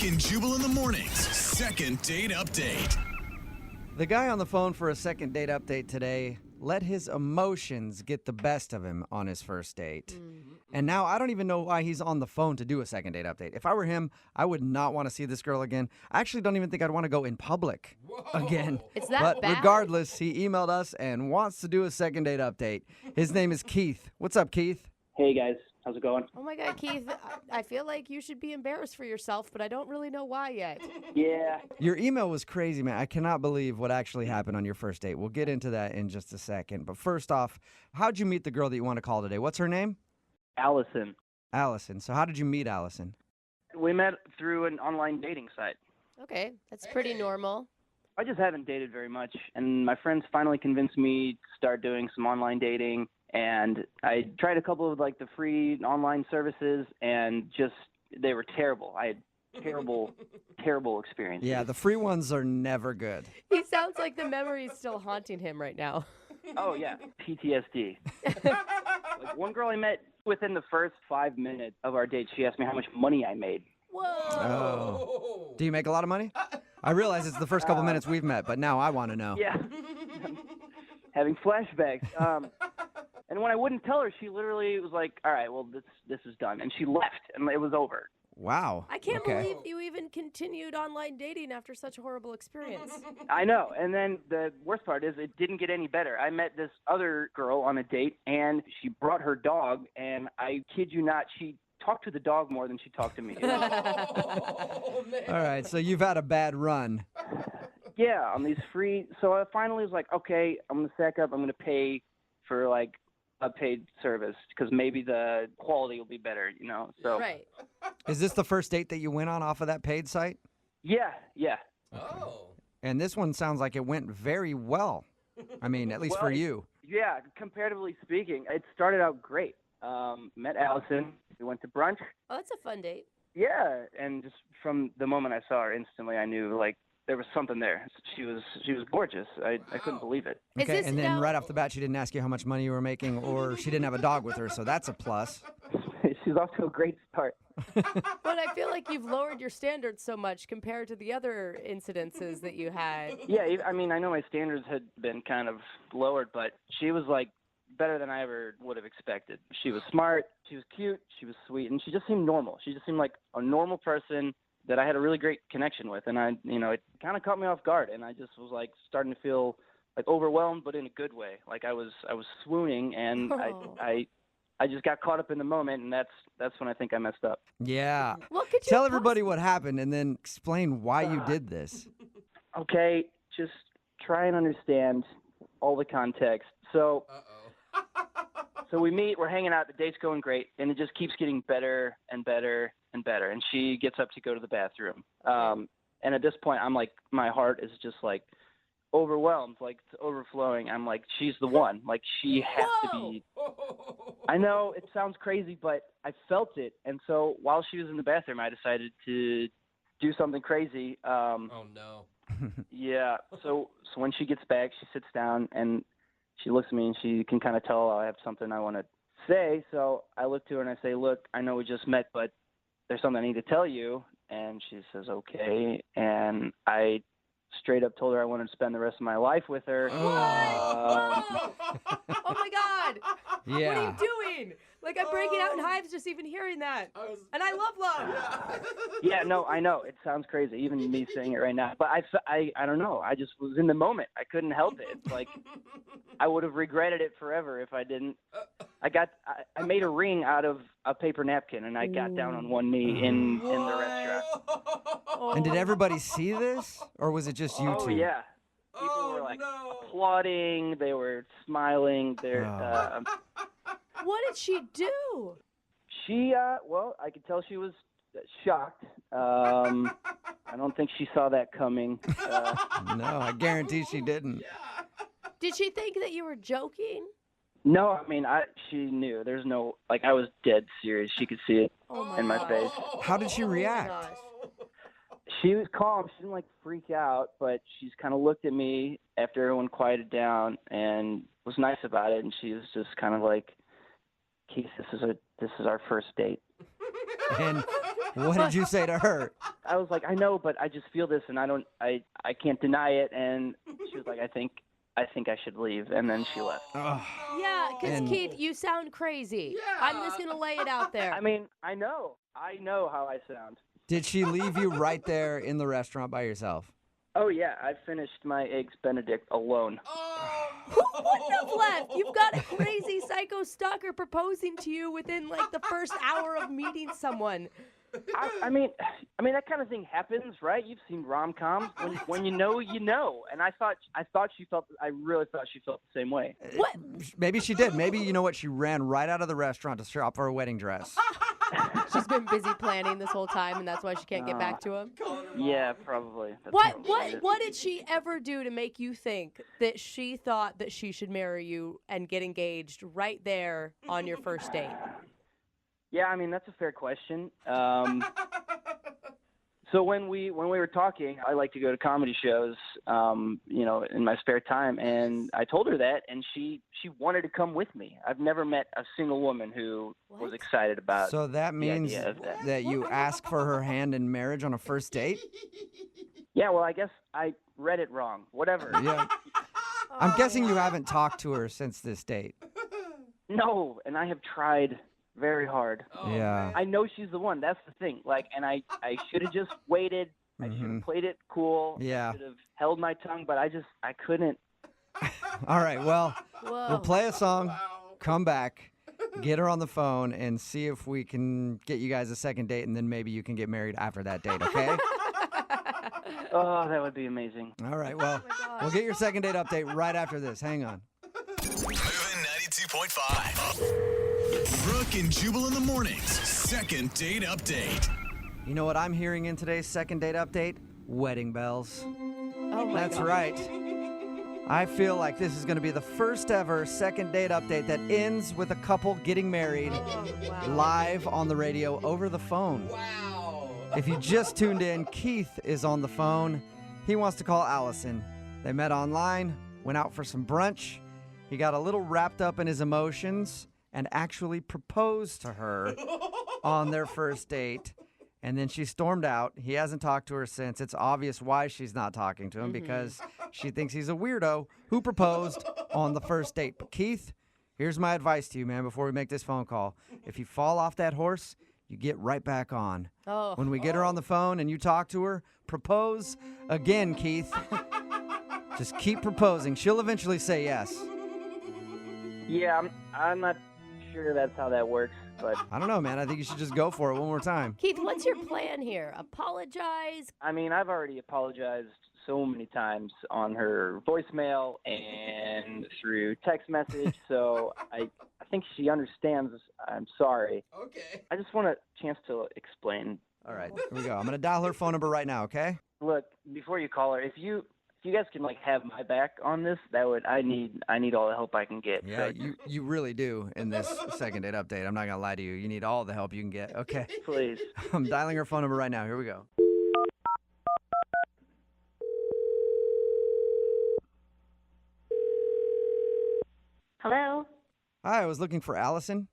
and Jubal in the mornings. Second date update. The guy on the phone for a second date update today let his emotions get the best of him on his first date. And now I don't even know why he's on the phone to do a second date update. If I were him, I would not want to see this girl again. I actually don't even think I'd want to go in public again. It's that But bad? regardless, he emailed us and wants to do a second date update. His name is Keith. What's up, Keith? Hey guys, how's it going? Oh my God, Keith, I feel like you should be embarrassed for yourself, but I don't really know why yet. Yeah, Your email was crazy, man. I cannot believe what actually happened on your first date. We'll get into that in just a second. But first off, how'd you meet the girl that you want to call today? What's her name? Allison. Allison. So how did you meet Allison? We met through an online dating site. Okay, that's pretty normal. I just haven't dated very much, and my friends finally convinced me to start doing some online dating. And I tried a couple of like the free online services, and just they were terrible. I had terrible experiences. Yeah, the free ones are never good. He sounds like the memory is still haunting him right now. Oh yeah, PTSD. Like one girl I met within the first 5 minutes of our date, she asked me how much money I made. Whoa. Oh. Do you make a lot of money? I realize it's the first couple minutes we've met, but now I want to know. Yeah. Having flashbacks. And when I wouldn't tell her, she literally was like, all right, well, this is done. And she left, and it was over. Wow. I can't Okay. believe you even continued online dating after such a horrible experience. I know. And then the worst part is it didn't get any better. I met this other girl on a date, and she brought her dog, and I kid you not, she talked to the dog more than she talked to me. All right, so you've had a bad run. Yeah, on these free. So I finally was like, okay, I'm going to sack up. I'm going to pay for, like, a paid service because maybe the quality will be better, you know? So Right. Is this the first date that you went on off of that paid site? Yeah. Oh. And this one sounds like it went very well. I mean, at least for Well, you. Yeah, comparatively speaking, it started out great. Met Allison. We went to brunch. Oh, that's a fun date. Yeah, and just from the moment I saw her, instantly I knew like there was something there. She was gorgeous. I couldn't believe it. Is Okay, this and then now- right off the bat, she didn't ask you how much money you were making, or she didn't have a dog with her, so that's a plus. She's off to a great start. But I feel like you've lowered your standards so much compared to the other incidences that you had. Yeah, I mean, I know my standards had been kind of lowered, but she was like better than I ever would have expected. She was smart, she was cute, she was sweet, and she just seemed normal. She just seemed like a normal person that I had a really great connection with, and it kind of caught me off guard, and I just was like starting to feel like overwhelmed, but in a good way. Like I was swooning, and Oh. I just got caught up in the moment, and that's when I think I messed up. Yeah. What could you Tell everybody what happened and then explain why you did this. Okay, just try and understand all the context. So we meet, we're hanging out, the date's going great, and it just keeps getting better and better and better. And she gets up to go to the bathroom. And at this point, I'm like, my heart is just like overwhelmed, like it's overflowing. I'm like, she's the one. Like she has to be. I know it sounds crazy, but I felt it. And so while she was in the bathroom, I decided to do something crazy. Oh no. Yeah. So when she gets back, she sits down and she looks at me and she can kind of tell I have something I want to say. So I look to her and I say, look, I know we just met, but there's something I need to tell you. And she says, okay. And I straight up told her I wanted to spend the rest of my life with her. Whoa! Oh my God! Yeah. What are you doing? Like I'm breaking out in hives just even hearing that. And I love love. Yeah, no, I know. It sounds crazy, even me saying it right now. But I don't know. I just was in the moment. I couldn't help it. It's like I would have regretted it forever if I didn't. I made a ring out of a paper napkin, and I got down on one knee in the restaurant. And did everybody see this, or was it just you Oh two? yeah, people were like applauding. They were smiling. What did she do? She well, I could tell she was shocked. I don't think she saw that coming. No, I guarantee she didn't. Did she think that you were joking? No, I mean, she knew. There's no, like, I was dead serious. She could see it in my face. How did she react? Gosh. She was calm. She didn't, like, freak out, but she's kind of looked at me after everyone quieted down and was nice about it. And she was just kind of like, Keith, this is our first date. And What did you say to her? I was like, I know, but I just feel this, and I can't deny it. And she was like, I think I should leave, and then she left. Ugh. Yeah, because And- Keith, you sound crazy. Yeah. I'm just going to lay it out there. I mean, I know how I sound. Did she leave you right there in the restaurant by yourself? Oh yeah, I finished my eggs Benedict alone. Who wouldn't have left? You've got a crazy psycho stalker proposing to you within like the first hour of meeting someone. I mean that kind of thing happens, right? You've seen rom-coms. When you know, you know. And I really thought she felt the same way. What? Maybe she did. Maybe, you know what, she ran right out of the restaurant to shop for a wedding dress. She's been busy planning this whole time, and that's why she can't get back to him. Yeah, probably. That's What did she ever do to make you think that she thought that she should marry you and get engaged right there on your first date? Yeah, I mean that's a fair question. So when we were talking, I like to go to comedy shows, in my spare time, and I told her that, and she wanted to come with me. I've never met a single woman who was excited about. So that means idea of that. that you ask for her hand in marriage on a first date? Yeah, well, I guess I read it wrong. Whatever. Yeah. I'm guessing you haven't talked to her since this date. No, and I have tried very hard. Yeah. I know she's the one. That's the thing. And I should have just waited. I should have played it cool. Yeah. I should have held my tongue, but I couldn't. All right, well, Whoa. we'll play a song, come back, get her on the phone, and see if we can get you guys a second date, and then maybe you can get married after that date, okay? Oh, that would be amazing. All right, well, we'll get your second date update right after this. Hang on. Moving 92.5. Brooke and Jubal in the mornings. Second date update. You know what I'm hearing in today's second date update? Wedding bells. Oh my That's God. right. I feel like this is going to be the first ever second date update that ends with a couple getting married Oh, wow. live on the radio over the phone. Wow. If you just tuned in, Keith is on the phone. He wants to call Allison. They met online, went out for some brunch. He got a little wrapped up in his emotions and actually proposed to her on their first date. And then she stormed out. He hasn't talked to her since. It's obvious why she's not talking to him because she thinks he's a weirdo who proposed on the first date. But Keith, here's my advice to you, man, before we make this phone call. If you fall off that horse, you get right back on. Oh. When we get her on the phone and you talk to her, propose again, Keith. Just keep proposing. She'll eventually say yes. Yeah, I'm not sure that's how that works, but I don't know, man. I think you should just go for it one more time. Keith, what's your plan here? Apologize? I mean, I've already apologized so many times on her voicemail and through text message, so I think she understands I'm sorry. Okay. I just want a chance to explain. All right, here we go. I'm going to dial her phone number right now, okay? Look, before you call her, if you guys can have my back on this, I need all the help I can get. Yeah, So, you really do in this second date update. I'm not going to lie to you. You need all the help you can get. Okay. please. I'm dialing her phone number right now. Here we go. Hello? Hi, I was looking for Allison.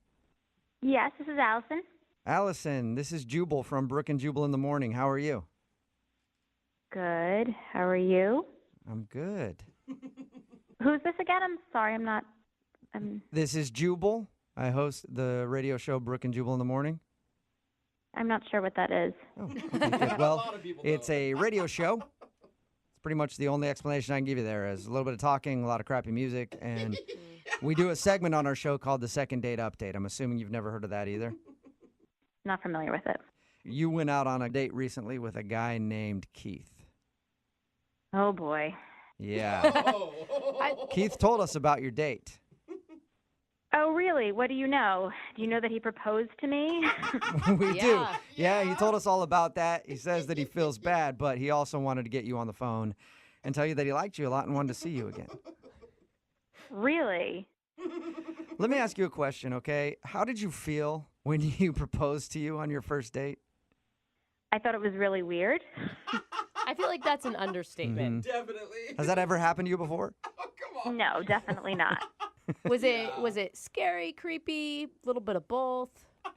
Yes, this is Allison. Allison, this is Jubal from Brooke and Jubal in the morning. How are you? Good. How are you? I'm good. Who's this again? I'm sorry, I'm not. This is Jubal. I host the radio show Brooke and Jubal in the morning. I'm not sure what that is. Oh, okay, good. Well, it's a radio show. It's pretty much the only explanation I can give you there is a little bit of talking, a lot of crappy music, and we do a segment on our show called the Second Date Update. I'm assuming you've never heard of that either. Not familiar with it. You went out on a date recently with a guy named Keith. Oh boy. Yeah. Oh. Keith told us about your date. Oh really? What do you know? Do you know that he proposed to me? We do. Yeah. Yeah, he told us all about that. He says that he feels bad, but he also wanted to get you on the phone and tell you that he liked you a lot and wanted to see you again. Really? Let me ask you a question, okay? How did you feel when he proposed to you on your first date? I thought it was really weird. I feel like that's an understatement. Definitely. Has that ever happened to you before? Oh, come on. No, definitely not. Was it scary, creepy, a little bit of both?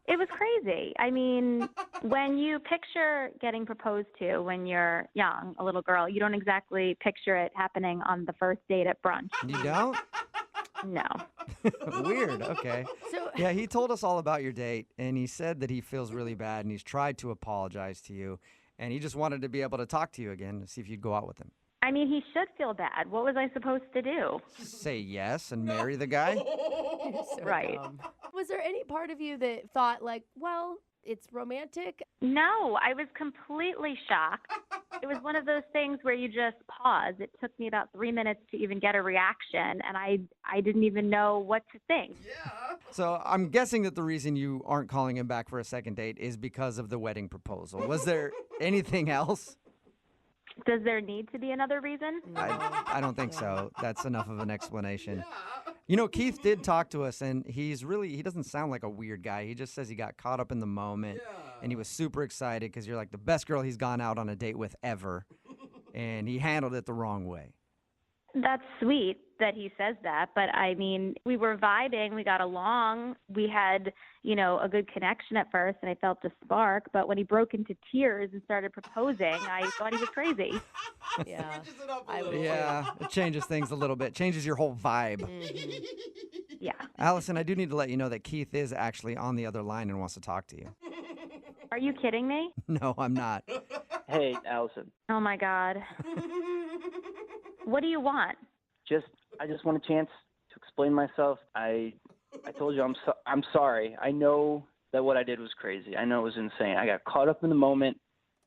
It was crazy. I mean, when you picture getting proposed to when you're young, a little girl, you don't exactly picture it happening on the first date at brunch. You don't? No. Weird. Okay. So Yeah, he told us all about your date, and he said that he feels really bad, and he's tried to apologize to you, and he just wanted to be able to talk to you again to see if you'd go out with him. I mean, he should feel bad. What was I supposed to do? Say yes and marry the guy? you're so Right. dumb. Was there any part of you that thought like, well, it's romantic? No, I was completely shocked. It was one of those things where you just pause. It took me about 3 minutes to even get a reaction, and I didn't even know what to think. So I'm guessing that the reason you aren't calling him back for a second date is because of the wedding proposal. Was there anything else? Does there need to be another reason? I don't think so. That's enough of an explanation. You know, Keith did talk to us, and he doesn't sound like a weird guy. He just says he got caught up in the moment, and he was super excited because you're like the best girl he's gone out on a date with ever, and he handled it the wrong way. That's sweet that he says that, but I mean, we were vibing, we got along, we had, a good connection at first, and I felt a spark, but when he broke into tears and started proposing, I thought he was crazy. Yeah. I would Yeah, it changes things a little bit, changes your whole vibe. Mhm. Yeah. Allison, I do need to let you know that Keith is actually on the other line and wants to talk to you. Are you kidding me? No, I'm not. Hey, Allison. Oh my God. What do you want? I just want a chance to explain myself. I told you I'm sorry. I know that what I did was crazy. I know it was insane. I got caught up in the moment.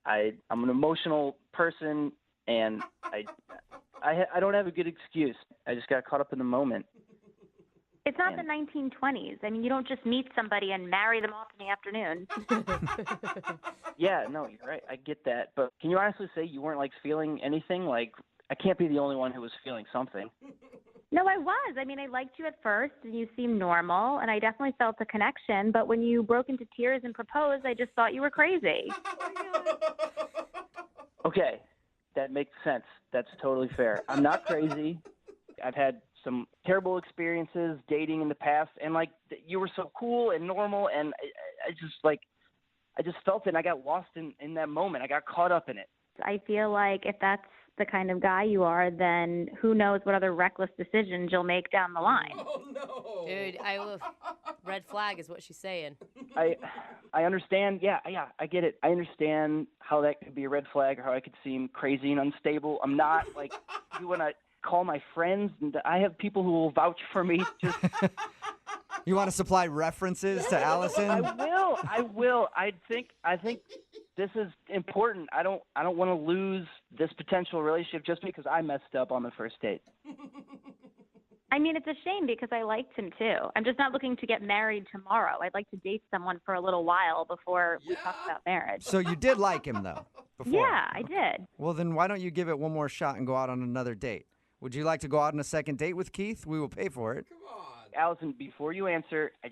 I'm an emotional person, and I don't have a good excuse. I just got caught up in the moment. It's not the 1920s. I mean, you don't just meet somebody and marry them off in the afternoon. Yeah, no, you're right. I get that. But can you honestly say you weren't feeling anything? I can't be the only one who was feeling something. No, I was. I mean, I liked you at first, and you seemed normal, and I definitely felt the connection. But when you broke into tears and proposed, I just thought you were crazy. Okay, that makes sense. That's totally fair. I'm not crazy. I've had some terrible experiences dating in the past, and you were so cool and normal, and I just felt it, and I got lost in that moment. I got caught up in it. I feel like if that's the kind of guy you are, then who knows what other reckless decisions you'll make down the line. Oh, no. Dude, red flag is what she's saying. I understand. Yeah, I get it. I understand how that could be a red flag or how I could seem crazy and unstable. I'm not you want to call my friends, and I have people who will vouch for me. Just You want to supply references to Allison? I will. I think this is important. I don't want to lose this potential relationship just because I messed up on the first date. I mean, it's a shame because I liked him too. I'm just not looking to get married tomorrow. I'd like to date someone for a little while before we talk about marriage. So you did like him, though, before? Yeah, I did. Well, then why don't you give it one more shot and go out on another date? Would you like to go out on a second date with Keith? We will pay for it. Come on. Allison, before you answer, I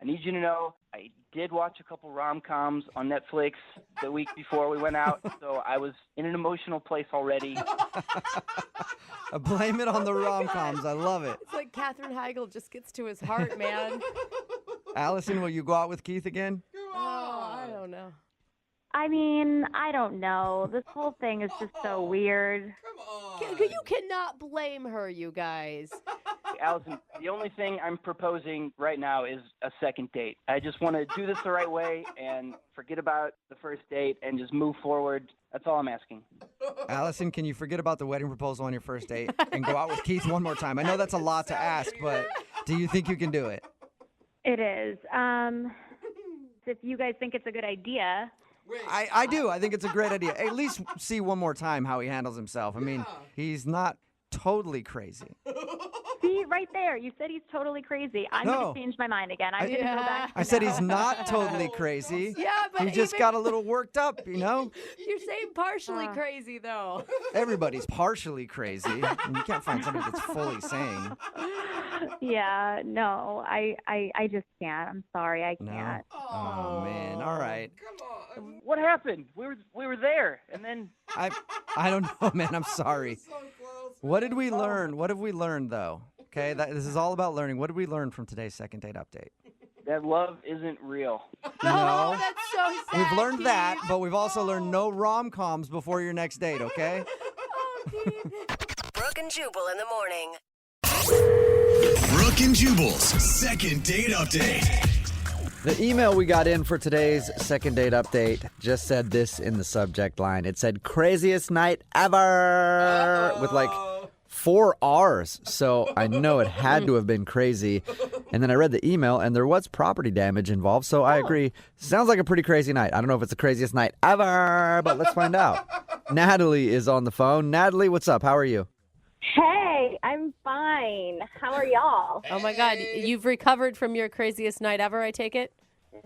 need you to know I did watch a couple rom-coms on Netflix the week before we went out, so I was in an emotional place already. Blame it on the rom-coms. I love it. It's like Katherine Heigl just gets to his heart, man. Allison, will you go out with Keith again? Oh, I don't know. I mean, I don't know. This whole thing is just so weird. Come on. You cannot blame her, you guys. Allison, the only thing I'm proposing right now is a second date. I just want to do this the right way and forget about the first date and just move forward. That's all I'm asking. Allison, can you forget about the wedding proposal on your first date and go out with Keith one more time? I know that's a lot to ask, but do you think you can do it? It is. If you guys think it's a good idea. Wait. I do. I think it's a great idea. At least see one more time how he handles himself. I mean, he's not totally crazy. See, right there. You said he's totally crazy. I'm No. going to change my mind again. I'm going to go back to I said no. he's not totally crazy. Yeah, but He just got a little worked up, You're saying partially Uh. crazy, though. Everybody's partially crazy. And you can't find somebody that's fully sane. Yeah, no. I just can't. I'm sorry. I No? can't. Oh, man. All right. Come on. What happened? We were there, and then I don't know, man. I'm sorry. So close. What did we learn? What have we learned, though? Okay, this is all about learning. What did we learn from today's second date update? that love isn't real. No. That's so sad. We've learned that, Keith. but we've also learned no rom-coms before your next date, okay? Oh, Keith. Brooke and Jubal in the morning. Brooke and Jubal's second date update. The email we got in for today's second date update just said this in the subject line. It said, craziest night ever, with like 4 R's. So I know it had to have been crazy. And then I read the email, and there was property damage involved. So I agree. Sounds like a pretty crazy night. I don't know if it's the craziest night ever, but let's find out. Natalie is on the phone. Natalie, what's up? How are you? Hey, I'm fine. How are y'all? Oh, my God. You've recovered from your craziest night ever, I take it?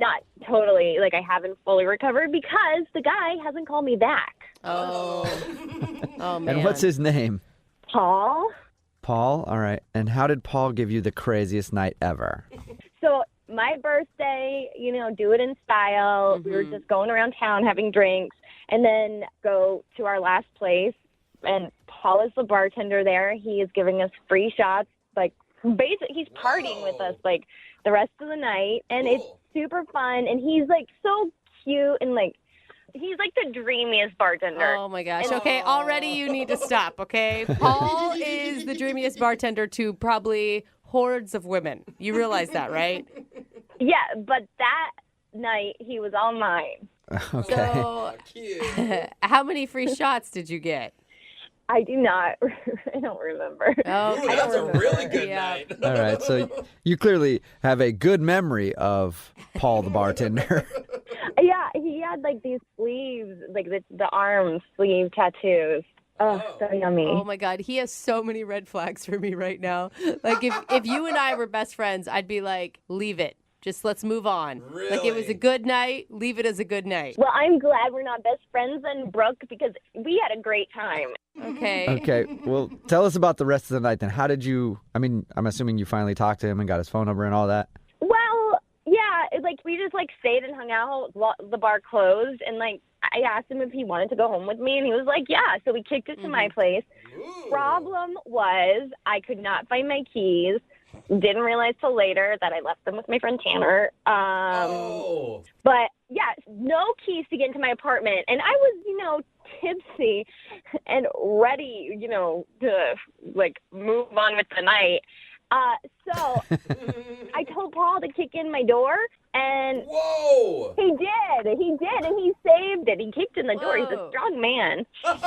Not totally. Like, I haven't fully recovered because the guy hasn't called me back. Oh. Oh, man. And what's his name? Paul? Paul? All right. And how did Paul give you the craziest night ever? So, my birthday, do it in style. We were just going around town having drinks and then go to our last place. And Paul is the bartender there. He is giving us free shots. Like, basically, he's partying with us, like, the rest of the night. And it's super fun. And he's, like, so cute. And, like, he's, like, the dreamiest bartender. Oh, my gosh. Okay, already you need to stop, okay? Paul is the dreamiest bartender to probably hordes of women. You realize that, right? Yeah, but that night, he was all mine. Okay. So, how many free shots did you get? I do not. I don't remember. Oh, Ooh, that's a really good night. All right. So you clearly have a good memory of Paul the bartender. Yeah, he had like these sleeves, like the arm sleeve tattoos. Oh, so yummy. Oh my God, he has so many red flags for me right now. Like if you and I were best friends, I'd be like, leave it. Just let's move on. Like it was a Really? good night. Leave it as a good night. Well, I'm glad we're not best friends then, Brooke, because we had a great time. Okay. Okay. Well, tell us about the rest of the night then. How did you, I'm assuming you finally talked to him and got his phone number and all that. Well, yeah, we just stayed and hung out. The bar closed, and I asked him if he wanted to go home with me, and he was like, yeah. So we kicked it to my place. Ooh. Problem was I could not find my keys. Didn't realize till later that I left them with my friend Tanner. Oh. But yeah, no keys to get into my apartment. And I was, tipsy and ready, to move on with the night. So I told Paul to kick in my door, and Whoa. he did, and he saved it. He kicked in the door. He's a Whoa. strong man.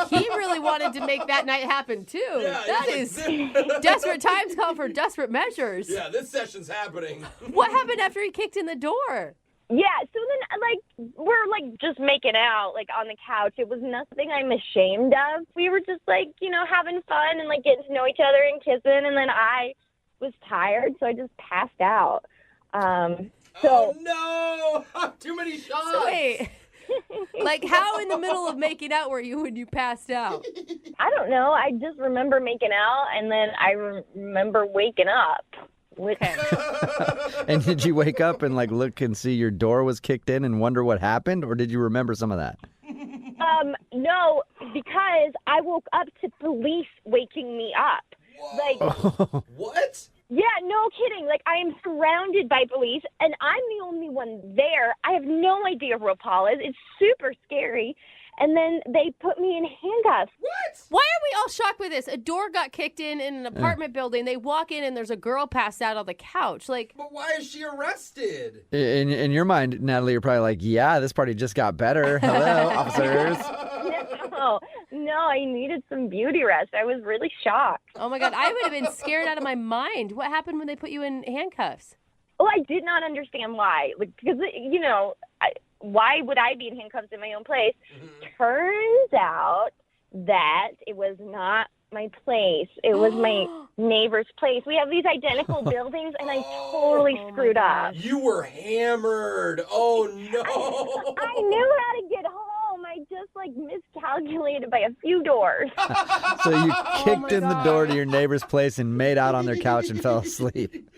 He really wanted to make that night happen too. Yeah, That he's is like, desperate times call for desperate measures. Yeah, this session's happening. What happened after he kicked in the door? Yeah, so then, we're, just making out, on the couch. It was nothing I'm ashamed of. We were just, having fun and, getting to know each other and kissing, and then I was tired, so I just passed out. Oh, no. Too many shots. So wait. How in the middle of making out were you when you passed out? I don't know. I just remember making out, and then I remember waking up. Okay. And did you wake up and look and see your door was kicked in and wonder what happened? Or did you remember some of that? No, because I woke up to police waking me up. Whoa. What? Yeah, no kidding. I am surrounded by police, and I'm the only one there. I have no idea who Paul is. It's super scary. And then they put me in handcuffs. What? Why are we all shocked with this? A door got kicked in an apartment building. They walk in and there's a girl passed out on the couch. But why is she arrested? In your mind, Natalie, you're probably like, yeah, this party just got better. Hello, officers. No, I needed some beauty rest. I was really shocked. Oh my God, I would have been scared out of my mind. What happened when they put you in handcuffs? Well, I did not understand why. Because, why would I be in handcuffs in my own place? Turns out that it was not my place. It was my neighbor's place. We have these identical buildings, and I totally screwed up. You were hammered. Oh, no. I knew how to get home. I just miscalculated by a few doors. So you kicked my in the God. door to your neighbor's place and made out on their couch and fell asleep.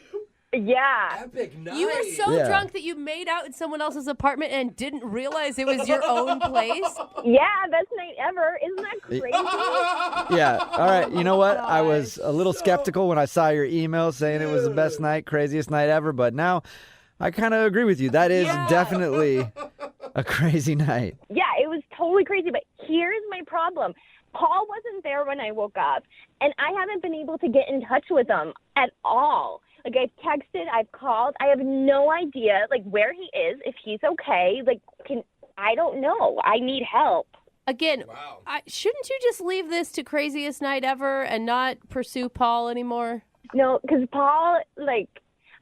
Yeah. Epic night. You were so Yeah. drunk that you made out in someone else's apartment and didn't realize it was your own place? Yeah, best night ever. Isn't that crazy? Yeah. All right. You know what? I was a little skeptical when I saw your email saying it was the best night, craziest night ever. But now I kind of agree with you. That is definitely a crazy night. Yeah, it was totally crazy. But here's my problem. Paul wasn't there when I woke up, and I haven't been able to get in touch with him at all. Like, I've texted, I've called. I have no idea, like, where he is, if he's okay. Like, I don't know. I need help. Again, shouldn't you just leave this to craziest night ever and not pursue Paul anymore? No, because Paul, like,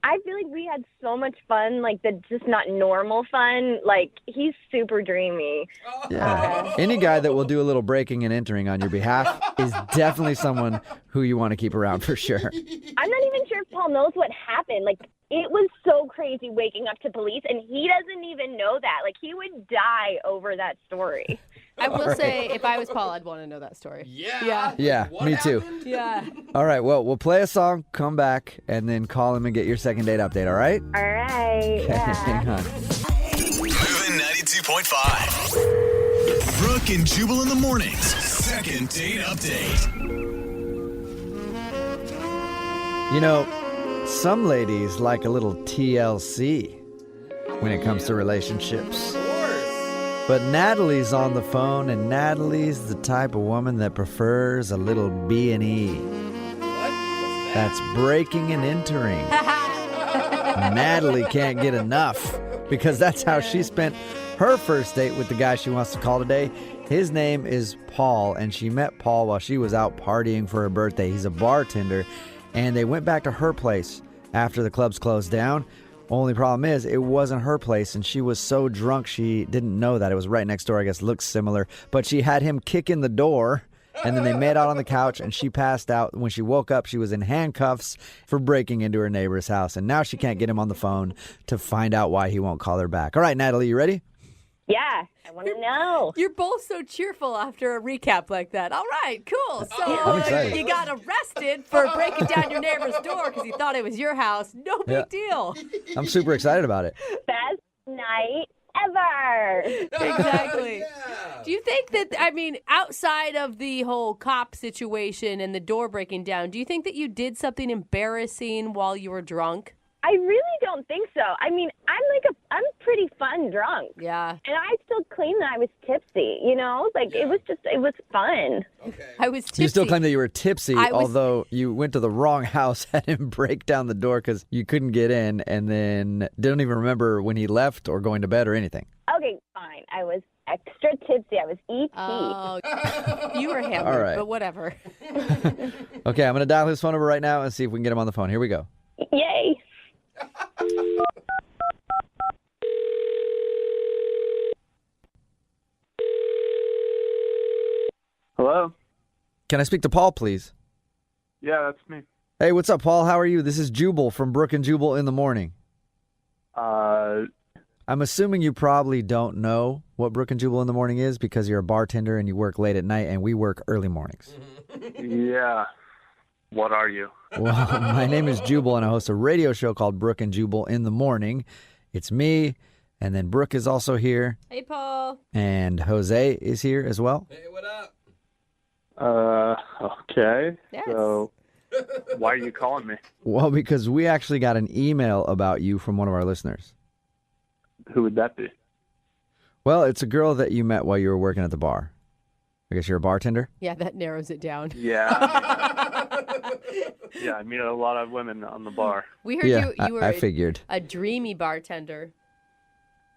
I feel like we had so much fun, like, that's just not normal fun. Like, he's super dreamy. Yeah. Any guy that will do a little breaking and entering on your behalf is definitely someone who you want to keep around for sure. I'm not even sure if Paul knows what happened. Like, it was so crazy waking up to police, and he doesn't even know that. Like, he would die over that story. I will say, if I was Paul, I'd want to know that story. Yeah, me too. Yeah. All right, well, we'll play a song, come back, and then call him and get your second date update, all right? All right. Yeah. Hang on. Moving 92.5. Brooke and Jubal in the mornings. Second date update. You know, some ladies like a little TLC when it comes to relationships. But Natalie's on the phone, and Natalie's the type of woman that prefers a little B&E. That's breaking and entering. Natalie can't get enough because that's how she spent her first date with the guy she wants to call today. His name is Paul, and she met Paul while she was out partying for her birthday. He's a bartender, and they went back to her place after the clubs closed down. Only problem is, it wasn't her place, and she was so drunk she didn't know that. It was right next door, I guess, looks similar. But she had him kick in the door, and then they made out on the couch, and she passed out. When she woke up, she was in handcuffs for breaking into her neighbor's house, and now she can't get him on the phone to find out why he won't call her back. All right, Natalie, you ready? Yeah, I want to know. You're both so cheerful after a recap like that. All right, cool. So I'm excited. you got arrested for breaking down your neighbor's door because you thought it was your house. No big deal. I'm super excited about it. Best night ever. Exactly. Do you think that, I mean, outside of the whole cop situation and the door breaking down, do you think that you did something embarrassing while you were drunk? I really don't think so. I mean, I'm pretty fun drunk. Yeah. And I still claim that I was tipsy, you know? Like, it was fun. Okay. I was tipsy. You still claim that you were tipsy, I was- although you went to the wrong house, had him break down the door because you couldn't get in, and then didn't even remember when he left or going to bed or anything. Okay, fine. I was extra tipsy. I was E.T. Oh, you were hammered, All right. but whatever. Okay, I'm going to dial his phone number right now and see if we can get him on the phone. Here we go. Yay. Hello? Can I speak to Paul, please? Yeah, that's me. Hey, what's up, Paul? How are you? This is Jubal from Brooke and Jubal in the morning. I'm assuming you probably don't know what Brooke and Jubal in the morning is because you're a bartender and you work late at night and we work early mornings. Yeah. What are you? Well, my name is Jubal and I host a radio show called Brooke and Jubal in the morning. It's me, and then Brooke is also here, Hey, Paul. and Jose is here as well. Hey, what up? Okay. Yes. So, why are you calling me? Well, because we actually got an email about you from one of our listeners. Who would that be? Well, it's a girl that you met while you were working at the bar. I guess you're a bartender? Yeah, that narrows it down. Yeah. Yeah, I meet a lot of women on the bar. We heard Yeah, you were I figured. a dreamy bartender.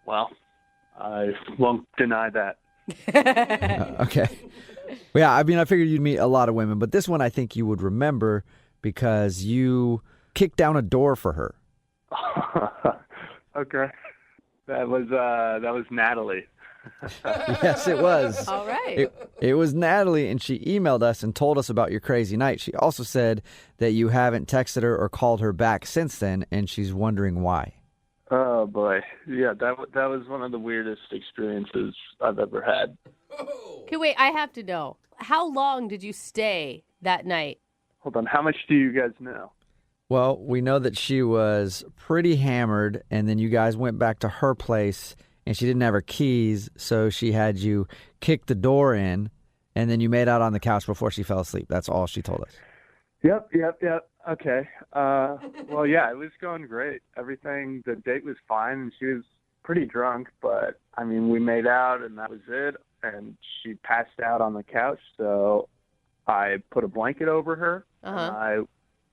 Well, I won't deny that. Okay. Well, yeah, I mean, I figured you'd meet a lot of women, but this one I think you would remember because you kicked down a door for her. Okay. That was Natalie. Yes, it was. All right. It was Natalie, and she emailed us and told us about your crazy night. She also said that you haven't texted her or called her back since then, and she's wondering why. Oh boy. Yeah, that was one of the weirdest experiences I've ever had. Okay, wait, I have to know. How long did you stay that night? Hold on. How much do you guys know? Well, we know that she was pretty hammered, and then you guys went back to her place, and she didn't have her keys, so she had you kick the door in, and then you made out on the couch before she fell asleep. That's all she told us. Yep. Okay. Well, yeah, it was going great. Everything, the date was fine, and she was pretty drunk, but, I mean, we made out, and that was it, and she passed out on the couch, so I put a blanket over her, and I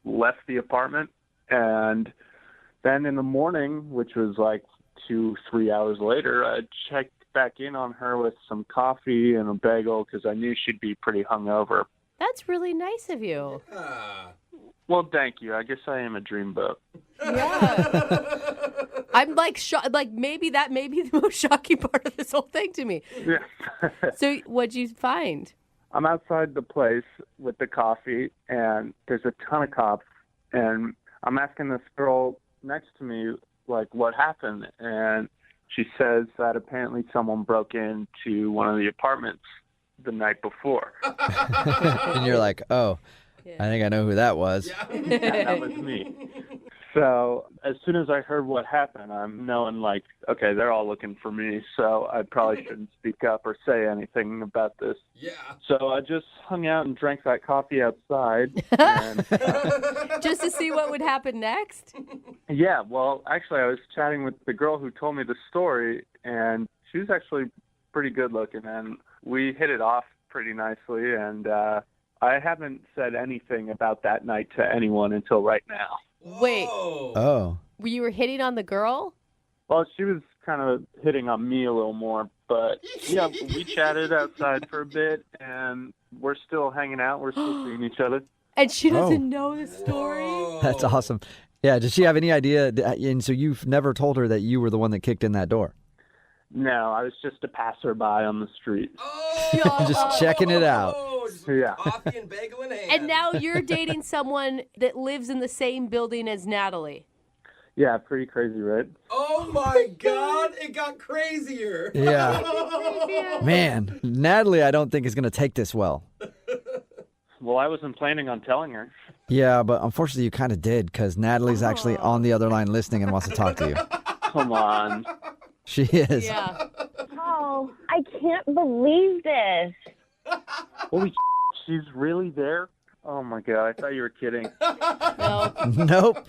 left the apartment, and then in the morning, which was like 2-3 hours later, I checked back in on her with some coffee and a bagel because I knew she'd be pretty hungover. That's really nice of you. Well, thank you. I guess I am a dreamboat. Yeah. I'm like, maybe that may be the most shocking part of this whole thing to me. Yeah. So what'd you find? I'm outside the place with the coffee, and there's a ton of cops, and I'm asking this girl next to me, like, what happened? And she says that apparently someone broke into one of the apartments the night before. And you're like, oh, I think I know who that was. Yeah, that was me. So as soon as I heard what happened, I'm knowing, like, okay, they're all looking for me, so I probably shouldn't speak up or say anything about this. Yeah. So I just hung out and drank that coffee outside. And, Just to see what would happen next? yeah, well, actually, I was chatting with the girl who told me the story, and she was actually pretty good looking, and we hit it off pretty nicely, and I haven't said anything about that night to anyone until right now. Wait. Oh. You were hitting on the girl? Well, she was kind of hitting on me a little more, but yeah, we chatted outside for a bit, and we're still hanging out. We're still seeing each other. And she doesn't know the story? That's awesome. Yeah, does she have any idea? And so you've never told her that you were the one that kicked in that door? No, I was just a passerby on the street. Just checking it out. Just Yeah. Coffee and bagel in hand. And now you're dating someone that lives in the same building as Natalie. Yeah, pretty crazy, right? Oh my God, it got crazier. Yeah. Man, Natalie, I don't think is going to take this well. Well, I wasn't planning on telling her. Yeah, but unfortunately you kind of did because Natalie's actually on the other line listening and wants to talk to you. Come on. She is. Yeah. Oh, I can't believe this. Holy she's really there? Oh my God, I thought you were kidding. No. Nope.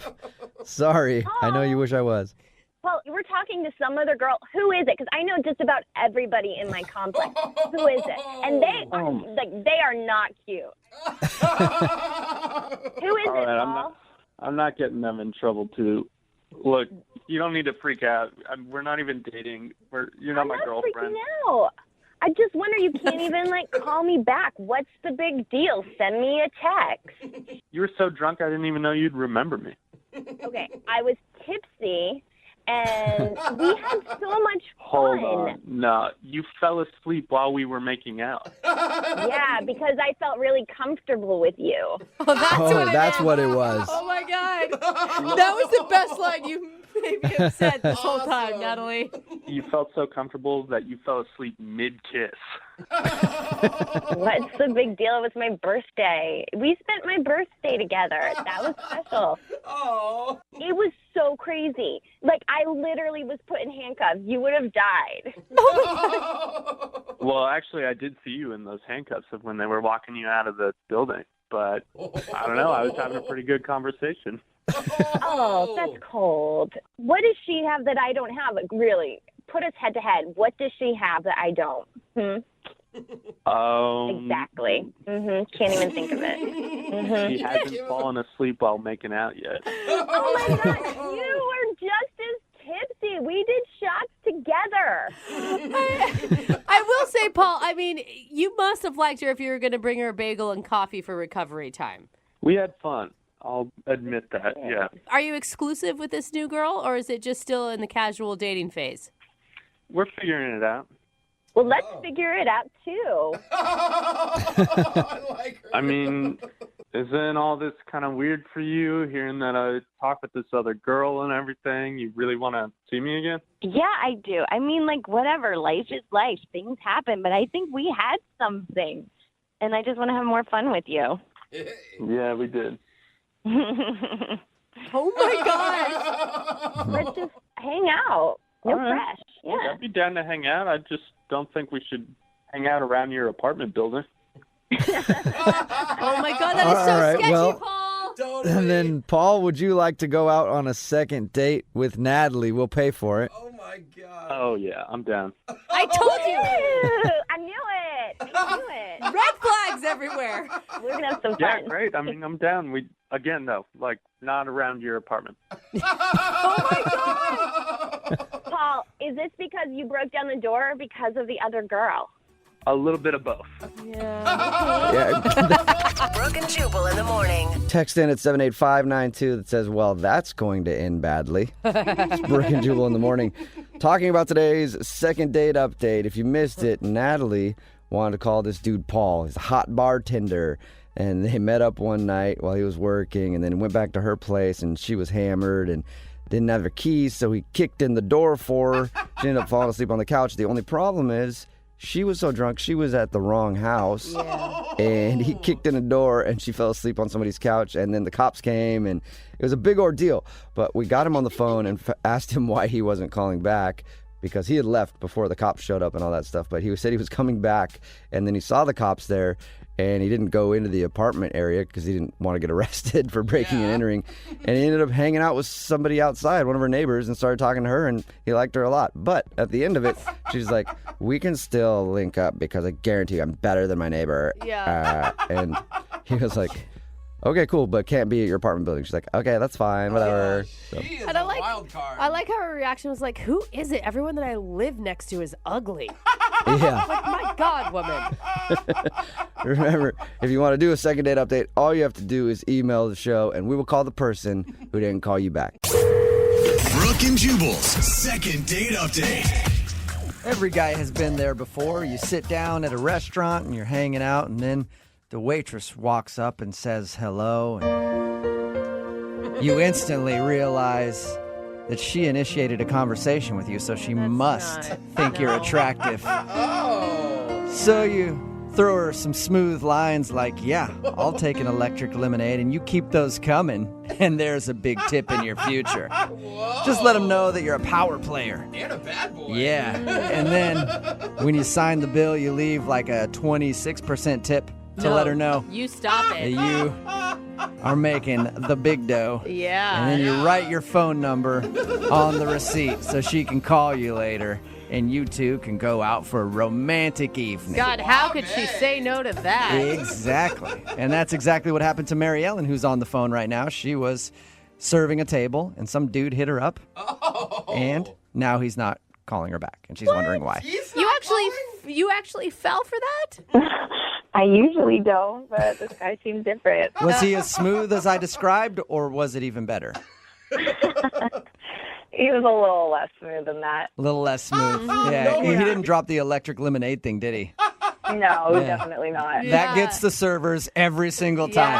Sorry. I know you wish I was. Well, we're talking to some other girl. Who is it? Because I know just about everybody in my complex. Who is it? And they are not cute. Who is All it, right, Paul? I'm not getting them in trouble too. Look, you don't need to freak out. We're not even dating. You're not I'm my not girlfriend. freaking out. I just wonder you can't even call me back. What's the big deal? Send me a text. You were so drunk I didn't even know you'd remember me. Okay, I was tipsy and we had so much fun. Hold on. No, you fell asleep while we were making out. Yeah, because I felt really comfortable with you. That's what it was. Oh my God. That was the best line you maybe have said this whole time, Natalie. You felt so comfortable that you fell asleep mid-kiss. What's the big deal? It was my birthday. We spent my birthday together. That was special. Oh. It was so crazy. I literally was put in handcuffs. You would have died. Well, actually, I did see you in those handcuffs when they were walking you out of the building. But I don't know. I was having a pretty good conversation. Oh, that's cold. What does she have that I don't have? Really, put us head to head. What does she have that I don't? Exactly. Can't even think of it. She hasn't fallen asleep while making out yet. Oh my God, you were just as tipsy. We did shots together. I will say, Paul, I mean, you must have liked her if you were going to bring her a bagel and coffee for recovery time. We had fun. I'll admit that, yeah. Are you exclusive with this new girl, or is it just still in the casual dating phase? We're figuring it out. Well, let's figure it out, too. I like her. I mean, isn't all this kind of weird for you, hearing that I talk with this other girl and everything? You really want to see me again? Yeah, I do. I mean, whatever. Life is life. Things happen. But I think we had something. And I just want to have more fun with you. Yeah, we did. Oh, my gosh. Let's just hang out. We're All right. fresh. Yeah. I'd be down to hang out. I just don't think we should hang out around your apartment building. Oh my God, that is so All right, sketchy, well- Paul. Totally. And then, Paul, would you like to go out on a second date with Natalie? We'll pay for it. Oh my God. Oh yeah, I'm down. I told you. Ew, I knew it. I knew it. Red flags everywhere. We're gonna have some Yeah, fun. great. I mean, I'm down. We again though, like not around your apartment. Paul, is this because you broke down the door or because of the other girl? A little bit of both. Yeah. Brooke and Jubal in the morning. Text in at 78592 that says, well, that's going to end badly. It's Brooke and Jubal in the morning. Talking about today's second date update. If you missed it, Natalie wanted to call this dude Paul. He's a hot bartender. And they met up one night while he was working and then went back to her place and she was hammered and didn't have her keys, so he kicked in the door for her. She ended up falling asleep on the couch. The only problem is she was so drunk, she was at the wrong house. Yeah. And he kicked in the door and she fell asleep on somebody's couch. And then the cops came and it was a big ordeal. But we got him on the phone and asked him why he wasn't calling back because he had left before the cops showed up and all that stuff. But he said he was coming back and then he saw the cops there and he didn't go into the apartment area because he didn't want to get arrested for breaking and entering. And he ended up hanging out with somebody outside, one of her neighbors, and started talking to her, and he liked her a lot. But at the end of it, she's like, we can still link up because I guarantee you I'm better than my neighbor. Yeah. And he was like, okay, cool, but can't be at your apartment building. She's like, okay, that's fine, whatever. So. He is And I a like- wild card. I like how her reaction was like, who is it? Everyone that I live next to is ugly. Yeah. Like, my God, woman. Remember, if you want to do a second date update, all you have to do is email the show, and we will call the person who didn't call you back. Brooke and Jubal's second date update. Every guy has been there before. You sit down at a restaurant and you're hanging out, and then the waitress walks up and says hello, and you instantly realize that she initiated a conversation with you, so she must not- think you're no. attractive. Oh. So you throw her some smooth lines like, yeah, I'll take an electric lemonade, and you keep those coming, and there's a big tip in your future. Whoa. Just let them know that you're a power player. And a bad boy. Yeah. And then when you sign the bill, you leave like a 26% tip to let her know You stop that it. you are making the big dough. Yeah. And then you write your phone number on the receipt so she can call you later and you two can go out for a romantic evening. God, how could she say no to that? Exactly. And that's exactly what happened to Mary Ellen, who's on the phone right now. She was serving a table and some dude hit her up. And now he's not calling her back and she's wondering why. He's You not actually, calling? you actually fell for that? I usually don't, but this guy seems different. Was he as smooth as I described or was it even better? He was a little less smooth than that. A little less smooth. Yeah, he didn't drop the electric lemonade thing, did he? No, Yeah. definitely not. Yeah. That gets the servers every single time.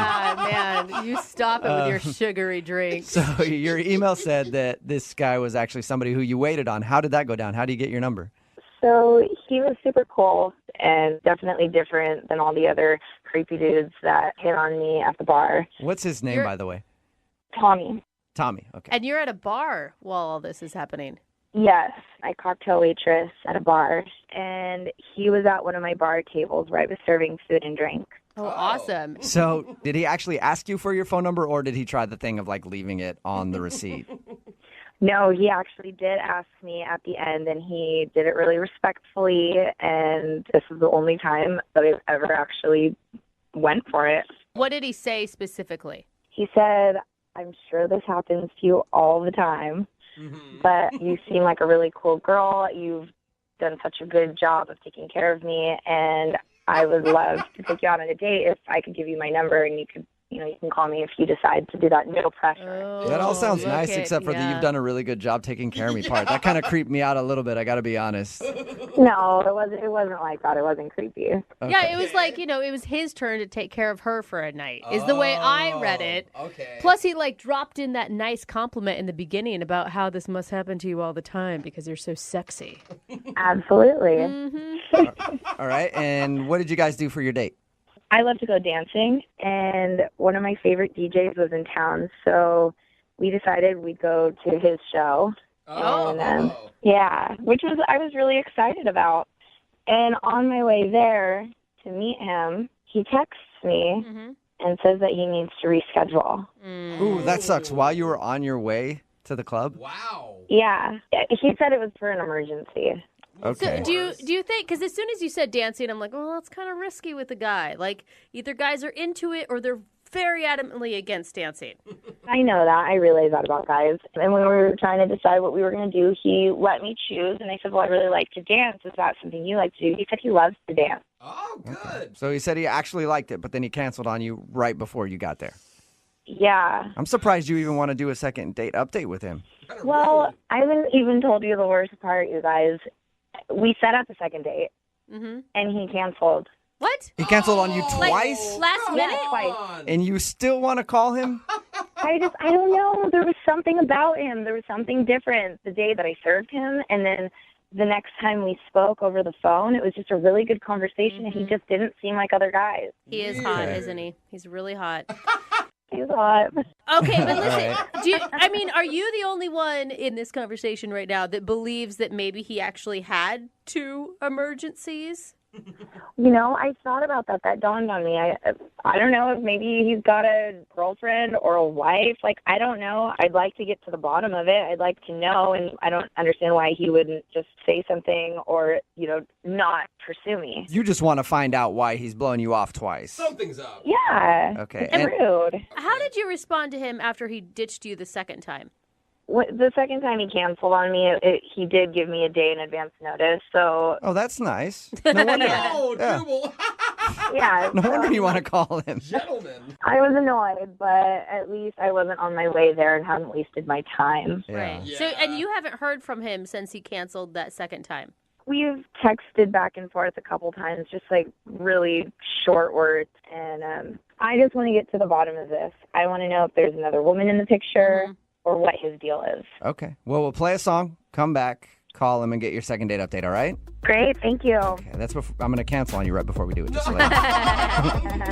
Yeah, man. You stop it with your sugary drinks. So your email said that this guy was actually somebody who you waited on. How did that go down? How do you get your number? So he was super cool and definitely different than all the other creepy dudes that hit on me at the bar. What's his name, by the way? Tommy. Tommy. Okay. And you're at a bar while all this is happening. Yes, I cocktail waitress at a bar, and he was at one of my bar tables where I was serving food and drink. Oh, awesome. So did he actually ask you for your phone number or did he try the thing of like leaving it on the receipt? No, he actually did ask me at the end, and he did it really respectfully, and this is the only time that I've ever actually went for it. What did he say specifically? He said, I'm sure this happens to you all the time, but you seem like a really cool girl. You've done such a good job of taking care of me, and I would love to take you out on a date if I could give you my number and you could, you can call me if you decide to do that. No pressure. Oh, That all sounds look nice, at- except for the yeah. you've done a really good job taking care of me part. That kind of creeped me out a little bit, I got to be honest. No, it wasn't like that. It wasn't creepy. Yeah, it was like, it was his turn to take care of her for a night, is the way I read it. Okay. Plus, he dropped in that nice compliment in the beginning about how this must happen to you all the time because you're so sexy. Absolutely. All right. And what did you guys do for your date? I love to go dancing, and one of my favorite DJs was in town, so we decided we'd go to his show. Oh. And, yeah, which I was really excited about. And on my way there, to meet him. He texts me Mm-hmm. and says that he needs to reschedule. Ooh, that sucks. While you were on your way to the club? Wow. Yeah. He said it was for an emergency. Okay. So do you think, because as soon as you said dancing, I'm like, well, that's kind of risky with the guy. Like, either guys are into it or they're very adamantly against dancing. I know that. I realize that about guys. And when we were trying to decide what we were going to do, he let me choose. And I said, well, I really like to dance. Is that something you like to do? He said he loves to dance. Oh, good. So he said he actually liked it, but then he canceled on you right before you got there. Yeah. I'm surprised you even want to do a second date update with him. Well, I haven't even told you the worst part, you guys. We set up a second date, and he canceled. What? He canceled on you Like, twice? last minute? Twice. And you still want to call him? I don't know. There was something about him. There was something different the day that I served him, and then the next time we spoke over the phone, it was just a really good conversation, and he just didn't seem like other guys. He is hot, isn't he? He's really hot. He's hot. Okay, but listen, are you the only one in this conversation right now that believes that maybe he actually had 2 emergencies? You know, I thought about that. That dawned on me. I don't know if maybe he's got a girlfriend or a wife. Like, I don't know. I'd like to get to the bottom of it. I'd like to know, and I don't understand why he wouldn't just say something or, not pursue me. You just want to find out why he's blowing you off twice. Something's up. Yeah. Okay. And rude. How did you respond to him after he ditched you the second time? The second time he canceled on me, he did give me a day in advance notice. So, Oh, that's nice. No wonder. Oh, Yeah. Jubal. yeah. No wonder you want to call him. Gentlemen. I was annoyed, but at least I wasn't on my way there and hadn't wasted my time. Yeah. Right. So, and you haven't heard from him since he canceled that second time? We've texted back and forth a couple times, just like really short words. And I just want to get to the bottom of this. I want to know if there's another woman in the picture or what his deal is. Okay. Well, we'll play a song, come back, call him, and get your second date update, all right? Great. Thank you. Okay, that's before, I'm going to cancel on you right before we do it. Just,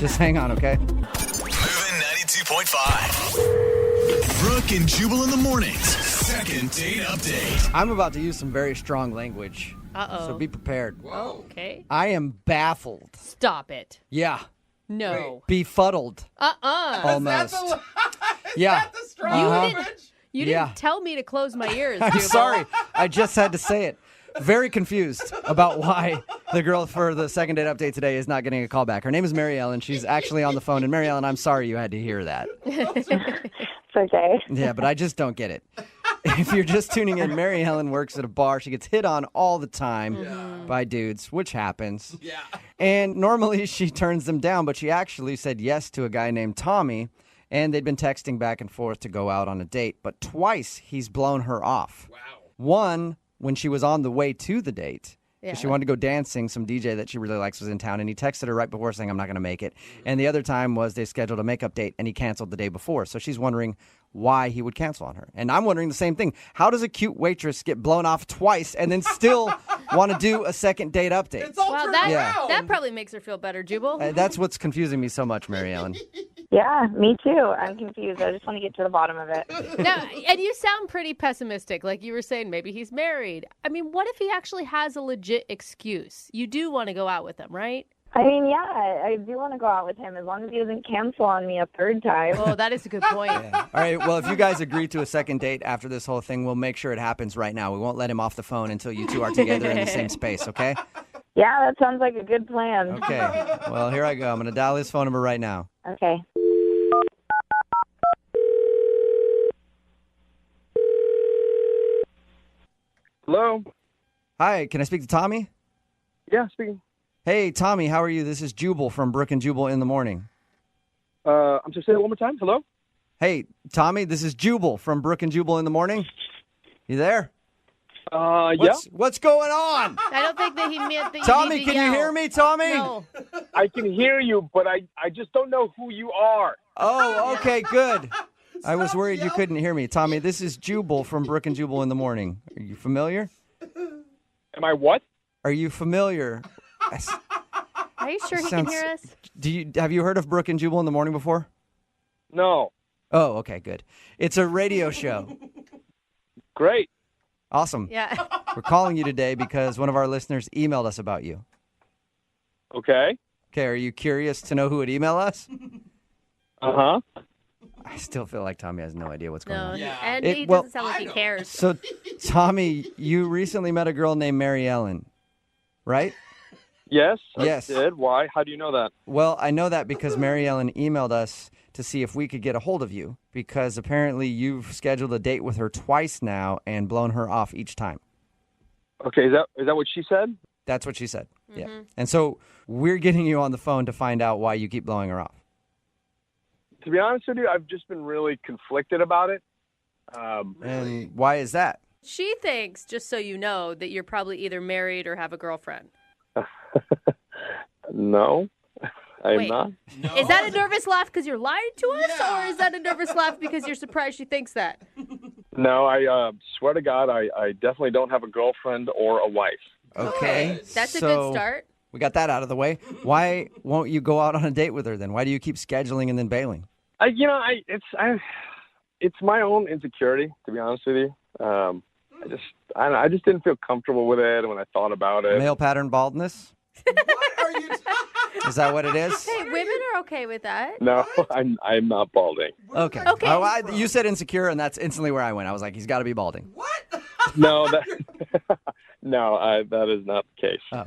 just hang on, okay? Moving 92.5. Brooke and Jubal in the mornings. Second date update. I'm about to use some very strong language. Uh-oh. So be prepared. Whoa. Okay. I am baffled. Stop it. Yeah. No. Befuddled. Almost. Yeah. That's the strong You Yeah. didn't tell me to close my ears, I'm Jubal. sorry. I just had to say it. Very confused about why the girl for the second date update today is not getting a call back. Her name is Mary Ellen. She's actually on the phone. And Mary Ellen, I'm sorry you had to hear that. It's okay. Yeah, but I just don't get it. If you're just tuning in, Mary Ellen works at a bar. She gets hit on all the time by dudes, which happens. Yeah. And normally she turns them down, but she actually said yes to a guy named Tommy, and they'd been texting back and forth to go out on a date. But twice he's blown her off. Wow. One, when she was on the way to the date. Yeah. She wanted to go dancing. Some DJ that she really likes was in town, and he texted her right before saying, I'm not going to make it. And the other time was they scheduled a makeup date, and he canceled the day before. So she's wondering why he would cancel on her. And I'm wondering the same thing. How does a cute waitress get blown off twice and then still want to do a second date update? It's all Well, turned that, around. that probably makes her feel better, Jubal. That's what's confusing me so much, Mary Ellen. Yeah, me too. I'm confused. I just want to get to the bottom of it. Now, and you sound pretty pessimistic. Like you were saying, maybe he's married. I mean, what if he actually has a legit excuse? You do want to go out with him, right? I mean, yeah, I do want to go out with him as long as he doesn't cancel on me a third time. Oh, that is a good point. All right, well, if you guys agree to a second date after this whole thing, we'll make sure it happens right now. We won't let him off the phone until you two are together in the same space, okay? Yeah, that sounds like a good plan. Okay. Well, here I go. I'm going to dial his phone number right now. Okay. Hello? Hi, can I speak to Tommy? Yeah, speaking. Hey, Tommy, how are you? This is Jubal from Brooke and Jubal in the morning. I'm sorry, say that one more time. Hello? Hey, Tommy, this is Jubal from Brooke and Jubal in the morning. You there? Yeah. What's going on? I don't think that he meant that you Tommy, need to can you yell. hear me, Tommy? No. I can hear you, but I just don't know who you are. Oh, okay, good. I was worried you couldn't hear me. Tommy, this is Jubal from Brooke and Jubal in the morning. Are you familiar? Am I what? Are you familiar? Are you sure he Sounds- can hear us? Have you heard of Brooke and Jubal in the morning before? No. Oh, okay, good. It's a radio show. Great. Awesome. Yeah. We're calling you today because one of our listeners emailed us about you. Okay. Okay, are you curious to know who would email us? Uh-huh. I still feel like Tommy has no idea what's going No, on. and It- he well- doesn't sound like he cares. So, Tommy, you recently met a girl named Mary Ellen, right? Yes, Yes. I did. Why? How do you know that? Well, I know that because Mary Ellen emailed us to see if we could get a hold of you because apparently you've scheduled a date with her twice now and blown her off each time. Okay, is that what she said? That's what she said. Yeah. And so we're getting you on the phone to find out why you keep blowing her off. To be honest with you, I've just been really conflicted about it. And why is that? She thinks, just so you know, that you're probably either married or have a girlfriend. No, I am Wait. not. Is that a nervous laugh because you're lying to us, or is that a nervous laugh because you're surprised she thinks that? No, I swear to God, I definitely don't have a girlfriend or a wife. Okay. That's a so good start. We got that out of the way. Why won't you go out on a date with her then? Why do you keep scheduling and then bailing? It's my own insecurity, to be honest with you. I just didn't feel comfortable with it when I thought about it. Male pattern baldness? Is that what it is? Hey, women are okay with that. No, I'm not balding. Okay. Okay. Oh, you said insecure, and that's instantly where I went. I was like, he's got to be balding. No, that is not the case. Oh.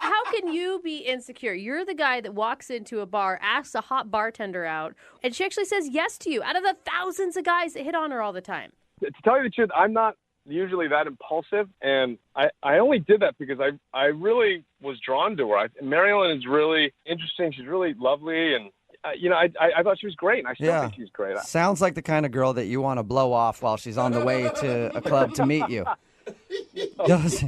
How can you be insecure? You're the guy that walks into a bar, asks a hot bartender out, and she actually says yes to you out of the thousands of guys that hit on her all the time. To tell you the truth, I'm not usually that impulsive, and I only did that because I really was drawn to her. Mary Ellen is really interesting. She's really lovely, and I thought she was great, and I still think she's great. Sounds like the kind of girl that you want to blow off while she's on the way to a club to meet you.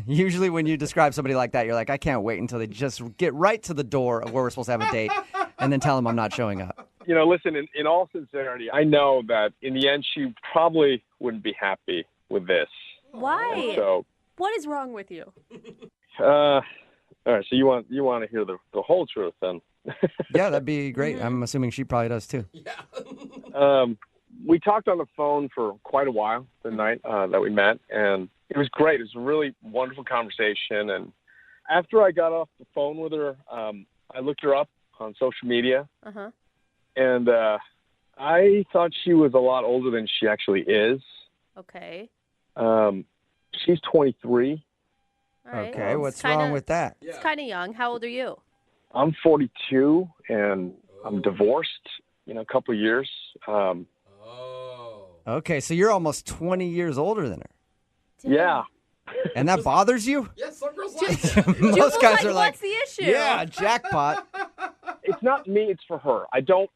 Usually when you describe somebody like that, you're like, I can't wait until they just get right to the door of where we're supposed to have a date and then tell them I'm not showing up. Listen, in all sincerity, I know that in the end she probably wouldn't be happy with this. Why? So, What is wrong with you? all right, so you want to hear the whole truth then? Yeah, that'd be great. I'm assuming she probably does too. We talked on the phone for quite a while the night that we met, and it was great. It was a really wonderful conversation. And after I got off the phone with her, I looked her up on social media, and I thought she was a lot older than she actually is. Okay. She's 23. All right. Okay, what's wrong with that? It's kind of young. How old are you? I'm 42, and I'm divorced in a couple of years. Okay, so you're almost 20 years older than her. Yeah. And that bothers you? Yeah, some girls like that. Most guys are like, what's the issue? yeah, jackpot. It's not me, it's for her. I don't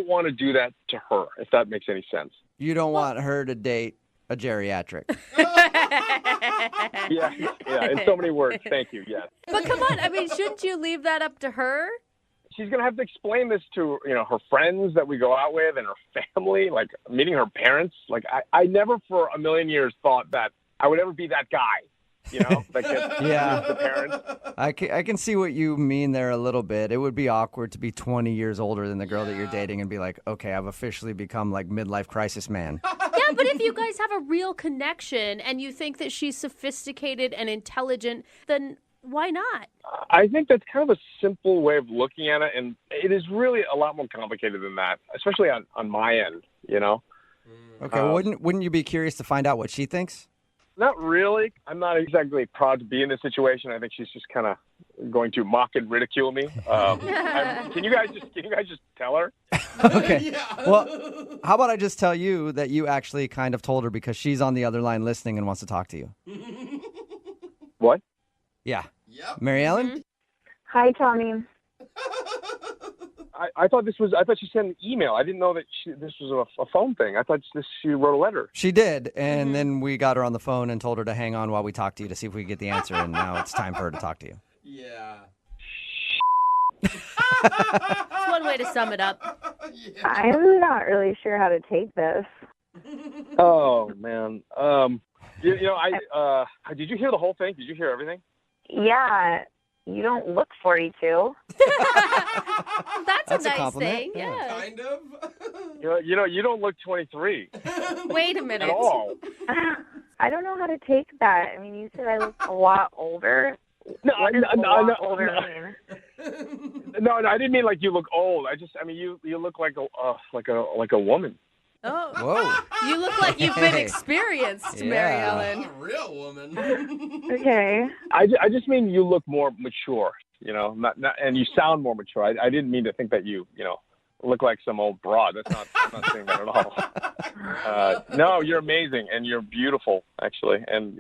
want to do that to her, if that makes any sense. You don't want her to date a geriatric. Yeah, in so many words. Thank you, yes. But come on, I mean, shouldn't you leave that up to her? She's going to have to explain this to, her friends that we go out with and her family, like meeting her parents. Like, I never for a million years thought that I would ever be that guy, that gets the parents. I can see what you mean there a little bit. It would be awkward to be 20 years older than the girl that you're dating and be like, okay, I've officially become like midlife crisis man. Yeah, but if you guys have a real connection and you think that she's sophisticated and intelligent, then why not? I think that's kind of a simple way of looking at it, and it is really a lot more complicated than that, especially on my end, Okay, wouldn't you be curious to find out what she thinks? Not really. I'm not exactly proud to be in this situation. I think she's just kind of going to mock and ridicule me. Can you guys just tell her? Okay. Well, how about I just tell you that you actually kind of told her because she's on the other line listening and wants to talk to you. What? Yeah. Yep. Mary Ellen? Mm-hmm. Hi, Tommy. I thought she sent an email. I didn't know that this was a phone thing. I thought she wrote a letter. She did, and then we got her on the phone and told her to hang on while we talked to you to see if we could get the answer, and now it's time for her to talk to you. Yeah. That's one way to sum it up. I'm not really sure how to take this. Oh man. Did you hear the whole thing? Did you hear everything? Yeah, you don't look 42. That's a a nice compliment. thing. Yeah. Kind of. You don't look 23 Wait a minute. at all. I don't know how to take that. I mean, you said I look a lot older. No, What does no, a lot no, older no. mean? No, I didn't mean like you look old. I mean you look like a woman. Oh. Whoa. You look like you've been Hey. experienced, Yeah. Mary Ellen. A real woman. Okay. I just mean you look more mature. Not and you sound more mature. I didn't mean to think that you look like some old broad. I'm not saying that at all. No, you're amazing and you're beautiful actually. And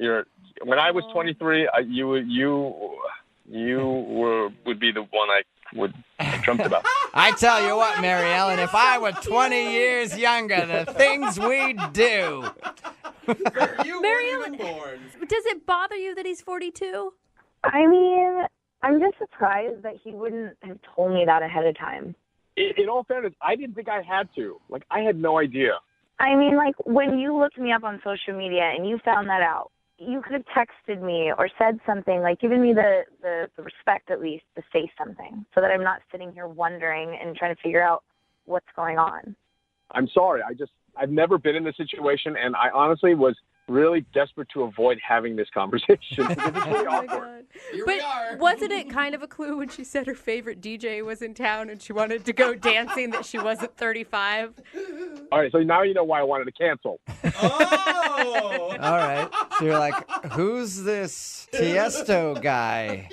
when I was 23, you would be the one I would dreamt about. I tell you what, Mary Ellen, if I were 20 years younger, the things we'd do. You Mary weren't even born. Does it bother you that he's 42? I mean, I'm just surprised that he wouldn't have told me that ahead of time. In all fairness, I didn't think I had to. Like, I had no idea. I mean, like, when you looked me up on social media and you found that out, you could have texted me or said something, like given me the respect at least to say something so that I'm not sitting here wondering and trying to figure out what's going on. I'm sorry. I've never been in this situation, and I honestly was really desperate to avoid having this conversation because it's really awkward. Here we are. But wasn't it kind of a clue when she said her favorite DJ was in town and she wanted to go dancing that she wasn't 35? All right, so now you know why I wanted to cancel. Oh. All right. So you're like, who's this Tiesto guy?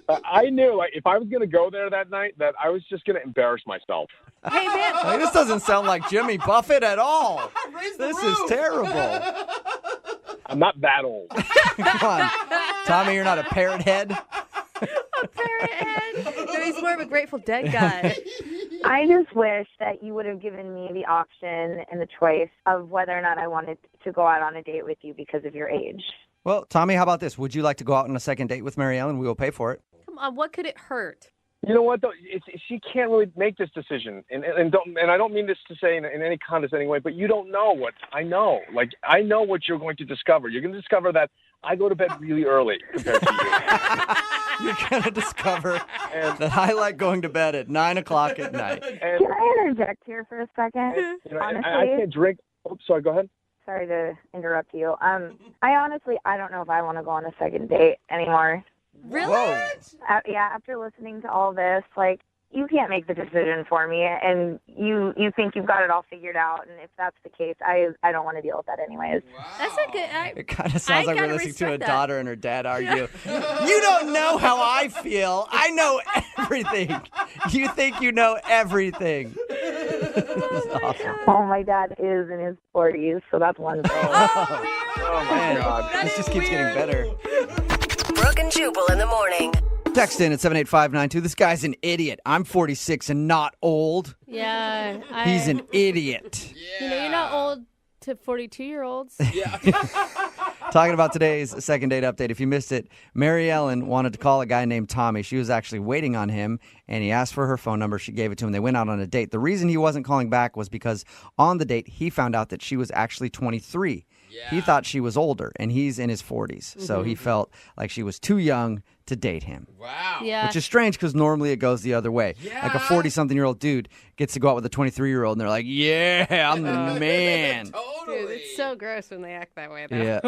I knew, like, if I was going to go there that night, that I was just going to embarrass myself. Hey, man. Like, this doesn't sound like Jimmy Buffett at all. Raise the This roof. is terrible. I'm not that old. Come on. Tommy, you're not a parrot head? A parrot head. No, he's more of a Grateful Dead guy. I just wish that you would have given me the option and the choice of whether or not I wanted to go out on a date with you because of your age. Well, Tommy, how about this? Would you like to go out on a second date with Mary Ellen? We will pay for it. Come on, what could it hurt? You know what, though? She can't really make this decision. And I don't mean this to say in any condescending way, but you don't know what I know. Like, I know what you're going to discover. You're going to discover that I go to bed really early compared to you. You're going to discover that I like going to bed at 9 o'clock at night. And, Can I interject here for a second? Honestly, I can't drink. Oh, sorry, go ahead. Sorry to interrupt you. I don't know if I want to go on a second date anymore. Really? Whoa. Yeah, after listening to all this, like, you can't make the decision for me, and you think you've got it all figured out, and if that's the case, I don't want to deal with that anyways. Wow. That's a good... It kind of sounds like we're gotta listening to a respect that. daughter and her dad argue. You don't know how I feel. I know everything. You think you know everything. Oh, my dad is in his 40s, so that's one thing. Oh, my Man, God. That this is just keeps getting weird. better. Brooke and Jubal in the morning. Text in at 78592. This guy's an idiot. I'm 46 and not old. Yeah. He's an idiot. You know, you're not old to 42-year-olds. Yeah. Talking about today's second date update. If you missed it, Mary Ellen wanted to call a guy named Tommy. She was actually waiting on him, and he asked for her phone number. She gave it to him. They went out on a date. The reason he wasn't calling back was because on the date, he found out that she was actually 23. Yeah. He thought she was older, and he's in his 40s. So he felt like she was too young to date him. Wow. Yeah. Which is strange because normally it goes the other way. Like a Yeah. 40-something-year-old dude gets to go out with a 23-year-old, and they're like, yeah, I'm the man. Totally. Dude, it's so gross when they act that way, though. Yeah.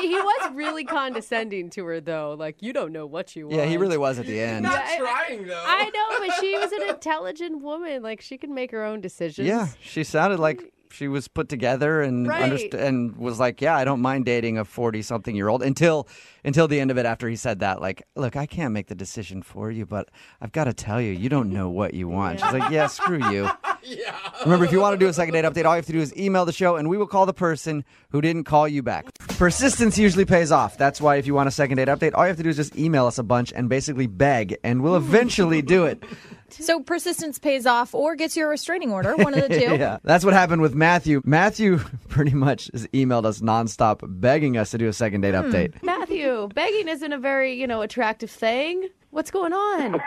he was really condescending to her, though. Like, you don't know what you want. Yeah, he really was at the end. Not Yeah, trying, though. I know, but she was an intelligent woman. Like, she can make her own decisions. Yeah, she sounded like she was put together and Right. and was like, yeah, I don't mind dating a 40-something-year-old until the end of it after he said that. Like, look, I can't make the decision for you, but I've got to tell you, you don't know what you want. She's like, yeah, screw you. Yeah. Remember, if you want to do a second date update, all you have to do is email the show, and we will call the person who didn't call you back. Persistence usually pays off. That's why if you want a second date update, all you have to do is just email us a bunch and basically beg, and we'll eventually do it. So persistence pays off or gets you a restraining order, one of the two. Yeah, that's what happened with Matthew. Matthew pretty much has emailed us nonstop begging us to do a second date update. Matthew, begging isn't a very, attractive thing. What's going on?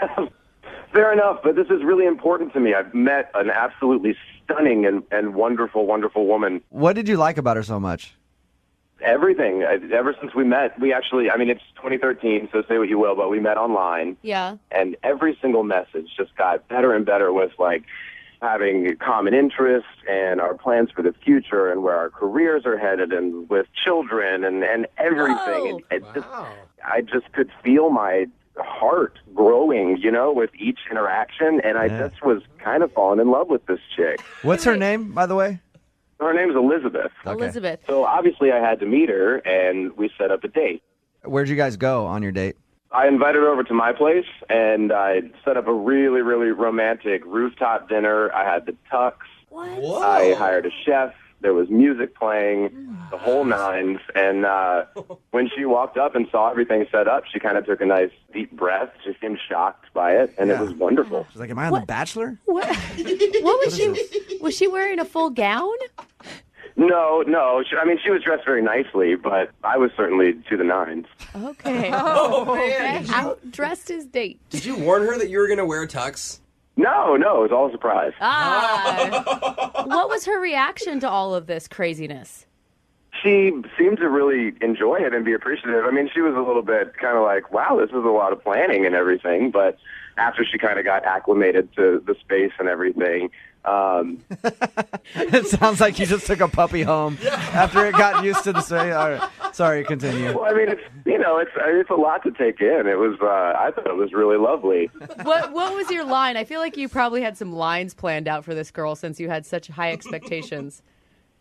Fair enough, but this is really important to me. I've met an absolutely stunning and wonderful, wonderful woman. What did you like about her so much? Everything. Ever since we met, it's 2013, so say what you will, but we met online. Yeah. And every single message just got better and better with, like, having common interests and our plans for the future and where our careers are headed and with children and everything. Whoa. I just could feel my heart growing, with each interaction. And I just was kind of falling in love with this chick. What's her name, by the way? Her name's Elizabeth. Elizabeth. So obviously I had to meet her, and we set up a date. Where'd you guys go on your date? I invited her over to my place, and I set up a really, really romantic rooftop dinner. I had the tux. What? I hired a chef. There was music playing, the whole nines. And when she walked up and saw everything set up, she kind of took a nice deep breath. She seemed shocked by it, and it was wonderful. She's like, am I on The Bachelor? What was she? Was she wearing a full gown? No. She was dressed very nicely, but I was certainly to the nines. Okay. Oh, man. Outdressed his date. Did you warn her that you were going to wear a tux? No, it was all a surprise. What was her reaction to all of this craziness? She seemed to really enjoy it and be appreciative. I mean, she was a little bit kind of like, wow, this is a lot of planning and everything. But after she kind of got acclimated to the space and everything, It sounds like you just took a puppy home after it got used to the space. All right. Sorry, continue. Well, I mean, it's a lot to take in. It was, I thought it was really lovely. What was your line? I feel like you probably had some lines planned out for this girl since you had such high expectations.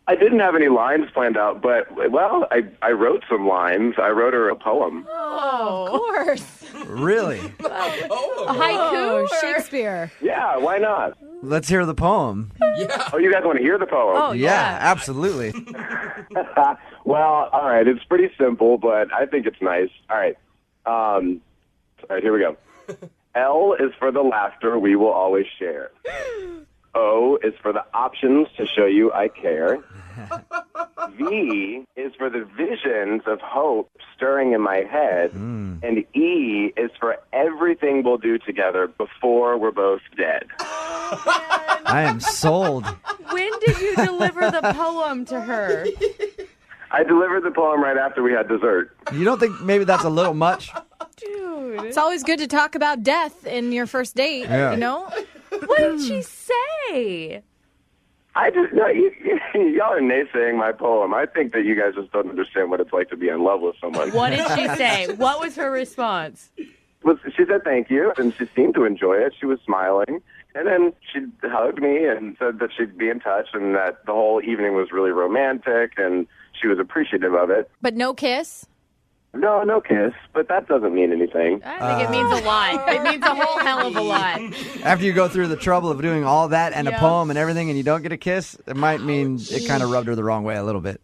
I didn't have any lines planned out, but, well, I wrote some lines. I wrote her a poem. Oh, of course. Really? A haiku? Shakespeare. Yeah, why not? Let's hear the poem. Yeah. Oh, you guys want to hear the poem? Oh, Yeah, absolutely. Well, all right. It's pretty simple, but I think it's nice. All right. All right, here we go. L is for the laughter we will always share. O is for the options to show you I care. V is for the visions of hope stirring in my head. And E is for everything we'll do together before we're both dead. I am sold. When did you deliver the poem to her? I delivered the poem right after we had dessert. You don't think maybe that's a little much? Dude. It's always good to talk about death in your first date, Yeah. you know? What did she say? I just, no, y'all are naysaying my poem. I think that you guys just don't understand what it's like to be in love with someone. What did she say? What was her response? She said thank you, and she seemed to enjoy it. She was smiling. And then she hugged me and said that she'd be in touch and that the whole evening was really romantic, and she was appreciative of it. But no kiss? No kiss, but that doesn't mean anything. I think it means a lot. It means a whole hell of a lot. After you go through the trouble of doing all that and a poem and everything and you don't get a kiss, it might mean it kind of rubbed her the wrong way a little bit.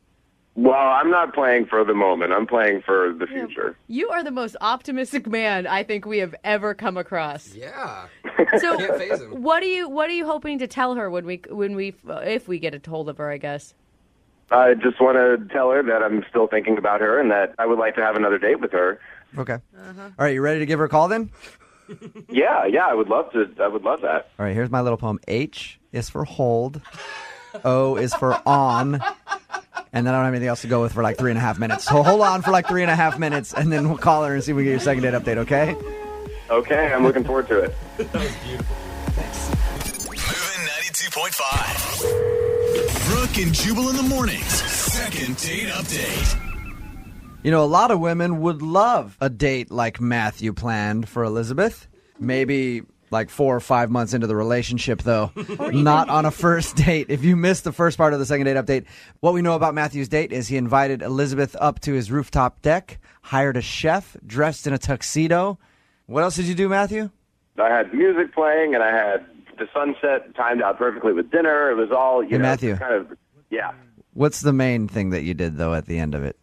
Well, I'm not playing for the moment. I'm playing for the future. You are the most optimistic man I think we have ever come across. Yeah. So, Can't phase him. what are you hoping to tell her if we get a hold of her? I guess. I just want to tell her that I'm still thinking about her and that I would like to have another date with her. Okay. All right, you ready to give her a call then? Yeah, I would love to. I would love that. All right, here's my little poem. H is for hold. O is for on. And then I don't have anything else to go with for like 3.5 minutes. So hold on for like 3.5 minutes, and then we'll call her and see if we get your second date update, okay? Okay, I'm looking forward to it. That was beautiful. Moving 92.5. Brooke and Jubal in the mornings. Second date update. You know, a lot of women would love a date like Matthew planned for Elizabeth. Maybe like 4 or 5 months into the relationship, though. Not on a first date. If you missed the first part of the second date update, what we know about Matthew's date is he invited Elizabeth up to his rooftop deck, hired a chef, dressed in a tuxedo. What else did you do, Matthew? I had music playing, and I had the sunset timed out perfectly with dinner. It was all, you know, Matthew. kind of, yeah. What's the main thing that you did, though, at the end of it?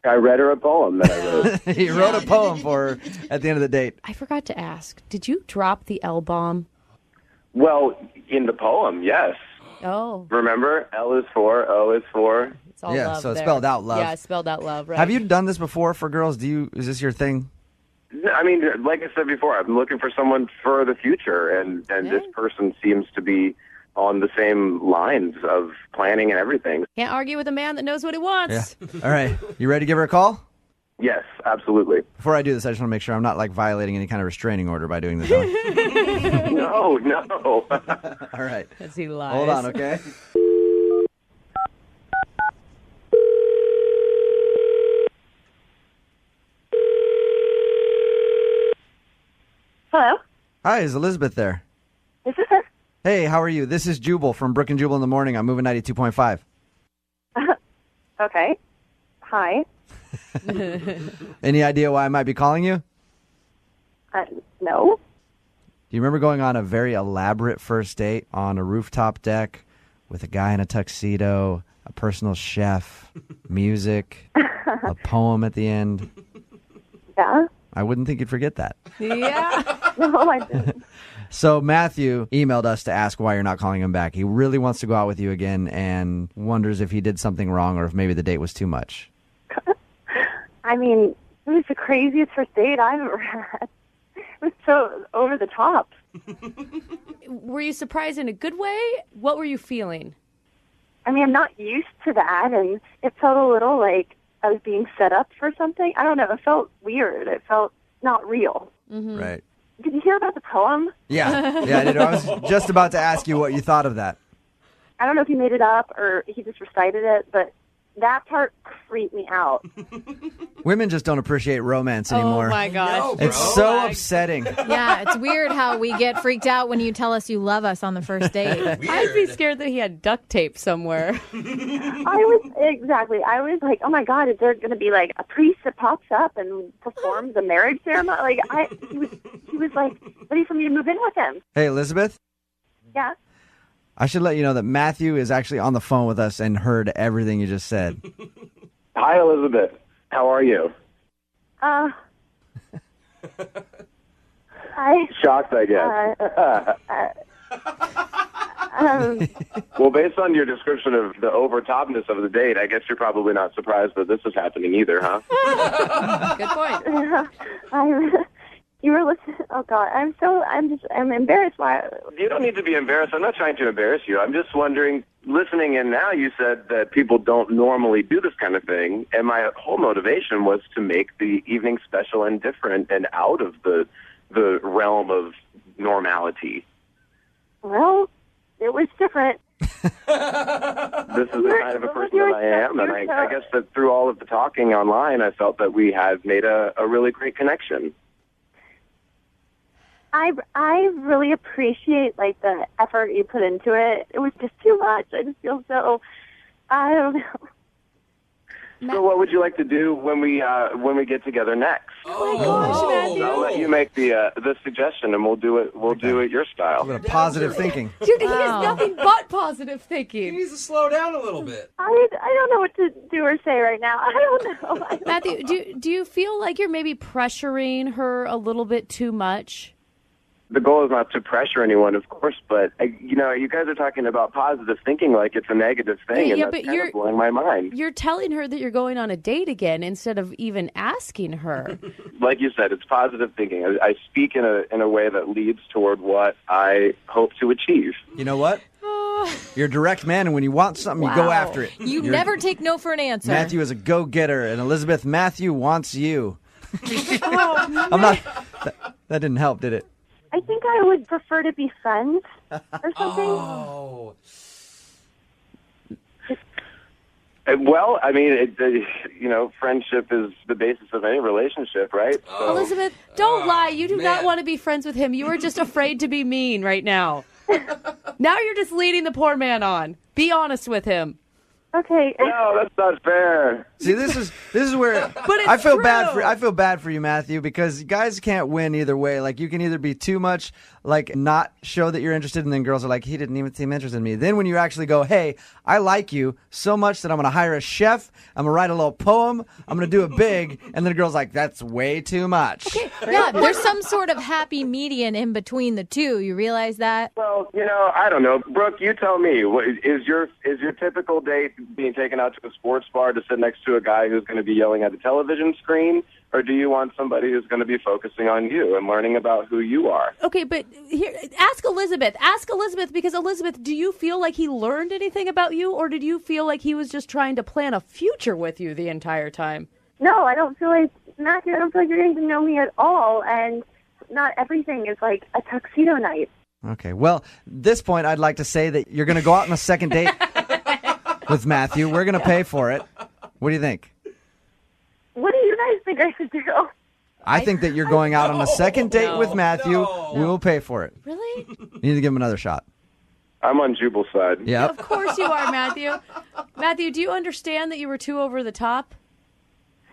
I read her a poem that I wrote. He wrote a poem for her at the end of the date. I forgot to ask. Did you drop the L bomb? Well, in the poem, yes. Oh. Remember, L is for, O is for. It's all Yeah, love so it's there. spelled out love. Yeah, it's spelled out love, right? Have you done this before for girls? Is this your thing? I mean, like I said before, I'm looking for someone for the future, and this person seems to be on the same lines of planning and everything. Can't argue with a man that knows what he wants. Yeah. All right. You ready to give her a call? Yes, absolutely. Before I do this, I just want to make sure I'm not like violating any kind of restraining order by doing this. No. All right. Because he lies. Hold on, okay? Hello? Hi, is Elizabeth there? Is this her? Hey, how are you? This is Jubal from Brooke and Jubal in the morning. I'm moving 92.5. Okay. Hi. Any idea why I might be calling you? No. Do you remember going on a very elaborate first date on a rooftop deck with a guy in a tuxedo, a personal chef, music, a poem at the end? Yeah. I wouldn't think you'd forget that. Yeah. No, I didn't. So Matthew emailed us to ask why you're not calling him back. He really wants to go out with you again and wonders if he did something wrong or if maybe the date was too much. I mean, it was the craziest first date I've ever had. It was so over the top. Were you surprised in a good way? What were you feeling? I mean, I'm not used to that, and it felt a little like I was being set up for something. I don't know. It felt weird. It felt not real. Mm-hmm. Right. Did you hear about the poem? Yeah, I did. I was just about to ask you what you thought of that. I don't know if he made it up or he just recited it, but that part creeped me out. Women just don't appreciate romance anymore. Oh, my gosh. It's so upsetting. Yeah, it's weird how we get freaked out when you tell us you love us on the first date. I'd be scared that he had duct tape somewhere. I was like, oh my God, is there going to be like a priest that pops up and performs a marriage ceremony? Like, he was like ready for me to move in with him. Hey, Elizabeth, Yeah. I should let you know that Matthew is actually on the phone with us and heard everything you just said. Hi, Elizabeth. How are you? Shocked, I guess. Well, based on your description of the overtopness of the date, I guess you're probably not surprised that this is happening either, huh? Good point. You were listening. Oh God, I'm embarrassed. Why? You don't need to be embarrassed. I'm not trying to embarrass you. I'm just wondering, listening in now, you said that people don't normally do this kind of thing, and my whole motivation was to make the evening special and different and out of the realm of normality. Well, it was different. This is the kind of a person that I am, and I guess that through all of the talking online, I felt that we had made a really great connection. I really appreciate like the effort you put into it. It was just too much. I just feel so. I don't know. So what would you like to do when we get together next? Oh my gosh, Matthew. I'll let you make the suggestion, and we'll do it your style. Positive thinking. Dude, he has nothing but positive thinking. He needs to slow down a little bit. I don't know what to do or say right now. I don't know. Matthew, do you feel like you're maybe pressuring her a little bit too much? The goal is not to pressure anyone, of course, but you guys are talking about positive thinking like it's a negative thing, and that's kind of blowing my mind. You're telling her that you're going on a date again instead of even asking her. Like you said, it's positive thinking. I speak in a way that leads toward what I hope to achieve. You know what? You're a direct man, and when you want something, you go after it. You never take no for an answer. Matthew is a go-getter, and Elizabeth, Matthew wants you. I'm not. That didn't help, did it? I think I would prefer to be friends or something. Oh. Well, I mean, friendship is the basis of any relationship, right? So, Elizabeth, don't lie. You do not want to be friends with him. You are just afraid to be mean right now. Now you're just leading the poor man on. Be honest with him. Okay. No, that's not fair. See, this is where I feel bad for you, Matthew, because guys can't win either way. Like, you can either be too much, like, not show that you're interested, and then girls are like, he didn't even seem interested in me. Then when you actually go, hey, I like you so much that I'm going to hire a chef, I'm going to write a little poem, I'm going to do it big, and then the girl's like, that's way too much. Okay, yeah, there's some sort of happy median in between the two. You realize that? Well, I don't know. Brooke, you tell me. Is your typical date being taken out to a sports bar to sit next to a guy who's going to be yelling at a television screen, or do you want somebody who's going to be focusing on you and learning about who you are? Okay, but here, ask Elizabeth. Ask Elizabeth, because Elizabeth, do you feel like he learned anything about you, or did you feel like he was just trying to plan a future with you the entire time? No, I don't feel like, Matthew, I don't feel like you're getting to know me at all, and not everything is like a tuxedo night. Okay, well, at this point, I'd like to say that you're going to go out on a second date with Matthew. We're going to pay for it. What do you think? What do you guys think I should do? I think that you're going out on a second date with Matthew. No. We will pay for it. Really? You need to give him another shot. I'm on Jubal's side. Yep. Of course you are, Matthew. Matthew, do you understand that you were too over the top?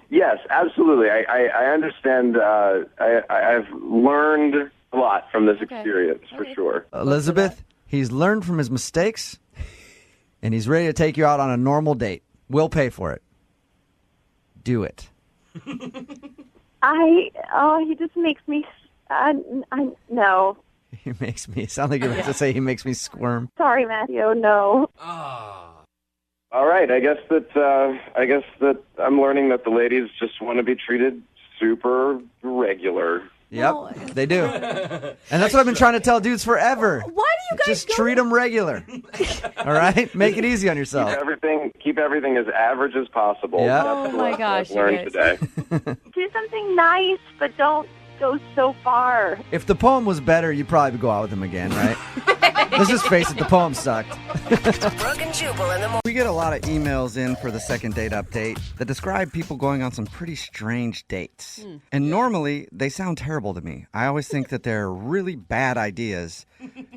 Yes, absolutely. I understand. I've learned a lot from this experience, for sure. Elizabeth, he's learned from his mistakes, and he's ready to take you out on a normal date. We'll pay for it. Do it. He just makes me, no. He makes me sound like you're about to say he makes me squirm. Sorry, Matthew, no. All right, I guess that I'm learning that the ladies just want to be treated super regular. Yep, they do. And that's what I've been trying to tell dudes forever. Why do you guys just treat them regular? All right? Make it easy on yourself. Keep everything as average as possible. Yeah. Oh, That's my what gosh, I've learned you today. Do something nice, but don't go so far. If the poem was better, you'd probably go out with him again, right? Let's just face it, the poem sucked. Brooke and Jubal in the morning. We get a lot of emails in for the second date update that describe people going on some pretty strange dates. And normally, they sound terrible to me. I always think that they're really bad ideas.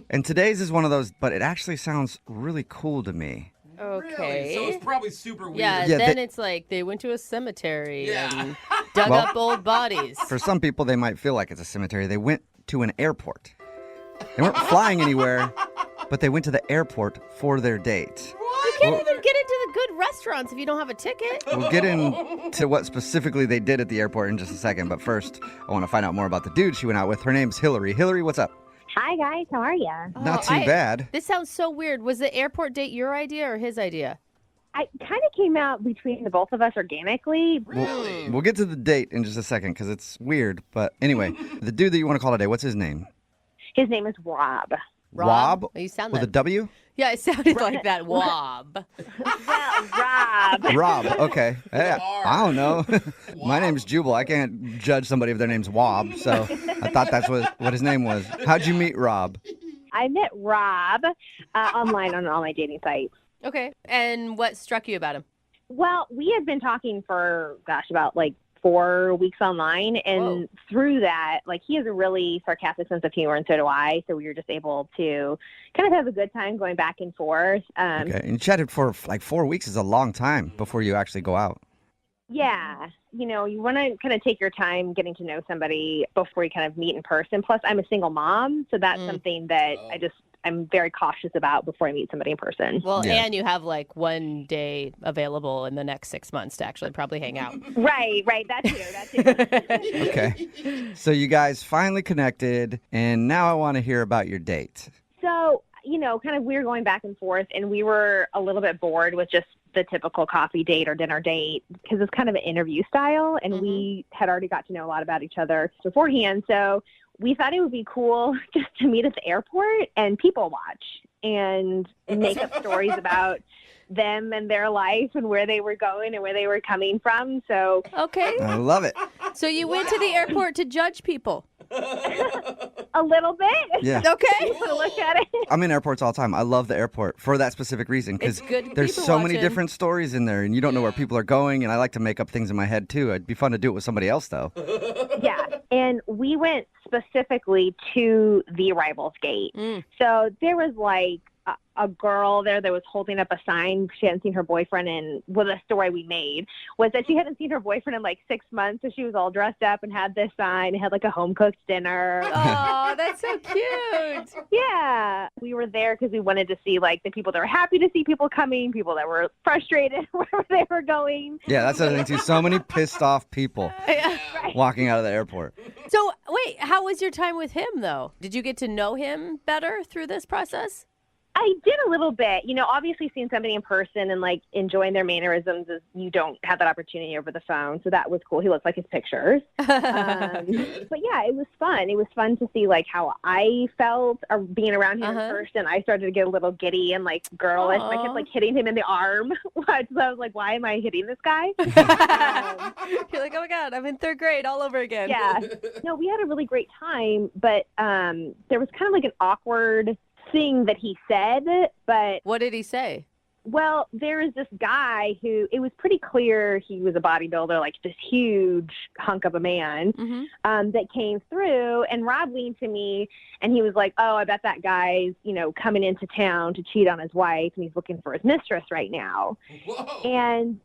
And today's is one of those, but it actually sounds really cool to me. Okay. Really? So it's probably super weird. Yeah, then it's like they went to a cemetery and dug Well- up old bodies. For some people, they might feel like it's a cemetery. They went to an airport. They weren't flying anywhere, but they went to the airport for their date. You can't even get into the good restaurants if you don't have a ticket. We'll get into what specifically they did at the airport in just a second, but first, I want to find out more about the dude she went out with. Her name's Hillary. Hillary, what's up? Hi, guys. How are you? Not too bad. This sounds so weird. Was the airport date your idea or his idea? I kind of came out between the both of us organically. We'll get to the date in just a second because it's weird. But anyway, the dude that you want to call today, what's his name? His name is Rob. Wob? Oh, you sound With a W? Yeah, it sounded like that. Wob. Rob. Rob. Okay. Yeah, I don't know. My name's Jubal. I can't judge somebody if their name's Wob. So I thought that's what his name was. How'd you meet Rob? I met Rob online on all my dating sites. Okay. And what struck you about him? Well, we had been talking for, about 4 weeks online. And through that, he has a really sarcastic sense of humor, and so do I. So we were just able to kind of have a good time going back and forth. Okay. And you chatted for 4 weeks is a long time before you actually go out. Yeah. You want to kind of take your time getting to know somebody before you kind of meet in person. Plus, I'm a single mom, so that's something that I'm very cautious about before I meet somebody in person. Well, and you have 1 day available in the next 6 months to actually probably hang out. Right. That too. Okay. So you guys finally connected, and now I want to hear about your date. So, kind of we were going back and forth, and we were a little bit bored with just the typical coffee date or dinner date because it's kind of an interview style, and we had already got to know a lot about each other beforehand. So we thought it would be cool just to meet at the airport and people watch and make up stories about them and their life and where they were going and where they were coming from. So okay. I love it. So you went to the airport to judge people. A little bit. Yeah. Okay. Look at it. I'm in airports all the time. I love the airport for that specific reason because there's so many different stories in there and you don't know where people are going, and I like to make up things in my head too. It'd be fun to do it with somebody else though. Yeah. And we went specifically to the arrivals gate. So there was a girl there that was holding up a sign. She hadn't seen her boyfriend, and the story we made was that she hadn't seen her boyfriend in 6 months, so she was all dressed up and had this sign and had a home-cooked dinner. Oh, that's so cute. Yeah. We were there because we wanted to see the people that were happy to see people coming, people that were frustrated wherever they were going. Yeah, that's the other thing too. So many pissed off people walking out of the airport. So wait, how was your time with him though? Did you get to know him better through this process? I did a little bit. Obviously seeing somebody in person and enjoying their mannerisms is you don't have that opportunity over the phone. So that was cool. He looks like his pictures. But yeah, it was fun. It was fun to see how I felt being around him in person. I started to get a little giddy and girlish. I kept hitting him in the arm. So I was like, why am I hitting this guy? You're like, oh my God, I'm in 3rd grade all over again. Yeah. No, we had a really great time, but there was kind of an awkward thing that he said, but what did he say? Well, there is this guy who, it was pretty clear he was a bodybuilder, like this huge hunk of a man, that came through. And Rob leaned to me and he was like, oh, I bet that guy's, coming into town to cheat on his wife and he's looking for his mistress right now. Whoa. And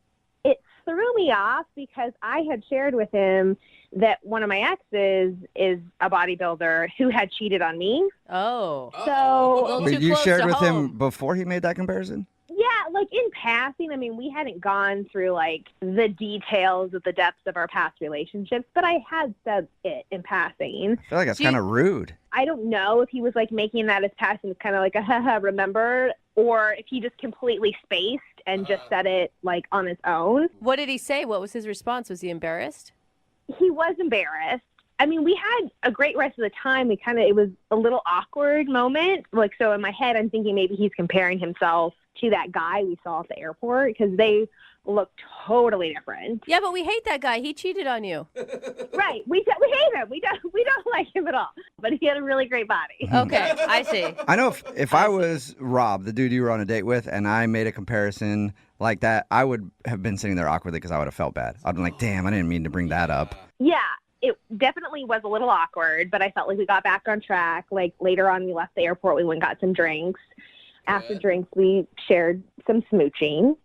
it threw me off because I had shared with him that one of my exes is a bodybuilder who had cheated on me. Oh. So But you shared with him before he made that comparison? Yeah, like in passing. I mean, we hadn't gone through like the details of the depths of our past relationships, but I had said it in passing. I feel like that's kind of rude. I don't know if he was like making that as passing, kind of like a haha, remember, or if he just completely spaced and just said it like on his own. What did he say? What was his response? Was he embarrassed? He was embarrassed. I mean, we had a great rest of the time. It was a little awkward moment. Like, so in my head, I'm thinking maybe he's comparing himself to that guy we saw at the airport because they look totally different. Yeah, but we hate that guy. He cheated on you. Right. We hate him. We don't like him at all. But he had a really great body. Okay, I see. I know if I was Rob, the dude you were on a date with, and I made a comparison like that, I would have been sitting there awkwardly because I would have felt bad. I'd been like, damn, I didn't mean to bring that up. Yeah. It definitely was a little awkward, but I felt like we got back on track. Like later on, we left the airport. We went and got some drinks. After drinks, we shared some smooching.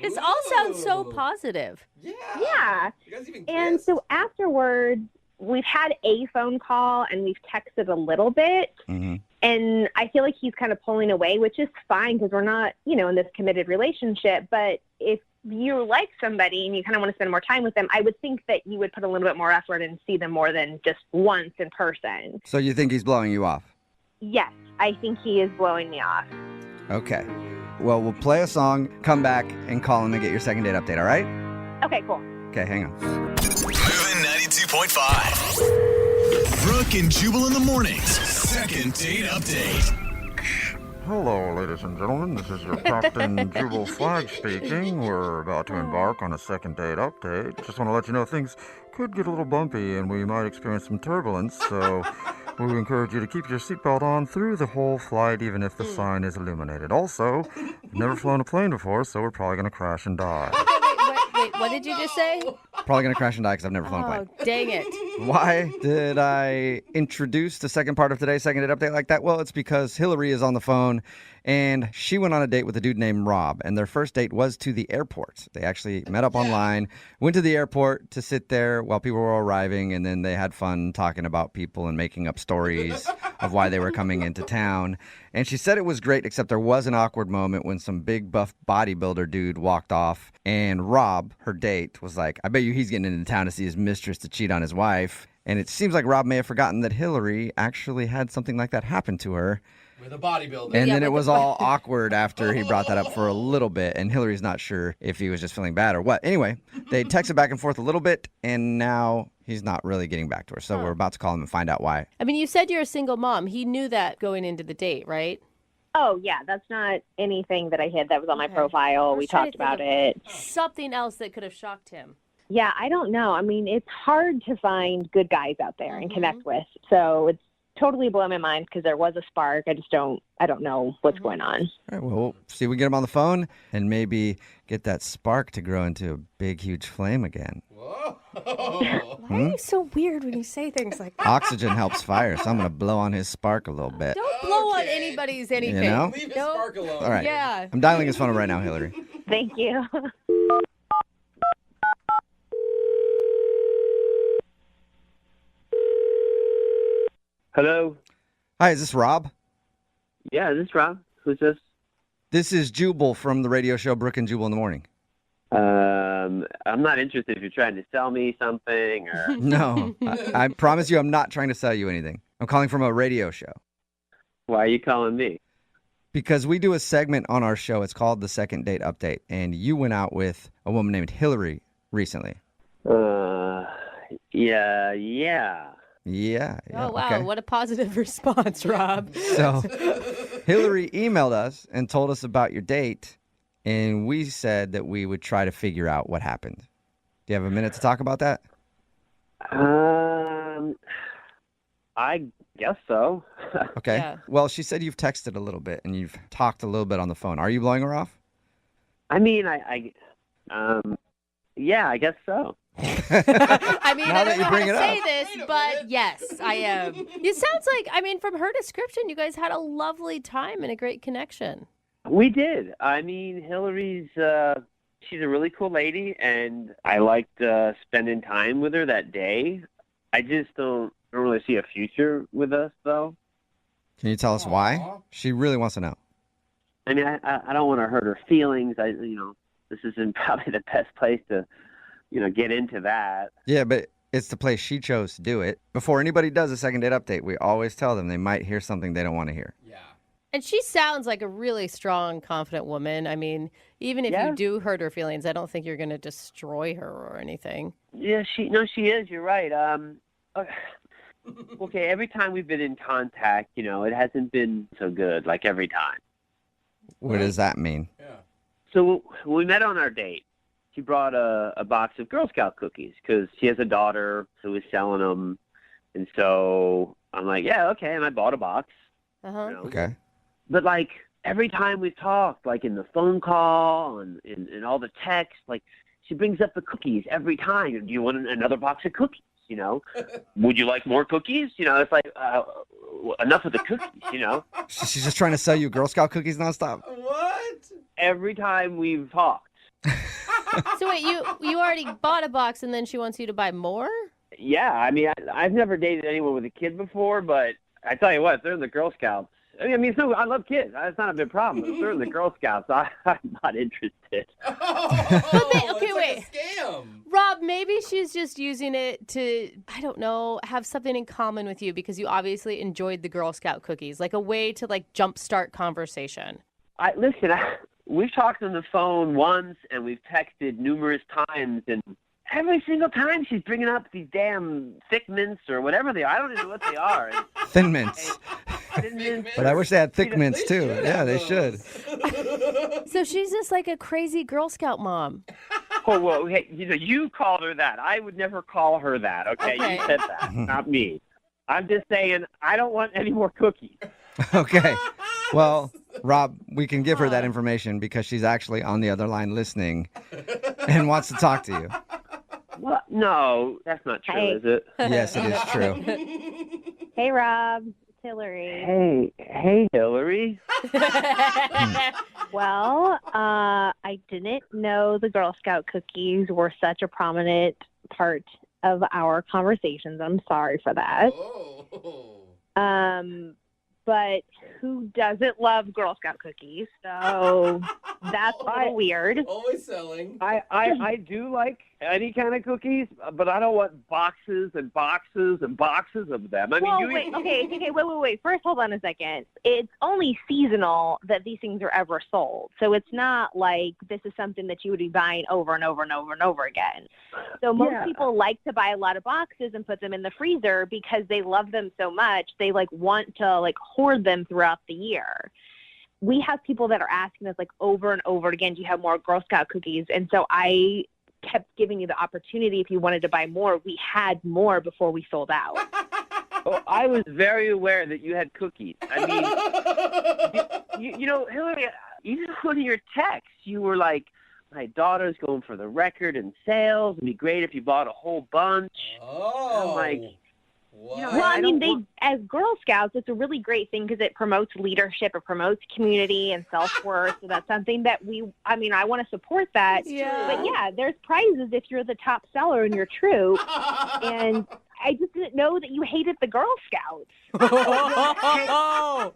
This all sounds so positive. Yeah. You guys even And kissed? so afterwards, we've had a phone call and we've texted a little bit. Mm-hmm. And I feel like he's kind of pulling away, which is fine because we're not, in this committed relationship. But if you like somebody and you kind of want to spend more time with them, I would think that you would put a little bit more effort and see them more than just once in person. So you think he's blowing you off? Yes, I think he is blowing me off. Okay. Well, we'll play a song, come back, and call him and get your second date update, all right? Okay, cool. Okay, hang on. Moving 92.5. Brooke and Jubal in the mornings. Second date update. Hello, ladies and gentlemen. This is your Captain Jubal Flag speaking. We're about to embark on a second date update. Just want to let you know things could get a little bumpy and we might experience some turbulence, so we encourage you to keep your seatbelt on through the whole flight, even if the sign is illuminated. Also, we've never flown a plane before, so we're probably going to crash and die. Wait, what did you just say? Probably going to crash and die because I've never flown a plane. Oh, dang it. Why did I introduce the second part of today's second date update like that? Well, it's because Hillary is on the phone, and she went on a date with a dude named Rob, and their first date was to the airport. They actually met up online, went to the airport to sit there while people were arriving, and then they had fun talking about people and making up stories of why they were coming into town. And she said it was great, except there was an awkward moment when some big buff bodybuilder dude walked off, and Rob, her date, was like, I bet you he's getting into town to see his mistress to cheat on his wife. And it seems like Rob may have forgotten that Hillary actually had something like that happen to her. With a bodybuilder. And then it was all awkward after he brought that up for a little bit, and Hillary's not sure if he was just feeling bad or what. Anyway, they texted back and forth a little bit, and now he's not really getting back to her. So we're about to call him and find out why. I mean, you said you're a single mom. He knew that going into the date, right? Oh, yeah, that's not anything that I hid that was on my profile. We talked about it. Something else that could have shocked him. Yeah, I don't know. I mean, it's hard to find good guys out there and connect with. So it's totally blowing my mind because there was a spark. I don't know what's going on. All right, well, we'll see if we can get him on the phone and maybe get that spark to grow into a big, huge flame again. Why are you so weird when you say things like that? Oxygen helps fire, so I'm going to blow on his spark a little bit. Don't blow on anybody's anything. You know? Leave his spark alone. All right. Yeah. I'm dialing his phone right now, Hillary. Thank you. Hello? Hi, is this Rob? Yeah, this is Rob. Who's this? This is Jubal from the radio show Brooke and Jubal in the morning. I'm not interested if you're trying to sell me something or... No, I promise you I'm not trying to sell you anything. I'm calling from a radio show. Why are you calling me? Because we do a segment on our show. It's called The Second Date Update, and you went out with a woman named Hillary recently. Yeah. Yeah. Oh, wow. Okay. What a positive response, Rob. So Hillary emailed us and told us about your date, and we said that we would try to figure out what happened. Do you have a minute to talk about that? I guess so. Okay. Yeah. Well, she said you've texted a little bit and you've talked a little bit on the phone. Are you blowing her off? I mean, yeah, I guess so. I mean, Now I that don't you know bring how it to say up. this, but yes, I am. It sounds like, I mean, from her description, you guys had a lovely time and a great connection. We did. I mean, Hillary's, she's a really cool lady, and I liked spending time with her that day. I just don't really see a future with us, though. Can you tell us why? She really wants to know. I mean, I don't want to hurt her feelings. This isn't probably the best place to, get into that. Yeah, but it's the place she chose to do it. Before anybody does a second date update, we always tell them they might hear something they don't want to hear. Yeah. And she sounds like a really strong, confident woman. I mean, even if you do hurt her feelings, I don't think you're going to destroy her or anything. Yeah, she is. You're right. Okay, every time we've been in contact, it hasn't been so good, like every time. What does that mean? Yeah. So when we met on our date, she brought a box of Girl Scout cookies because she has a daughter who was selling them. And so I'm like, yeah, okay. And I bought a box. Uh-huh. Okay. But, like, every time we've talked, like in the phone call and in all the texts, like, she brings up the cookies every time. Do you want another box of cookies? Would you like more cookies? It's like, enough of the cookies, She's just trying to sell you Girl Scout cookies nonstop. What? Every time we've talked. So wait, you already bought a box and then she wants you to buy more? Yeah, I mean, I've never dated anyone with a kid before, but I tell you what, if they're in the Girl Scouts. I mean, I love kids. That's not a big problem. But if they're in the Girl Scouts, I'm not interested. Okay, wait. Like a scam. Rob, maybe she's just using it to, I don't know, have something in common with you because you obviously enjoyed the Girl Scout cookies, like a way to jumpstart conversation. Listen, we've talked on the phone once, and we've texted numerous times, and every single time she's bringing up these damn thick mints or whatever they are. I don't even know what they are. Thin mints. Thin mints. But I wish they had thick mints too. Yeah, they should. So she's just like a crazy Girl Scout mom. Oh, well, hey, you called her that. I would never call her that, okay? You said that, not me. I'm just saying I don't want any more cookies. Okay. Well, Rob, we can give her that information because she's actually on the other line listening and wants to talk to you. What? No, that's not true, Hey. is it? Yes, it is true. Hey, Rob. It's Hillary. Hey, Hillary. Well, I didn't know the Girl Scout cookies were such a prominent part of our conversations. I'm sorry for that. Oh. But who doesn't love Girl Scout cookies? So that's a little weird. Always selling. I do like any kind of cookies, but I don't want boxes and boxes and boxes of them. I mean, wait. First, hold on a second. It's only seasonal that these things are ever sold. So it's not like this is something that you would be buying over and over and over and over again. So most people like to buy a lot of boxes and put them in the freezer because they love them so much. They want to hoard them throughout the year. We have people that are asking us over and over again, do you have more Girl Scout cookies? And so I kept giving you the opportunity if you wanted to buy more. We had more before we sold out. Oh, I was very aware that you had cookies. I mean, Hillary, even one of your texts, you were like, my daughter's going for the record in sales. It'd be great if you bought a whole bunch. Oh. I'm like, as Girl Scouts, it's a really great thing because it promotes leadership, it promotes community and self-worth. So that's something that I want to support that. Yeah. But yeah, there's prizes if you're the top seller in your troop. And I just didn't know that you hated the Girl Scouts.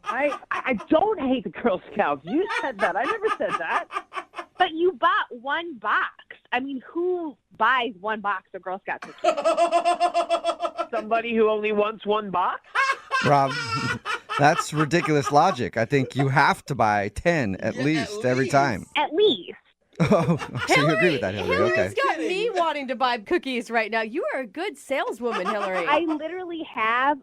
I don't hate the Girl Scouts. You said that. I never said that. But you bought one box. I mean, who buys one box of Girl Scout cookies? Somebody who only wants one box? Rob, that's ridiculous logic. I think you have to buy 10 at least every time. At least. Oh, so you agree with that, Hillary? Hillary's Okay. got me wanting to buy cookies right now. You are a good saleswoman, Hillary. I literally have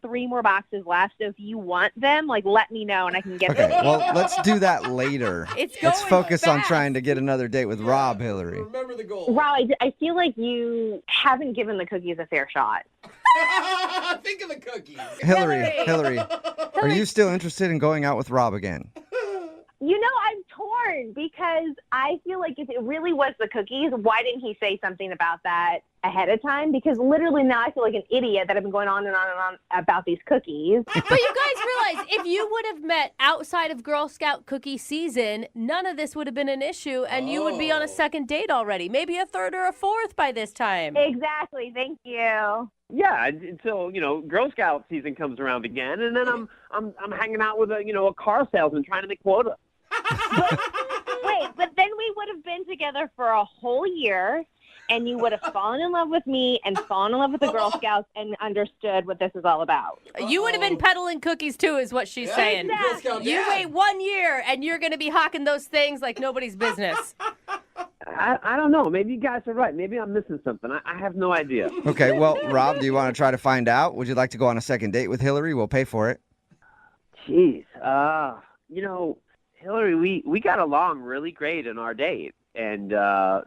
3 more boxes left. So if you want them, let me know and I can get Okay, them. well, let's do that later. It's Let's going focus on fast. trying to get another date with Rob, Hillary. Remember the goal. Wow, I feel like you haven't given the cookies a fair shot. Think of the cookies. Hillary, are you still interested in going out with Rob again? I'm torn. torn because I feel like if it really was the cookies, why didn't he say something about that ahead of time? Because literally now I feel like an idiot that I've been going on and on and on about these cookies. But you guys realize if you would have met outside of Girl Scout cookie season, none of this would have been an issue, and you would be on a second date already, maybe a third or a fourth by this time. Exactly. Thank you. Yeah, until Girl Scout season comes around again, and then I'm hanging out with a car salesman trying to make quota. Wait, but then we would have been together for a whole year, and you would have fallen in love with me and fallen in love with the Girl Scouts and understood what this is all about. You would have been peddling cookies too, is what she's saying. Exactly. You wait 1 year, and you're going to be hawking those things like nobody's business. I don't know. Maybe you guys are right. Maybe I'm missing something. I have no idea. Okay, well, Rob, do you want to try to find out? Would you like to go on a second date with Hillary? We'll pay for it. Jeez. Hillary, we got along really great in our date. And how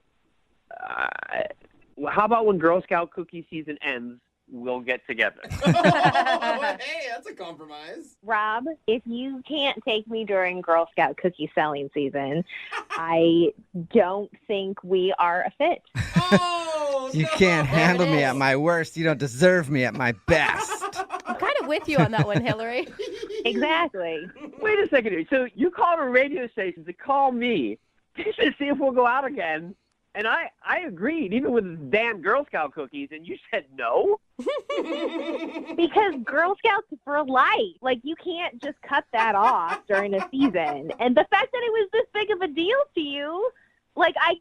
about when Girl Scout cookie season ends, we'll get together? Hey, that's a compromise. Rob, if you can't take me during Girl Scout cookie selling season, I don't think we are a fit. You can't handle me at my worst. You don't deserve me at my best. I'm kind of with you on that one, Hillary. Exactly. Wait a second here. So you called a radio station to call me to see if we'll go out again. And I agreed, even with the damn Girl Scout cookies, and you said no? Because Girl Scouts for life. Like, you can't just cut that off during a season. And the fact that it was this big of a deal to you, like, I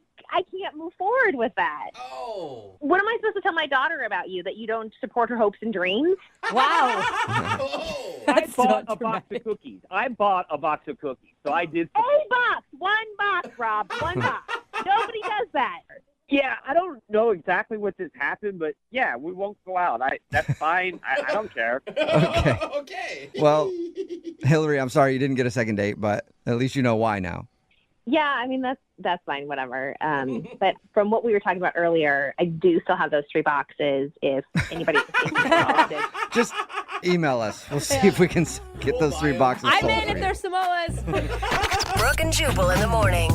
can't move forward with that. Oh. What am I supposed to tell my daughter about you, that you don't support her hopes and dreams? Wow. I bought a box of cookies. So I did. A box. 1 box, Rob. 1 box. Nobody does that. Yeah, I don't know exactly what just happened, but yeah, we won't go out. That's fine. I don't care. Okay. Okay. Well, Hillary, I'm sorry you didn't get a second date, but at least you know why now. Yeah, I mean, that's fine, whatever. But from what we were talking about earlier, I do still have those 3 boxes if anybody is interested. Just email us. We'll see if we can get those 3 boxes I'm sold in for if you. they're Samoas. Brooke and Jubal in the morning.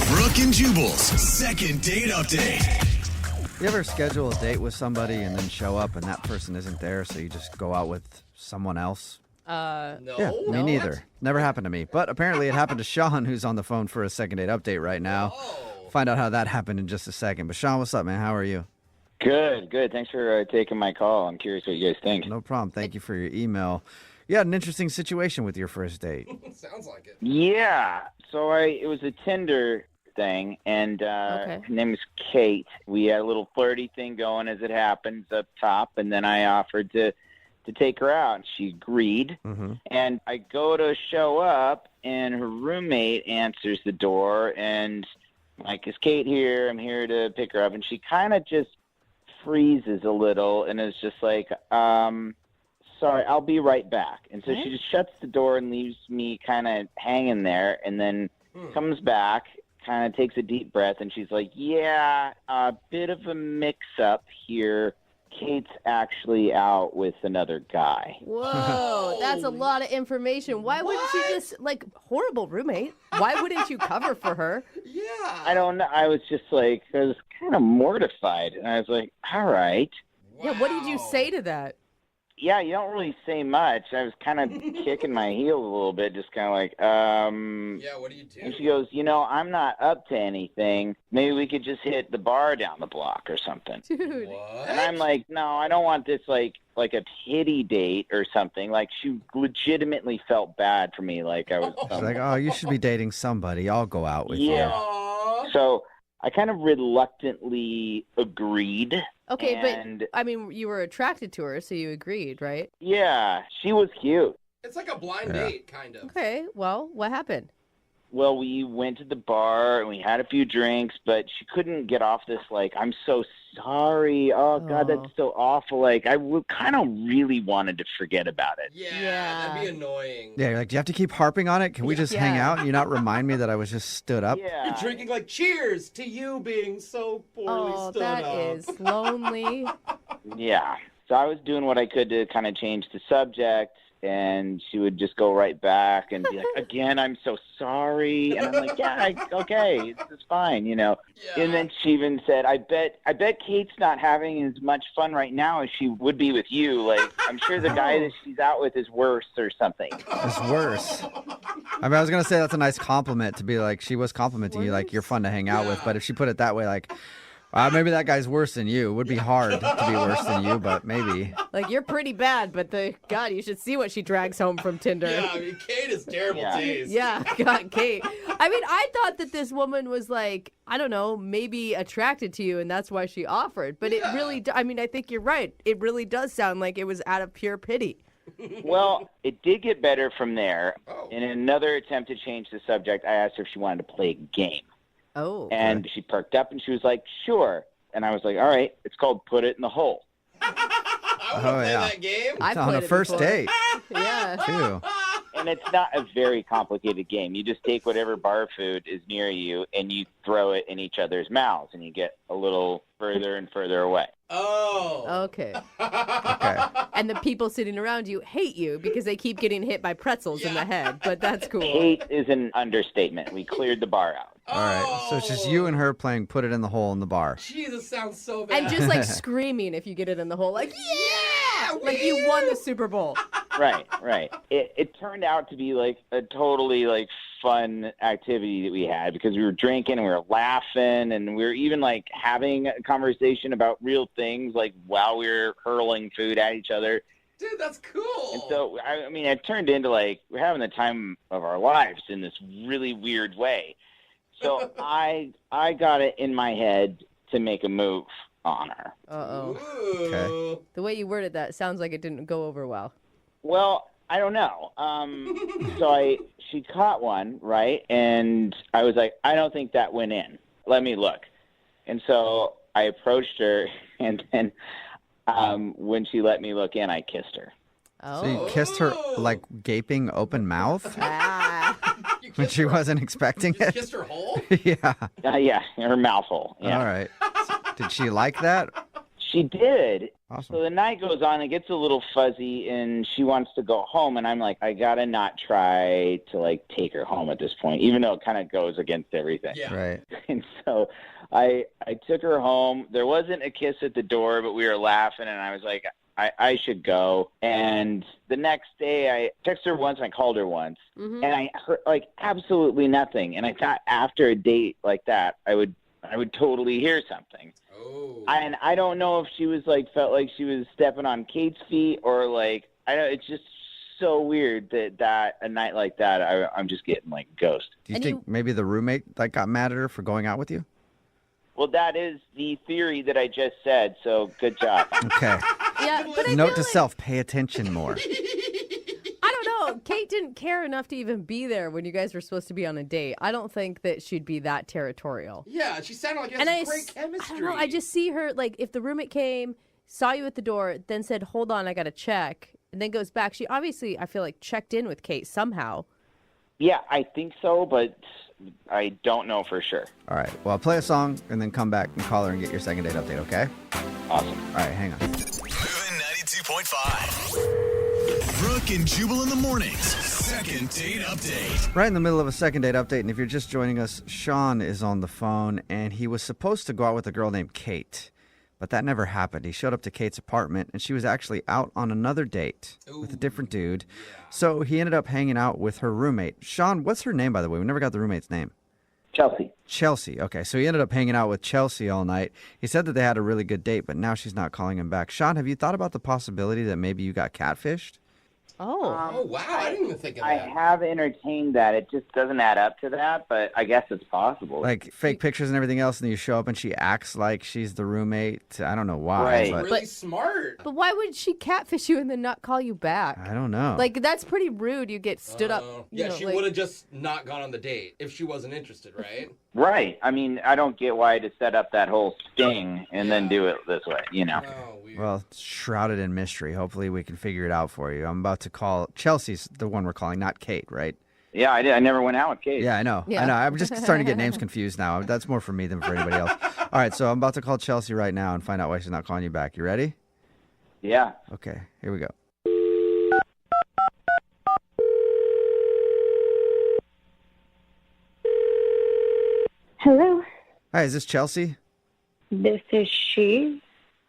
Brooke and Jubal's second date update. You ever schedule a date with somebody and then show up and that person isn't there, so you just go out with someone else? No. Yeah, me neither. Never happened to me. But apparently it happened to Sean, who's on the phone for a second date update right now. Find out how that happened in just a second. But Sean, what's up, man? How are you? Good. Thanks for taking my call. I'm curious what you guys think. No problem. Thank you for your email. You had an interesting situation with your first date. Sounds like it. Yeah. So it was a Tinder thing, and her name is Kate. We had a little flirty thing going as it happens up top, and then I offered to take her out, and she agreed. Mm-hmm. And I go to show up, and her roommate answers the door, and I'm like, is Kate here? I'm here to pick her up. And she kind of just freezes a little and is just like, sorry, I'll be right back. And so she just shuts the door and leaves me kind of hanging there, and then comes back, kind of takes a deep breath, and she's like, yeah, a bit of a mix-up here. Kate's actually out with another guy. Whoa, that's a lot of information. Why wouldn't you just, horrible roommate, why wouldn't you cover for her? Yeah. I don't know. I was kind of mortified. And I was like, all right. Wow. Yeah, what did you say to that? Yeah, you don't really say much. I was kind of kicking my heels a little bit, just kind of like, Yeah, what do you do? And she goes, I'm not up to anything. Maybe we could just hit the bar down the block or something. Dude. What? And I'm like, no, I don't want this like a pity date or something. Like, she legitimately felt bad for me. Like, I was She's like, oh, you should be dating somebody. I'll go out with you. So I kind of reluctantly agreed. Okay, and, but, I mean, you were attracted to her, so you agreed, right? Yeah, she was cute. It's like a blind date, kind of. Okay, well, what happened? Well, we went to the bar and we had a few drinks, but she couldn't get off this, I'm so sorry. Oh, God, that's so awful. I would kind of really wanted to forget about it. Yeah, that'd be annoying. Yeah, you're like, do you have to keep harping on it? Can we just hang out and you not remind me that I was just stood up? Yeah. You're drinking cheers to you being so poorly stood up. Oh, that is lonely. Yeah. So I was doing what I could to kind of change the subject, and she would just go right back and be like, again, I'm so sorry. And I'm like, yeah, okay, it's fine, you know. Yeah. And then she even said, I bet Kate's not having as much fun right now as she would be with you. Like, I'm sure the guy that she's out with is worse or something. It's worse. I mean, I was going to say that's a nice compliment to be like, she was complimenting you, like, you're fun to hang out with. But if she put it that way, like, maybe that guy's worse than you. It would be hard to be worse than you, but maybe. Like, you're pretty bad, but God, you should see what she drags home from Tinder. Yeah, I mean, Kate is terrible taste. Yeah, God, Kate. I mean, I thought that this woman was like, I don't know, maybe attracted to you, and that's why she offered. But it really, I mean, I think you're right. It really does sound like it was out of pure pity. Well, it did get better from there. In another attempt to change the subject, I asked her if she wanted to play a game. Oh. And she perked up and she was like, sure. And I was like, all right, it's called Put It in the Hole. That game? It's on a first date. Yeah. Too. And it's not a very complicated game. You just take whatever bar food is near you and you throw it in each other's mouths and you get a little further and further away. Oh. Okay. And the people sitting around you hate you because they keep getting hit by pretzels in the head, but that's cool. Hate is an understatement. We cleared the bar out. All right. So it's just you and her playing Put It in the Hole in the bar. Jesus, sounds so bad. And just like screaming if you get it in the hole, like, yeah! Like you won the Super Bowl. Right. It turned out to be like a totally like fun activity that we had because we were drinking and we were laughing and we were even like having a conversation about real things like while we were hurling food at each other. Dude, that's cool. And so, I mean, it turned into like we're having the time of our lives in this really weird way. So I got it in my head to make a move on her. Uh-oh. Okay. The way you worded that sounds like it didn't go over well. Well, I don't know. So she caught one, right? And I was like, I don't think that went in. Let me look. And so I approached her, and then when she let me look in, I kissed her. Oh. So you kissed her, like, gaping open mouth? When she wasn't expecting it? Kissed her hole? Yeah. Yeah, her mouth hole. Yeah. All right. Did she like that? She did. Awesome. So the night goes on, it gets a little fuzzy, and she wants to go home, and I'm like, I gotta not try to like take her home at this point, even though it kind of goes against everything. Yeah. Right. And so I took her home. There wasn't a kiss at the door, but we were laughing, and I was like, I should go. And the next day, I texted her once, and I called her once, and I heard like absolutely nothing. And I thought after a date like that, I would totally hear something. Oh. And I don't know if she was like felt like she was stepping on Kate's feet or like I don't. It's just so weird that a night like that, I'm just getting like ghost. Do you think maybe the roommate like got mad at her for going out with you? Well, that is the theory that I just said. So good job. Okay. Yeah, but Note to self: pay attention more. I don't know. Kate didn't care enough to even be there when you guys were supposed to be on a date. I don't think that she'd be that territorial. Yeah, she sounded like it has great chemistry. I don't know. I just see her, like, if the roommate came, saw you at the door, then said, hold on, I got to check, and then goes back. She obviously, I feel like, checked in with Kate somehow. Yeah, I think so, but I don't know for sure. All right. Well, I'll play a song and then come back and call her and get your second date update, okay? Awesome. All right, hang on. Moving 92.5. Brooke and Jubal in the mornings. Second date update. Right in the middle of a second date update, and if you're just joining us, Sean is on the phone, and he was supposed to go out with a girl named Kate, but that never happened. He showed up to Kate's apartment, and she was actually out on another date with a different dude. Yeah. So he ended up hanging out with her roommate. Sean, what's her name, by the way? We never got the roommate's name. Chelsea. Chelsea. Okay, so he ended up hanging out with Chelsea all night. He said that they had a really good date, but now she's not calling him back. Sean, have you thought about the possibility that maybe you got catfished? Oh, wow. I didn't even think of that. I have entertained that. It just doesn't add up to that, but I guess it's possible. Like fake pictures and everything else, and then you show up and she acts like she's the roommate. I don't know why. Right. But Really smart. But why would she catfish you and then not call you back? I don't know. Like, that's pretty rude. You get stood up. Yeah, she would have just not gone on the date if she wasn't interested, right? Right. I mean, I don't get why to set up that whole sting and then do it this way, you know. Oh, weird. Well, it's shrouded in mystery. Hopefully we can figure it out for you. I'm about to call. Chelsea's the one we're calling, not Kate, right? Yeah, I did. I never went out with Kate. Yeah, I know. Yeah. I know. I'm just starting to get names confused now. That's more for me than for anybody else. All right, so I'm about to call Chelsea right now and find out why she's not calling you back. You ready? Yeah. Okay, here we go. Hi, is this Chelsea? This is she.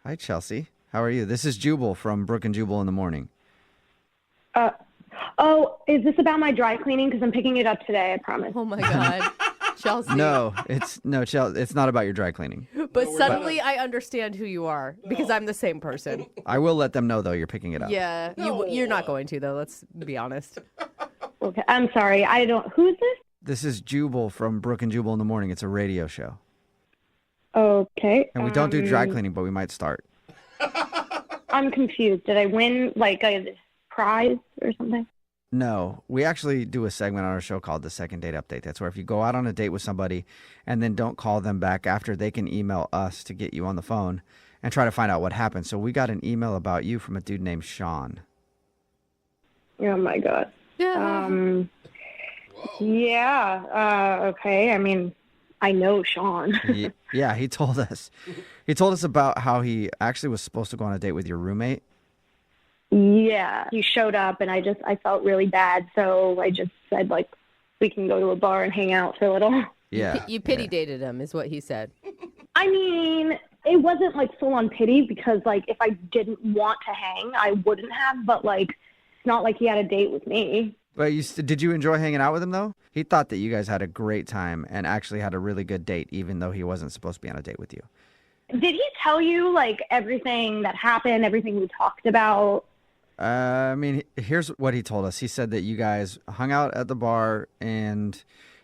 Hi, Chelsea. How are you? This is Jubal from Brooke and Jubal in the morning. Oh, is this about my dry cleaning? Because I'm picking it up today, I promise. Oh, my God. Chelsea. No, Chelsea. It's not about your dry cleaning. But suddenly I understand who you are because I'm the same person. I will let them know, though, you're picking it up. Yeah, you're not going to, though. Let's be honest. Okay, I'm sorry. Who's this? This is Jubal from Brooke and Jubal in the morning. It's a radio show. Okay. And we don't do dry cleaning, but we might start. I'm confused. Did I win like a prize or something? No, we actually do a segment on our show called the Second Date Update. That's where if you go out on a date with somebody and then don't call them back after, they can email us to get you on the phone and try to find out what happened. So we got an email about you from a dude named Sean. Oh, my God. Yeah. Okay. I mean, I know Sean. Yeah, he told us. He told us about how he actually was supposed to go on a date with your roommate. Yeah. He showed up and I felt really bad. So I just said, like, we can go to a bar and hang out for a little. Yeah. You pity dated him is what he said. I mean, it wasn't like full on pity because like if I didn't want to hang, I wouldn't have. But like, it's not like he had a date with me. But did you enjoy hanging out with him, though? He thought that you guys had a great time and actually had a really good date, even though he wasn't supposed to be on a date with you. Did he tell you, like, everything that happened, everything we talked about? I mean, here's what he told us. He said that you guys hung out at the bar and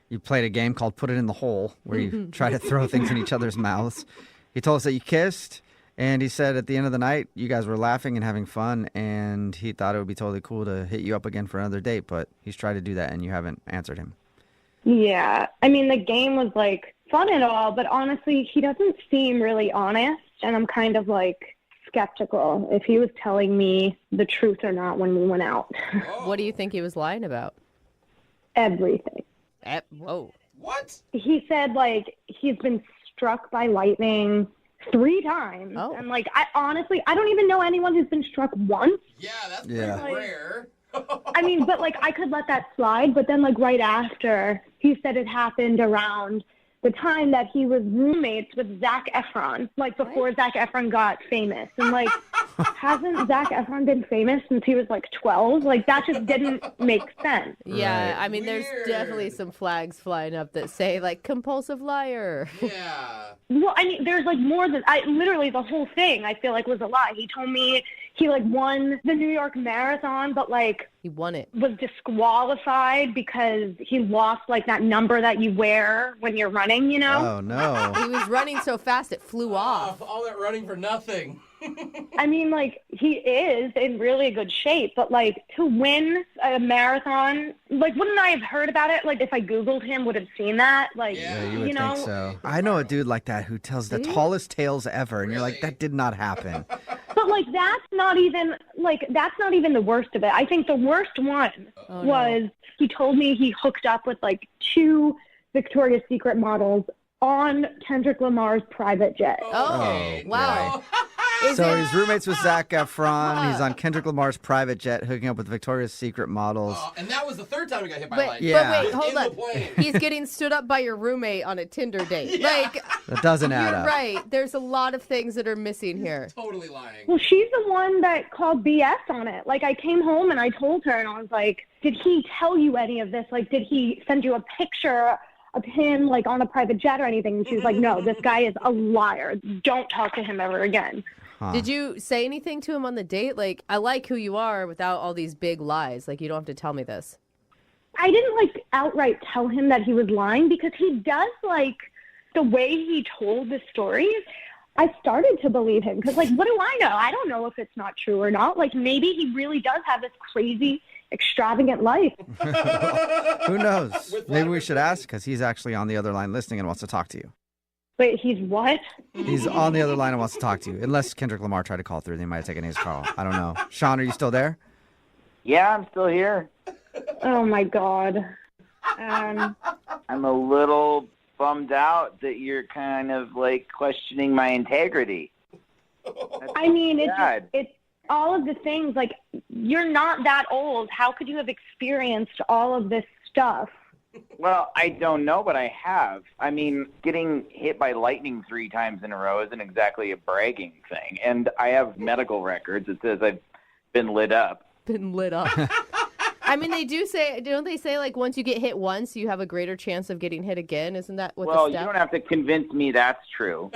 you played a game called Put It in the Hole, where you try to throw things in each other's mouths. He told us that you kissed. And he said at the end of the night, you guys were laughing and having fun, and he thought it would be totally cool to hit you up again for another date, but he's tried to do that, and you haven't answered him. Yeah. I mean, the game was, like, fun and all, but honestly, he doesn't seem really honest, and I'm kind of, like, skeptical if he was telling me the truth or not when we went out. What do you think he was lying about? Everything. Whoa. What? He said, like, he's been struck by lightning 3 times. Oh. And, like, I don't even know anyone who's been struck once. Yeah, that's Yeah. pretty rare. I mean, but, like, I could let that slide. But then, like, right after, he said it happened around the time that he was roommates with Zac Efron, like, before Zac Efron got famous. And, like, hasn't Zac Efron been famous since he was, like, 12? Like, that just didn't make sense. Yeah, Right. I mean, there's definitely some flags flying up that say, like, compulsive liar. Yeah. Well, I mean, there's, like, more than... literally, the whole thing, I feel like, was a lie. He told me he, like, won the New York Marathon, but, like... He won it. Was disqualified because he lost, like, that number that you wear when you're running, you know? Oh, no. He was running so fast it flew off. All that running for nothing. I mean, like, he is in really good shape, but, like, to win a marathon, like, wouldn't I have heard about it? Like, if I Googled him, would have seen that? Like, Yeah, you would know? think so. I know a dude like that who tells the tallest tales ever, and you're like, that did not happen. But, like, that's not even the worst of it. I think the worst one was he told me he hooked up with, like, 2 Victoria's Secret models on Kendrick Lamar's private jet. Oh, wow. So he's roommates with Zac Efron. He's on Kendrick Lamar's private jet hooking up with Victoria's Secret models. And that was the 3rd time he got hit by lightning. Yeah. But wait, hold In the on. plane. He's getting stood up by your roommate on a Tinder date. Yeah. Like, That doesn't add you're up. right. There's a lot of things that are missing here. Totally lying. Well, she's the one that called BS on it. Like, I came home and I told her, and I was like, did he tell you any of this? Like, did he send you a picture of him, like, on a private jet or anything? And she was like, no, this guy is a liar. Don't talk to him ever again. Did you say anything to him on the date? Like, I like who you are without all these big lies. Like, you don't have to tell me this. I didn't, like, outright tell him that he was lying because he does, like, the way he told the stories. I started to believe him because, like, what do I know? I don't know if it's not true or not. Like, maybe he really does have this crazy, extravagant life. Who knows? Maybe we should ask because he's actually on the other line listening and wants to talk to you. Wait, he's what? He's on the other line and wants to talk to you. Unless Kendrick Lamar tried to call through, they might have taken his call. I don't know. Sean, are you still there? Yeah, I'm still here. Oh, my God. I'm a little bummed out that you're kind of, like, questioning my integrity. I mean, bad. it's all of the things. Like, you're not that old. How could you have experienced all of this stuff Well, I don't know, but I have. I mean, getting hit by lightning 3 times in a row isn't exactly a bragging thing. And I have medical records that says I've been lit up. Been lit up. I mean, don't they say, like, once you get hit once, you have a greater chance of getting hit again? Isn't that what Well, the step? you don't have to convince me that's true.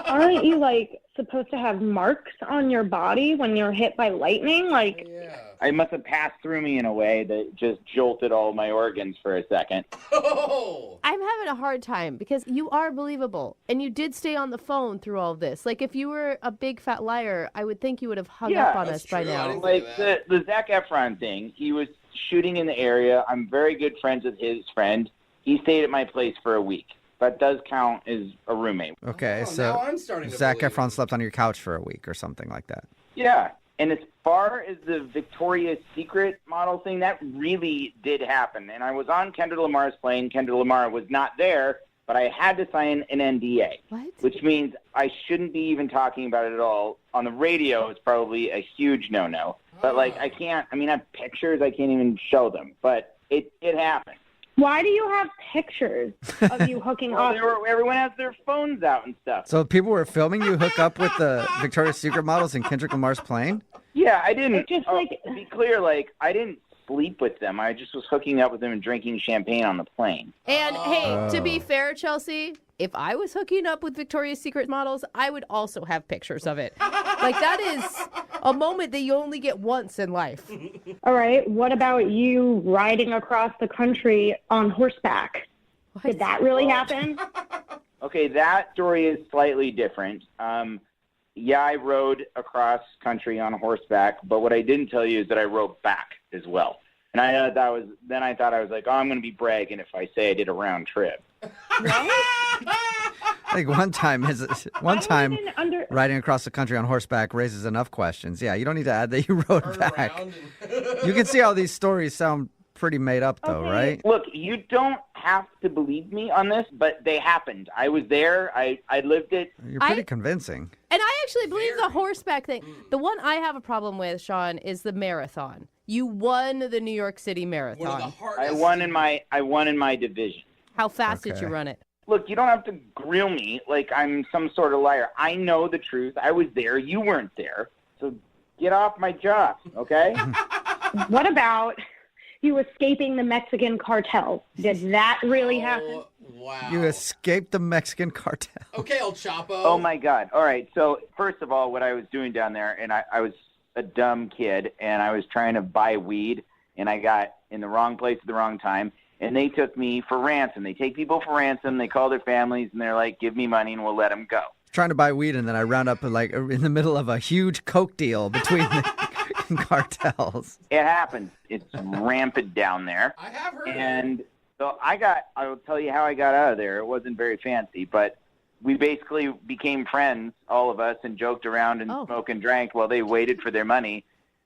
Aren't you like supposed to have marks on your body when you're hit by lightning? Like, I must have passed through me in a way that just jolted all my organs for a second. I'm having a hard time because you are believable, and you did stay on the phone through all this. Like, if you were a big fat liar, I would think you would have hung up on us by now. Like the Zac Efron thing, he was shooting in the area. I'm very good friends with his friend. He stayed at my place for a week. That does count as a roommate. Okay, now so I'm starting to Zac believe. Efron slept on your couch for a week or something like that. Yeah. And as far as the Victoria's Secret model thing, that really did happen. And I was on Kendra Lamar's plane. Kendra Lamar was not there, but I had to sign an NDA. What? Which means I shouldn't be even talking about it at all. On the radio, it's probably a huge no-no. But, like, I have pictures. I can't even show them. But it happened. why do you have pictures of you hooking up? Everyone has their phones out and stuff. So people were filming you hook up with the Victoria's Secret models in Kendrick Lamar's plane? Yeah, I didn't. Just to be clear, like, I didn't sleep with them. I just was hooking up with them and drinking champagne on the plane. And hey, to be fair, Chelsea, if I was hooking up with Victoria's Secret models, I would also have pictures of it. Like, that is a moment that you only get once in life. All right. What about you riding across the country on horseback? Did that really happen? Okay, that story is slightly different. Yeah, I rode across country on horseback, but what I didn't tell you is that I rode back as well. And I thought I was like, oh, I'm going to be bragging if I say I did a round trip. I think one time riding across the country on horseback raises enough questions. Yeah, you don't need to add that you rode back. You can see how these stories sound pretty made up, though, right? Look, you don't have to believe me on this, but they happened. I was there. I lived it. You're pretty convincing. And I actually believe the horseback thing. The one I have a problem with, Sean, is the marathon. You won the New York City Marathon. I won in my division. How fast did you run it? Look, you don't have to grill me like I'm some sort of liar. I know the truth. I was there. You weren't there. So get off my job, okay? What about you escaping the Mexican cartel? Did that really happen? Wow. You escaped the Mexican cartel. Okay, El Chapo. Oh, my God. All right. So, first of all, what I was doing down there, and I was a dumb kid, and I was trying to buy weed, and I got in the wrong place at the wrong time, and they took me for ransom. They take people for ransom. They call their families, and they're like, give me money, and we'll let them go. Trying to buy weed, and then I round up like in the middle of a huge coke deal between the cartels. It happens. It's rampant down there. I have heard. And so I will tell you how I got out of there. It wasn't very fancy, but we basically became friends, all of us, and joked around and smoked and drank while they waited for their money.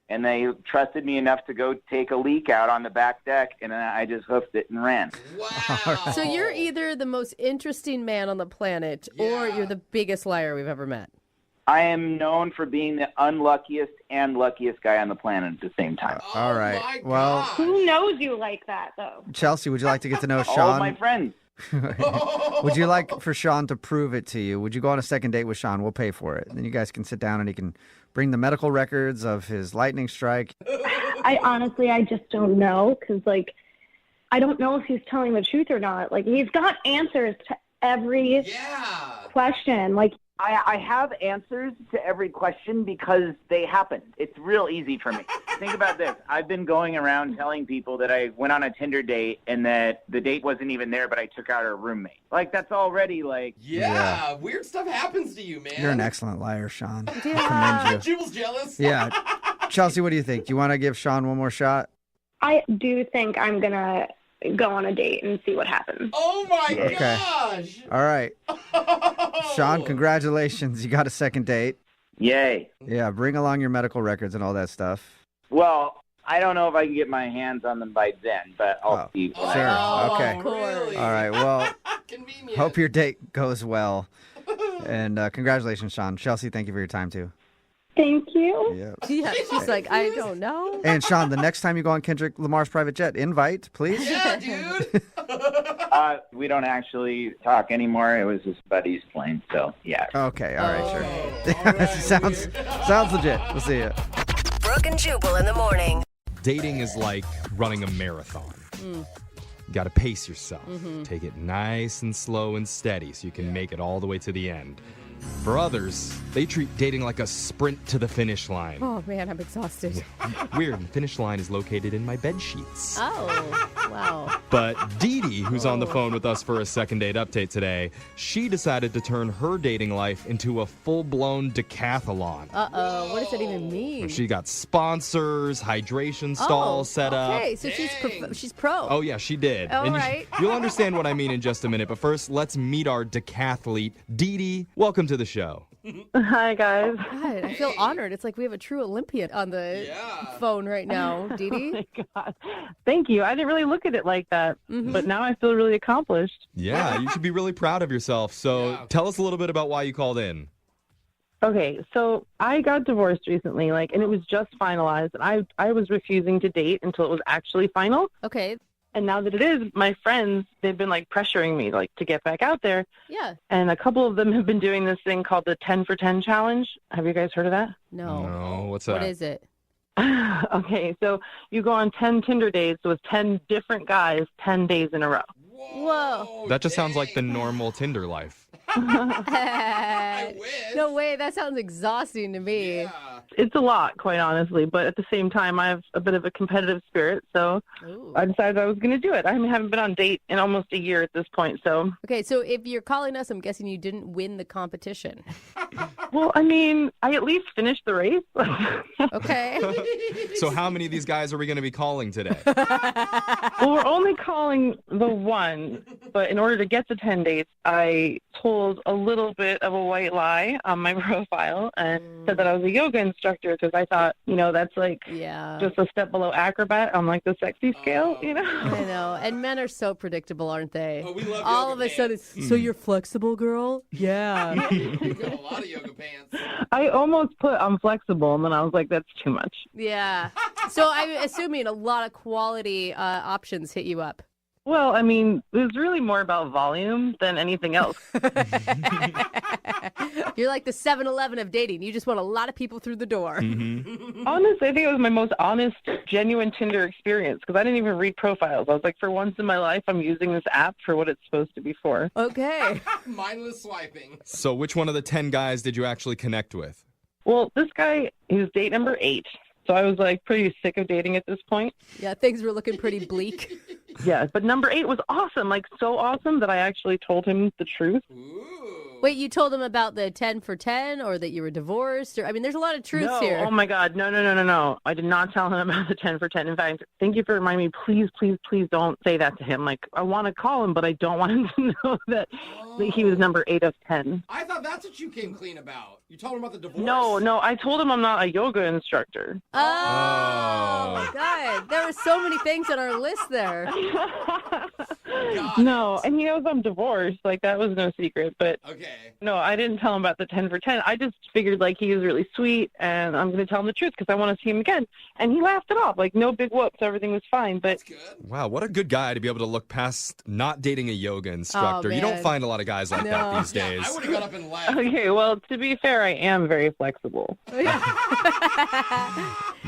And they trusted me enough to go take a leak out on the back deck, and then I just hoofed it and ran. Wow. So you're either the most interesting man on the planet or you're the biggest liar we've ever met. I am known for being the unluckiest and luckiest guy on the planet at the same time. All right. Well, Who knows you like that, though? Chelsea, would you like to get to know Sean? All of my friends. Would you like for Sean to prove it to you? Would you go on a second date with Sean? We'll pay for it. Then you guys can sit down and he can bring the medical records of his lightning strike. I just don't know because, like, I don't know if he's telling the truth or not. Like, he's got answers to every question. Like, I have answers to every question because they happened. It's real easy for me. Think about this. I've been going around telling people that I went on a Tinder date and that the date wasn't even there, but I took out her roommate. Like, that's already, like... Yeah, weird stuff happens to you, man. You're an excellent liar, Sean. I commend you. Jubal's jealous. Yeah. Chelsea, what do you think? Do you want to give Sean one more shot? I do think I'm going to go on a date and see what happens. Oh, my gosh. All right. Sean, congratulations. You got a second date. Yay. Yeah, bring along your medical records and all that stuff. Well, I don't know if I can get my hands on them by then, but I'll see. Sure. Okay. Really? All right. Well, Convenient. hope your date goes well. And congratulations, Sean. Chelsea, thank you for your time, too. Thank you. Yeah. Yeah, she's like, I don't know. And Sean, the next time you go on Kendrick Lamar's private jet, invite, please. Yeah, dude. We don't actually talk anymore. It was his buddy's plane, so yeah. Okay, all right, sure. Sounds legit. We'll see you. Brooke and Jubal in the morning. Dating is like running a marathon. You got to pace yourself. Take it nice and slow and steady so you can make it all the way to the end. For others, they treat dating like a sprint to the finish line. Oh, man, I'm exhausted. Weird, the finish line is located in my bed sheets. Oh, wow. But Dee Dee, who's on the phone with us for a second date update today, she decided to turn her dating life into a full-blown decathlon. Uh-oh, what does that even mean? She got sponsors, hydration stalls set up. Okay, so she's pro. Oh, yeah, she did. All and right. You'll understand what I mean in just a minute. But first, let's meet our decathlete. Dee Dee, welcome to the show. Hi, guys. God, I feel honored. It's like we have a true Olympian on the phone right now, Dee Dee. Oh my God. Thank you. I didn't really look at it like that, but now I feel really accomplished. Yeah, you should be really proud of yourself. So tell us a little bit about why you called in. Okay, so I got divorced recently, and it was just finalized, and I was refusing to date until it was actually final. Okay. And now that it is, my friends, they've been pressuring me to get back out there. Yeah. And a couple of them have been doing this thing called the 10 for 10 challenge. Have you guys heard of that? No. No, what's that? What is it? Okay, so you go on 10 Tinder dates with 10 different guys 10 days in a row. Whoa. That just sounds like the normal Tinder life. No way, that sounds exhausting to me. It's a lot, quite honestly, but at the same time, I have a bit of a competitive spirit, so I decided I was going to do it. I haven't been on a date in almost a year at this point, so. Okay, so if you're calling us, I'm guessing you didn't win the competition. Well, I mean, I at least finished the race. Okay. So how many of these guys are we going to be calling today? Well, we're only calling the one, but in order to get to 10 dates, I told a little bit of a white lie on my profile and said that I was a yoga instructor because I thought, that's just a step below acrobat on the sexy scale, I know. And men are so predictable, aren't they? Oh, we love all yoga of a pants. sudden, so you're flexible, girl? Yeah. You got a lot of yoga pants. I almost put I'm flexible, and then I was like, that's too much. Yeah. So I'm assuming a lot of quality options hit you up. Well, I mean, it was really more about volume than anything else. You're like the 7-Eleven of dating. You just want a lot of people through the door. Honestly, I think it was my most honest, genuine Tinder experience because I didn't even read profiles. I was like, for once in my life, I'm using this app for what it's supposed to be for. Okay. Mindless swiping. So which one of the 10 guys did you actually connect with? Well, this guy, he was date number 8. So I was pretty sick of dating at this point. Yeah, things were looking pretty bleak. Yeah, but number 8 was awesome, so awesome that I actually told him the truth. Wait, you told him about the 10 for 10 or that you were divorced? Or there's a lot of truths here. Oh my God, no. I did not tell him about the 10 for 10. In fact, thank you for reminding me. Please don't say that to him. I want to call him, but I don't want him to know that he was number 8 of 10. I thought that's what you came clean about. You told him about the divorce? No, I told him I'm not a yoga instructor. Oh, God. There were so many things on our list there. No, and he knows I'm divorced. That was no secret. But no, I didn't tell him about the 10 for 10. I just figured he was really sweet, and I'm going to tell him the truth because I want to see him again. And he laughed it off. No big whoops. Everything was fine. But Wow, what a good guy to be able to look past not dating a yoga instructor. You don't find a lot of guys like that these days. I would have got up and left. Okay, well, to be fair, I am very flexible.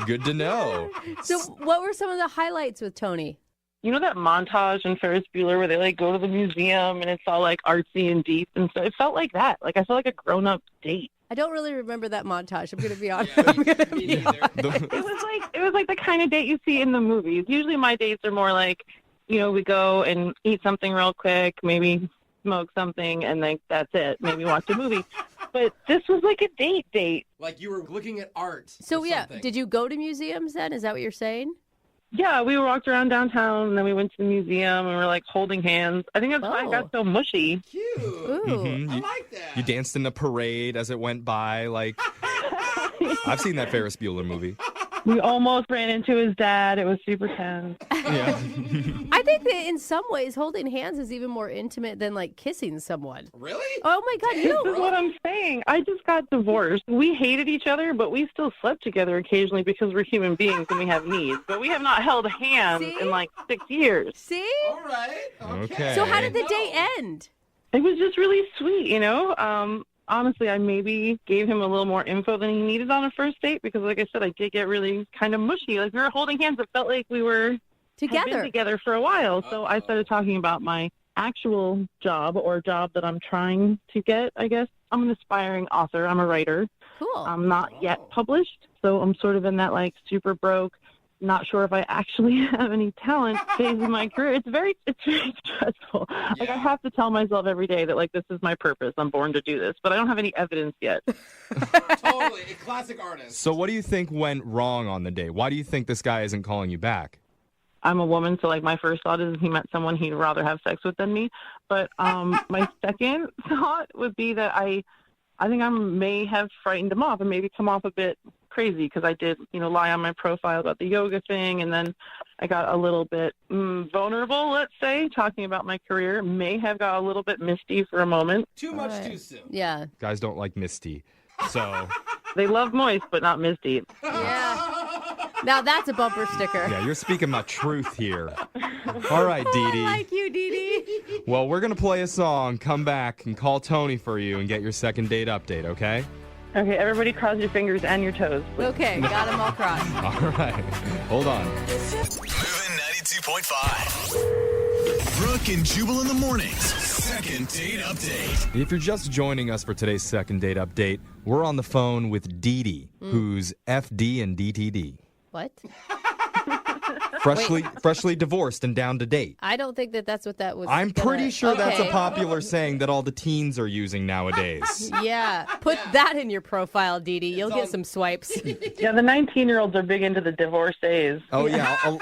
Good to know. So what were some of the highlights with Tony? You know that montage in Ferris Bueller where they go to the museum and it's all artsy and deep and so it felt like that. I felt like a grown-up date. I don't really remember that montage. I'm going to be honest. It was like the kind of date you see in the movies. Usually my dates are more we go and eat something real quick, maybe smoke something, and that's it. Maybe watch a movie. But this was like a date. Like you were looking at art. So yeah, did you go to museums then? Is that what you're saying? Yeah, we walked around downtown, and then we went to the museum, and we're holding hands. I think that's why I got so mushy. Cute. Ooh. I like that. You danced in the parade as it went by. I've seen that Ferris Bueller movie. We almost ran into his dad. It was super tense. Yeah. I think that in some ways, holding hands is even more intimate than like kissing someone. Really? Oh my God, you This don't. is what I'm saying. I just got divorced. We hated each other, but we still slept together occasionally because we're human beings and we have needs. But we have not held hands in like 6 years. See? All right. Okay. So how did the date end? It was just really sweet, you know? Honestly, I maybe gave him a little more info than he needed on a first date because, like I said, I did get really kind of mushy. Like, we were holding hands. It felt like we were had been together for a while. So I started talking about my actual job or job that I'm trying to get, I guess. I'm an aspiring author. I'm a writer. Cool. I'm not yet published, so I'm sort of in that, like, super broke, not sure if I actually have any talent phase of my career. It's very stressful. Like, I have to tell myself every day that, like, this is my purpose. I'm born to do this, but I don't have any evidence yet. Totally. A classic artist. So what do you think went wrong on the date? Why do you think this guy isn't calling you back? I'm a woman, so, like, my first thought is he met someone he'd rather have sex with than me. But my second thought would be that I think I may have frightened him off and maybe come off a bit crazy because I did, lie on my profile about the yoga thing, and then I got a little bit vulnerable, let's say, talking about my career. May have got a little bit misty for a moment. Too much too soon. Yeah. Guys don't like Misty. So They love moist, but not misty. Yeah. Now that's a bumper sticker. yeah, you're speaking my truth here. All right, Dee Dee. I like you, Dee Dee. Well, we're going to play a song, come back, and call Tony for you and get your second date update, okay? Okay, everybody cross your fingers and your toes, please. Okay, got them all crossed. All right. Hold on. Moving 92.5. Brooke and Jubal in the mornings. Second date update. If you're just joining us for today's second date update, we're on the phone with Dee Dee, who's FD and DTD. What? Freshly divorced and down to date. I don't think that's what that was. I'm pretty sure that's a Okay. popular saying that all the teens are using nowadays. Yeah, put that in your profile, Dee Dee. You'll get some swipes. Yeah, the 19-year-olds are big into the divorcees. Oh, yeah.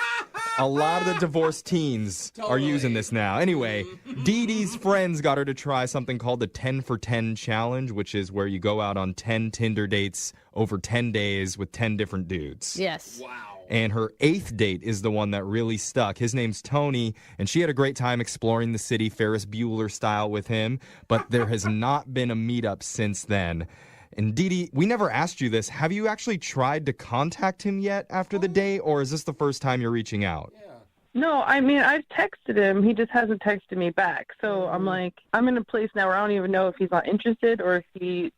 A lot of the divorced teens are using this now. Anyway, Dee Dee's friends got her to try something called the 10 for 10 challenge, which is where you go out on 10 Tinder dates over 10 days with 10 different dudes. Yes. Wow. And her 8th date is the one that really stuck. His name's Tony, and she had a great time exploring the city Ferris Bueller style with him, but there has not been a meetup since then. And Dee Dee, we never asked you this. Have you actually tried to contact him yet after the date, or is this the first time you're reaching out? No, I mean, I've texted him. He just hasn't texted me back. So I'm like, I'm in a place now where I don't even know if he's not interested or if he,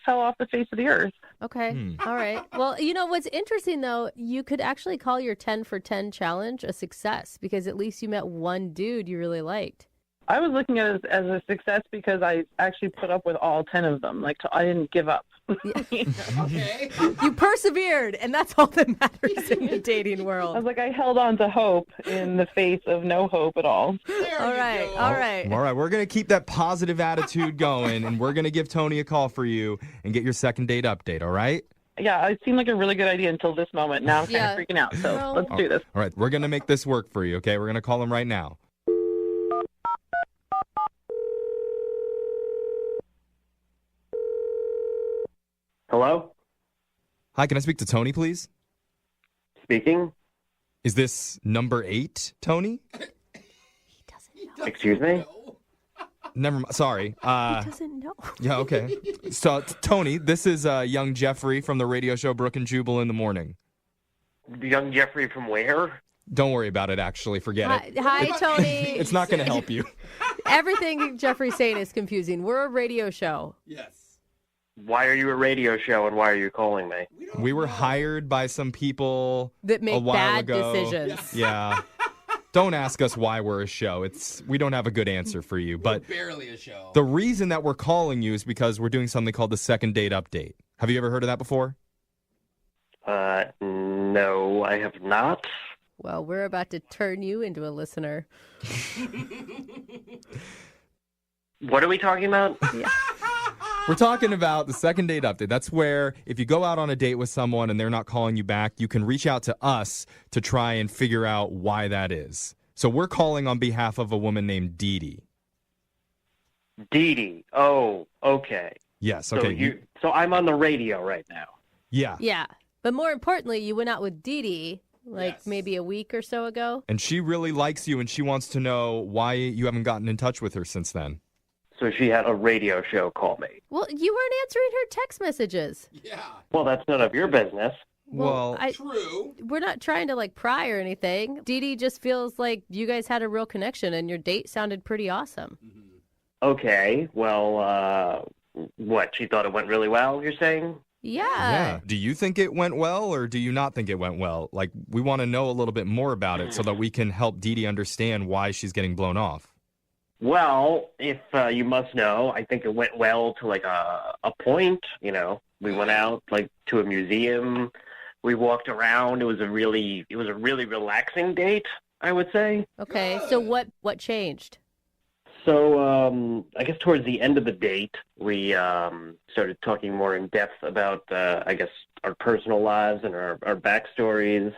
fell off the face of the earth. Okay. All right. Well, what's interesting, though, you could actually call your 10 for 10 challenge a success because at least you met one dude you really liked. I was looking at it as a success because I actually put up with all 10 of them. Like, I didn't give up. Okay. You persevered, and that's all that matters in the dating world. I was like, I held on to hope in the face of no hope at all. All right. All right. All right, we're going to keep that positive attitude going, and we're going to give Tony a call for you and get your second date update, all right? Yeah, it seemed like a really good idea until this moment. Now I'm kind of freaking out, so let's do this. All right, we're going to make this work for you, okay? We're going to call him right now. Hello? Hi, can I speak to Tony, please? Speaking. Is this number 8, Tony? Excuse me? Never mind. Sorry. He doesn't know. Yeah, okay. So, Tony, this is young Jeffrey from the radio show Brooke and Jubal in the morning. Young Jeffrey from where? Don't worry about it, actually. Forget it. Hi, Tony. It's not going to help you. Everything Jeffrey's saying is confusing. We're a radio show. Yes. Why are you a radio show and why are you calling me? We were hired by some people That a make while bad ago. decisions. Yeah. Don't ask us why we're a show. We don't have a good answer for you. But Barely a show. the reason that we're calling you is because we're doing something called the second date update. Have you ever heard of that before? No, I have not. Well, we're about to turn you into a listener. What are we talking about? Yeah. We're talking about the second date update. That's where if you go out on a date with someone and they're not calling you back, you can reach out to us to try and figure out why that is. So we're calling on behalf of a woman named Dee Dee. Dee Dee. Oh, okay. Yes, okay. So I'm on the radio right now. Yeah. Yeah. But more importantly, you went out with Dee Dee maybe a week or so ago. And she really likes you, and she wants to know why you haven't gotten in touch with her since then. So she had a radio show call me. Well, you weren't answering her text messages. Well, that's none of your business. Well, true. We're not trying to pry or anything. Dee Dee just feels like you guys had a real connection and your date sounded pretty awesome. Okay, well, what? She thought it went really well, you're saying? Yeah. Do you think it went well, or do you not think it went well? We want to know a little bit more about it so that we can help Dee Dee understand why she's getting blown off. Well, if you must know, I think it went well to a point. We went out to a museum. We walked around. It was a really relaxing date, I would say. Okay, so what changed? So I guess towards the end of the date, we started talking more in depth about, our personal lives and our backstories.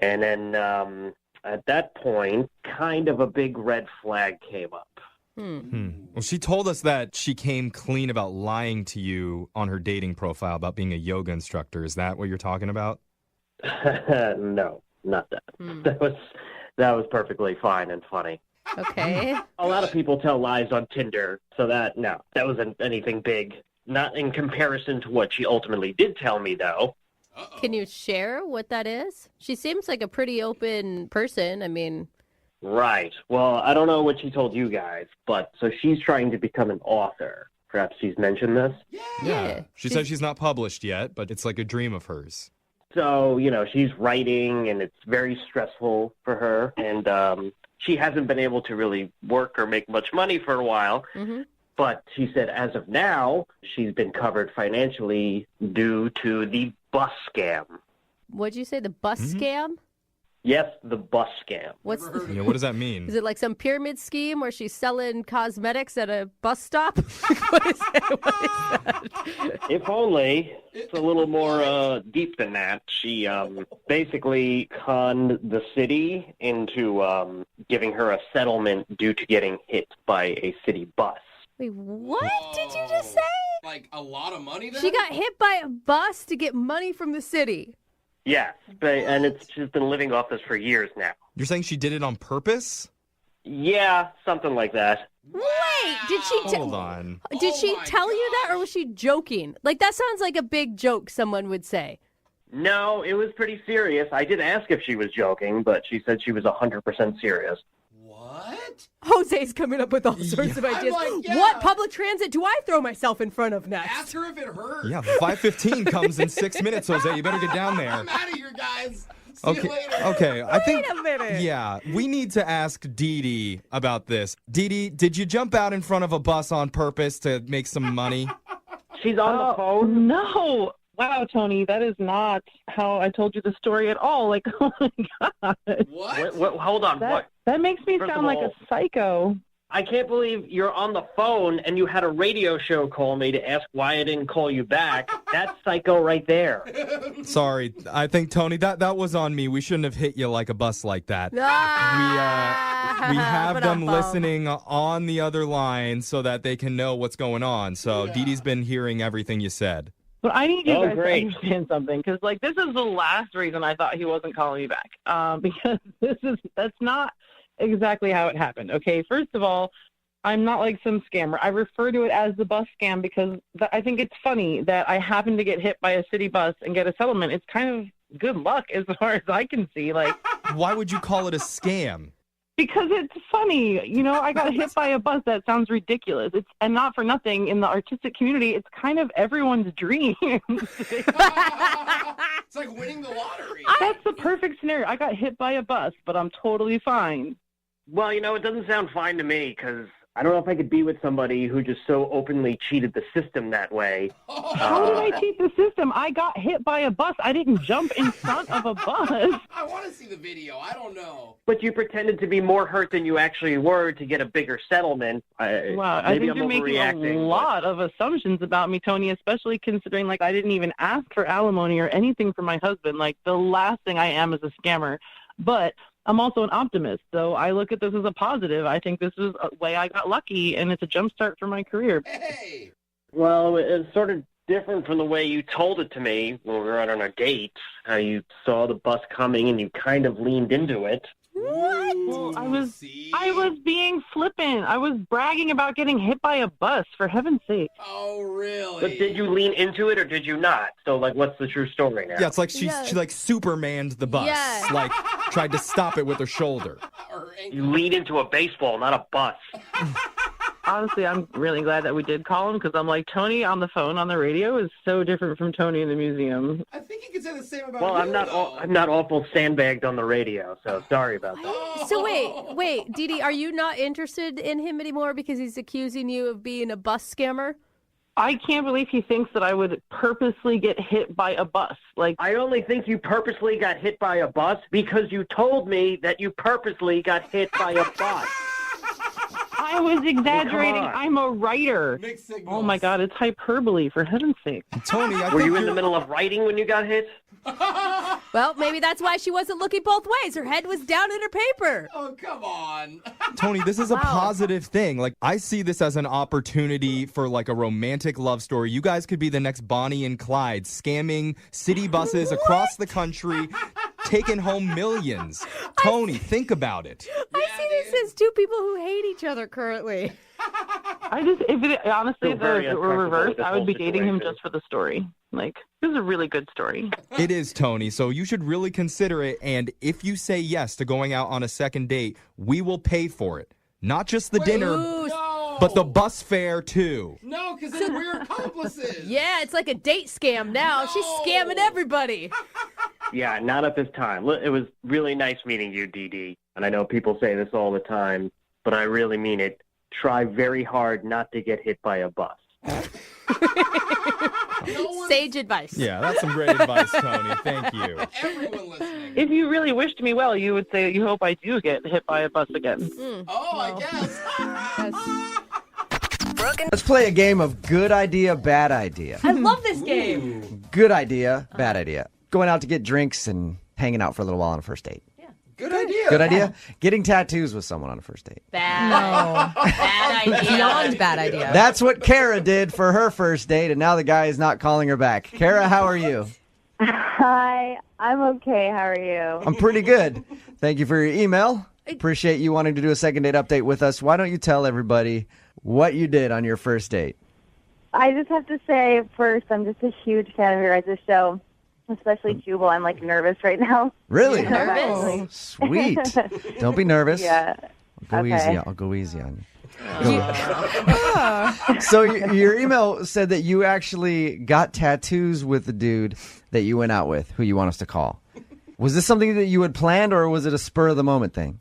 And then at that point, kind of a big red flag came up. Well, she told us that she came clean about lying to you on her dating profile about being a yoga instructor. Is that what you're talking about? No, not that. That was perfectly fine and funny. Okay. A lot of people tell lies on Tinder, so that wasn't anything big. Not in comparison to what she ultimately did tell me, though. Can you share what that is? She seems like a pretty open person. I mean... Right. Well, I don't know what she told you guys, but so she's trying to become an author. Perhaps she's mentioned this? Yeah. She says she's not published yet, but it's like a dream of hers. So, she's writing, and it's very stressful for her, and she hasn't been able to really work or make much money for a while. Mm-hmm. But she said as of now, she's been covered financially due to the bus scam. What'd you say, the bus scam? Yes, the bus scam. What does that mean? Is it like some pyramid scheme where she's selling cosmetics at a bus stop? What is that? If only. It's a little more deep than that. She basically conned the city into giving her a settlement due to getting hit by a city bus. Wait, what did you just say? Like a lot of money then? She got hit by a bus to get money from the city. Yes, and she's been living off this for years now. You're saying she did it on purpose? Yeah, something like that. Wait, did she Hold on. Did she tell you that, or was she joking? That sounds like a big joke someone would say. No, it was pretty serious. I did ask if she was joking, but she said she was 100% serious. What? Jose's coming up with all sorts of ideas. What public transit do I throw myself in front of next? Ask her if it hurt. Yeah, 5:15 comes in 6 minutes, Jose. You better get down there. I'm out of here, guys. See Okay, you later. okay. I think. Wait a minute. Yeah, we need to ask Dee Dee about this. Dee Dee, did you jump out in front of a bus on purpose to make some money? She's on the phone? No. Wow, Tony, that is not how I told you the story at all. Oh my God. What? Hold on. That makes me First sound of like all, a psycho. I can't believe you're on the phone and you had a radio show call me to ask why I didn't call you back. That's psycho right there. Sorry, I think, Tony, that was on me. We shouldn't have hit you like a bus like that. We have them listening on the other line so that they can know what's going on. So Dee Dee's been hearing everything you said. But I need you guys to understand something, because this is the last reason I thought he wasn't calling me back. Because that's not exactly how it happened. Okay, first of all, I'm not like some scammer. I refer to it as the bus scam because I think it's funny that I happened to get hit by a city bus and get a settlement. It's kind of good luck as far as I can see. Why would you call it a scam? Because it's funny. I got hit by a bus. That sounds ridiculous. And not for nothing, in the artistic community, it's kind of everyone's dream. It's like winning the lottery. That's the perfect scenario. I got hit by a bus, but I'm totally fine. Well, it doesn't sound fine to me because I don't know if I could be with somebody who just so openly cheated the system that way. How did I cheat the system? I got hit by a bus. I didn't jump in front of a bus. I want to see the video. I don't know. But you pretended to be more hurt than you actually were to get a bigger settlement. Wow, I think you're making a lot of assumptions about me, Tony, especially considering I didn't even ask for alimony or anything from my husband. The last thing I am is a scammer. But I'm also an optimist, so I look at this as a positive. I think this is a way I got lucky, and it's a jump start for my career. Hey! Well, it sort of different from the way you told it to me when we were out on a date. How you saw the bus coming and you kind of leaned into it. What? Well, I was being flippant. I was bragging about getting hit by a bus, for heaven's sake. Oh, really? But did you lean into it or did you not? So, like, what's the true story now? Yeah, it's like she like Supermaned the bus. Yeah. Like tried to stop it with her shoulder. You lean into a baseball, not a bus. Honestly, I'm really glad that we did call him because I'm like, Tony on the phone on the radio is so different from Tony in the museum. I think you could say the same about Well, you, I'm not awful sandbagged on the radio, so sorry about that. So wait, Dee Dee, are you not interested in him anymore because he's accusing you of being a bus scammer? I can't believe he thinks that I would purposely get hit by a bus. Like, I only think you purposely got hit by a bus because you told me that you purposely got hit by a bus. I was exaggerating. Come on. I'm a writer. Oh my God, it's hyperbole, for heaven's sake. Tony, Were you in the middle of writing when you got hit? Well, maybe that's why she wasn't looking both ways. Her head was down in her paper. Oh, come on. Tony, this is a positive thing. Like, I see this as an opportunity for like a romantic love story. You guys could be the next Bonnie and Clyde, scamming city buses across the country, taking home millions. Tony, think about it. I see this as two people who hate each other currently. Honestly, if it were reversed, I would be dating him just for the story. Like, this is a really good story. It is, Tony, so you should really consider it. And if you say yes to going out on a second date, we will pay for it. Not just the dinner, but the bus fare, too. No, because then we're accomplices. Yeah, it's like a date scam now. She's scamming everybody. Yeah, not at this time. It was really nice meeting you, Dee Dee. And I know people say this all the time, but I really mean it. Try very hard not to get hit by a bus. Sage advice. Yeah, that's some great advice, Tony. Thank you. Everyone listening. If you really wished me well, you would say you hope I do get hit by a bus again. Oh, I guess. Let's play a game of good idea, bad idea. I love this game. Good idea, bad idea. Going out to get drinks and hanging out for a little while on a first date. Good idea. Good idea? Getting tattoos with someone on a first date. Bad. Bad idea. Beyond bad idea. That's what Kara did for her first date, and now the guy is not calling her back. Kara, how are you? Hi, I'm okay. How are you? I'm pretty good. Thank you for your email. Appreciate you wanting to do a second date update with us. Why don't you tell everybody what you did on your first date? I just have to say, first, I'm just a huge fan of your guys' show, especially Jubal. I'm like nervous right now. Really? Nervous? Sweet. Don't be nervous. Yeah. I'll go Okay. easy. I'll go easy on you. So your email said that you actually got tattoos with the dude that you went out with, who you want us to call. Was this something that you had planned, or was it a spur of the moment thing?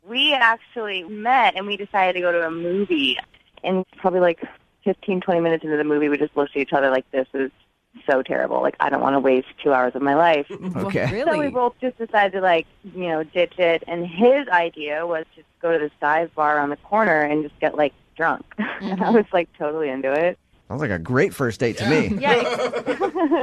We actually met and we decided to go to a movie. And probably like 15, 20 minutes into the movie, we just looked at each other like, this is so terrible. Like, I don't want to waste 2 hours of my life. Okay. So we both just decided to, like, ditch it. And his idea was to go to this dive bar on the corner and just get, like, drunk. And I was, like, totally into it. Sounds like a great first date to me. Yeah.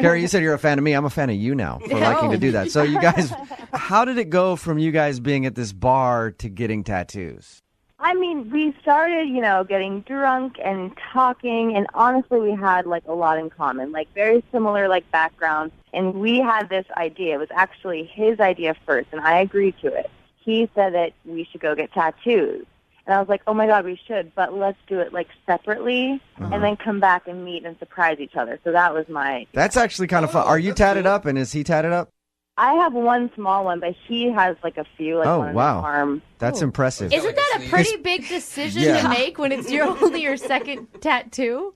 Carrie, you said you're a fan of me. I'm a fan of you now for liking to do that. So you guys, how did it go from you guys being at this bar to getting tattoos? I mean, we started, getting drunk and talking, and honestly, we had, like, a lot in common, like, very similar, like, backgrounds, and we had this idea. It was actually his idea first, and I agreed to it. He said that we should go get tattoos, and I was like, oh, my God, we should, but let's do it, like, separately, and then come back and meet and surprise each other. So that was my... That's actually kind of fun. Are you tatted up, and is he tatted up? I have one small one, but he has, like, a few, like, one on his arm. That's impressive. Isn't that a pretty big decision Yeah. to make when it's only your second tattoo?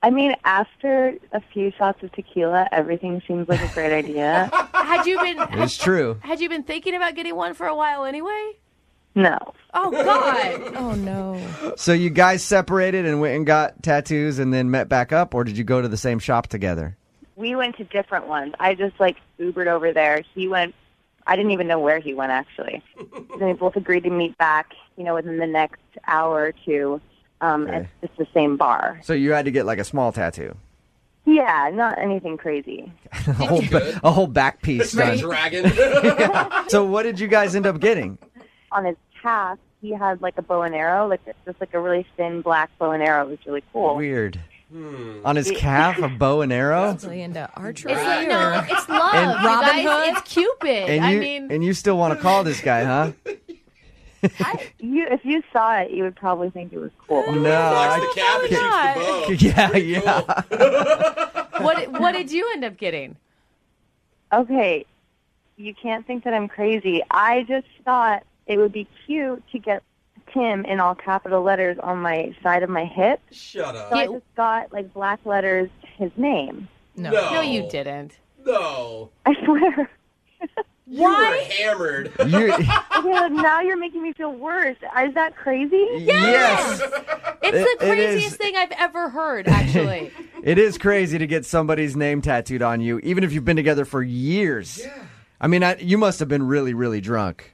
I mean, after a few shots of tequila, everything seems like a great idea. Had you been? It's true. Had you been thinking about getting one for a while anyway? No. Oh God. Oh no. So you guys separated and went and got tattoos and then met back up, or did you go to the same shop together? We went to different ones. I just, like, Ubered over there. He went, I didn't even know where he went, actually. Then we both agreed to meet back, within the next hour or two at just the same bar. So you had to get like a small tattoo. Yeah, not anything crazy. a whole back piece done. Dragon. So what did you guys end up getting? On his calf, he had, like, a bow and arrow, like just like a really thin black bow and arrow. It was really cool. Weird. On his calf, a bow and arrow? Really into archery? It's like, no, it's love, And- you Robin guys. Hood? It's Cupid. And I you, mean, and you still want to call this guy, huh? If you saw it, you would probably think it was cool. No. Flex the cap and shoots the bow. Yeah. what did you end up getting? Okay, you can't think that I'm crazy. I just thought it would be cute to get Tim in all capital letters on my side of my hip. Shut up. So I just got like black letters, his name. No, you didn't. No. I swear. You were hammered. Okay, now you're making me feel worse. Is that crazy? Yes. It's the It is. craziest thing I've ever heard, actually. It is crazy to get somebody's name tattooed on you, even if you've been together for years. Yeah. I mean, you must have been really, really drunk.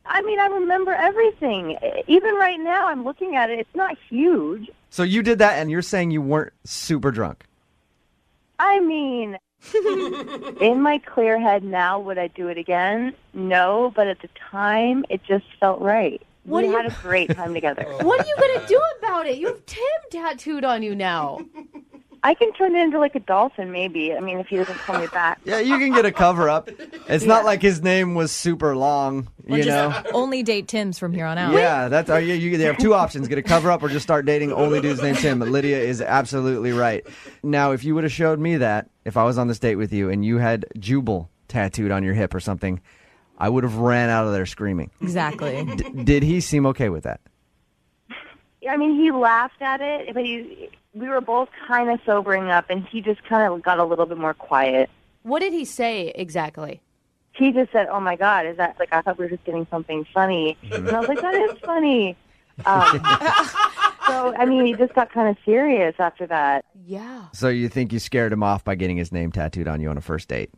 I mean, I remember everything. Even right now, I'm looking at it. It's not huge. So you did that, and you're saying you weren't super drunk. I mean, in my clear head now, would I do it again? No, but at the time, it just felt right. What We do you- had a great time together. What are you going to do about it? You have Tim tattooed on you now. I can turn it into like a dolphin, maybe. I mean, if he doesn't call me back. Yeah, you can get a cover up. It's not like his name was super long, Or you just know? only date Tims from here on out. Yeah, that's you have two options: get a cover up or just start dating only dudes named Tim. Lydia is absolutely right. Now, if you would have showed me that, if I was on this date with you and you had Jubal tattooed on your hip or something, I would have ran out of there screaming. Exactly. Did he seem okay with that? I mean, he laughed at it, but we were both kind of sobering up, and he just kind of got a little bit more quiet. What did he say exactly? He just said, "Oh my God, is that like I thought we were just getting something funny?" And I was like, "That is funny." So I mean, he just got kind of serious after that. Yeah. So you think you scared him off by getting his name tattooed on you on a first date?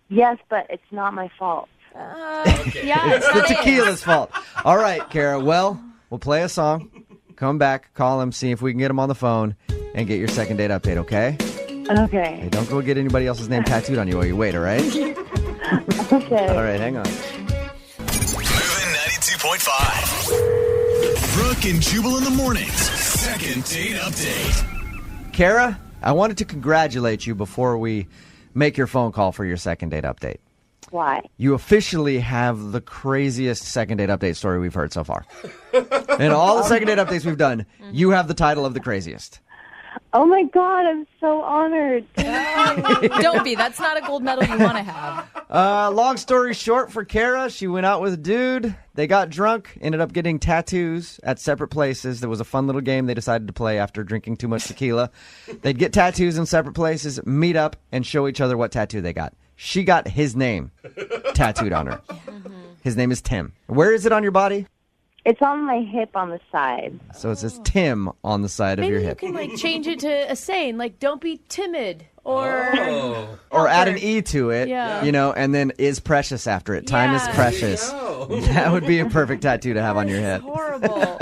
Yes, but it's not my fault. Yeah, It's the tequila's fault. All right, Kara. Well, we'll play a song. Come back, call him, see if we can get him on the phone, and get your second date update, okay? Okay. Hey, don't go get anybody else's name tattooed on you while you wait, all right? Okay. All right, hang on. Moving 92.5. Brooke and Jubal in the mornings. Second date update. Kara, I wanted to congratulate you before we make your phone call for your second date update. Why? You officially have the craziest second date update story we've heard so far. In all the second date updates we've done, you have the title of the craziest. Oh my God, I'm so honored. Don't be. That's not a gold medal you want to have. Long story short for Kara, she went out with a dude. They got drunk, ended up getting tattoos at separate places. There was a fun little game they decided to play after drinking too much tequila. They'd get tattoos in separate places, meet up, and show each other what tattoo they got. She got his name tattooed on her. His name is Tim. Where is it on your body? It's on my hip on the side. So it says Tim on the side of Maybe your you hip. can like change it to a saying, like "Don't be timid," or Or add an E to it, Yeah. you know, and then is precious after it. Time is Yeah. precious. That would be a perfect tattoo to have on your hip. horrible.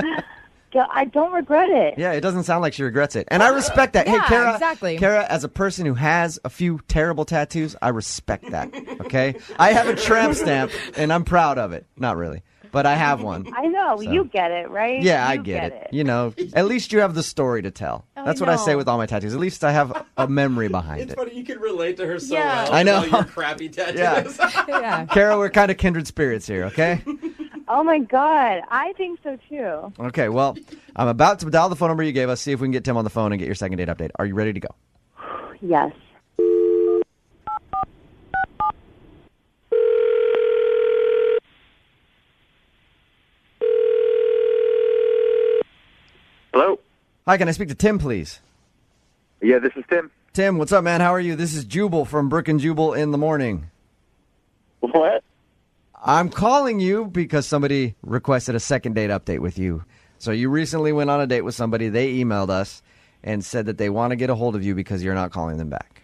Yeah, I don't regret it. Yeah, it doesn't sound like she regrets it. And I respect that. Yeah, Hey, Kara, exactly. Kara, as a person who has a few terrible tattoos, I respect that, okay? I have a tramp stamp, and I'm proud of it. Not really, but I have one. I know. So. You get it, right? Yeah, I You get it. You know, at least you have the story to tell. Oh, That's what I say know. with all my tattoos. At least I have a memory behind It's it. funny you can relate to her so Yeah. well. I know. with all your crappy tattoos. Yeah. Yeah. Kara, we're kind of kindred spirits here, okay? Oh my God, I think so too. Okay, well, I'm about to dial the phone number you gave us, see if we can get Tim on the phone and get your second date update. Are you ready to go? Yes. Hello? Hi, can I speak to Tim, please? Yeah, this is Tim. Tim, what's up, man? How are you? This is Jubal from Brooke and Jubal in the morning. What? I'm calling you because somebody requested a second date update with you. So you recently went on a date with somebody. They emailed us and said that they want to get a hold of you because you're not calling them back.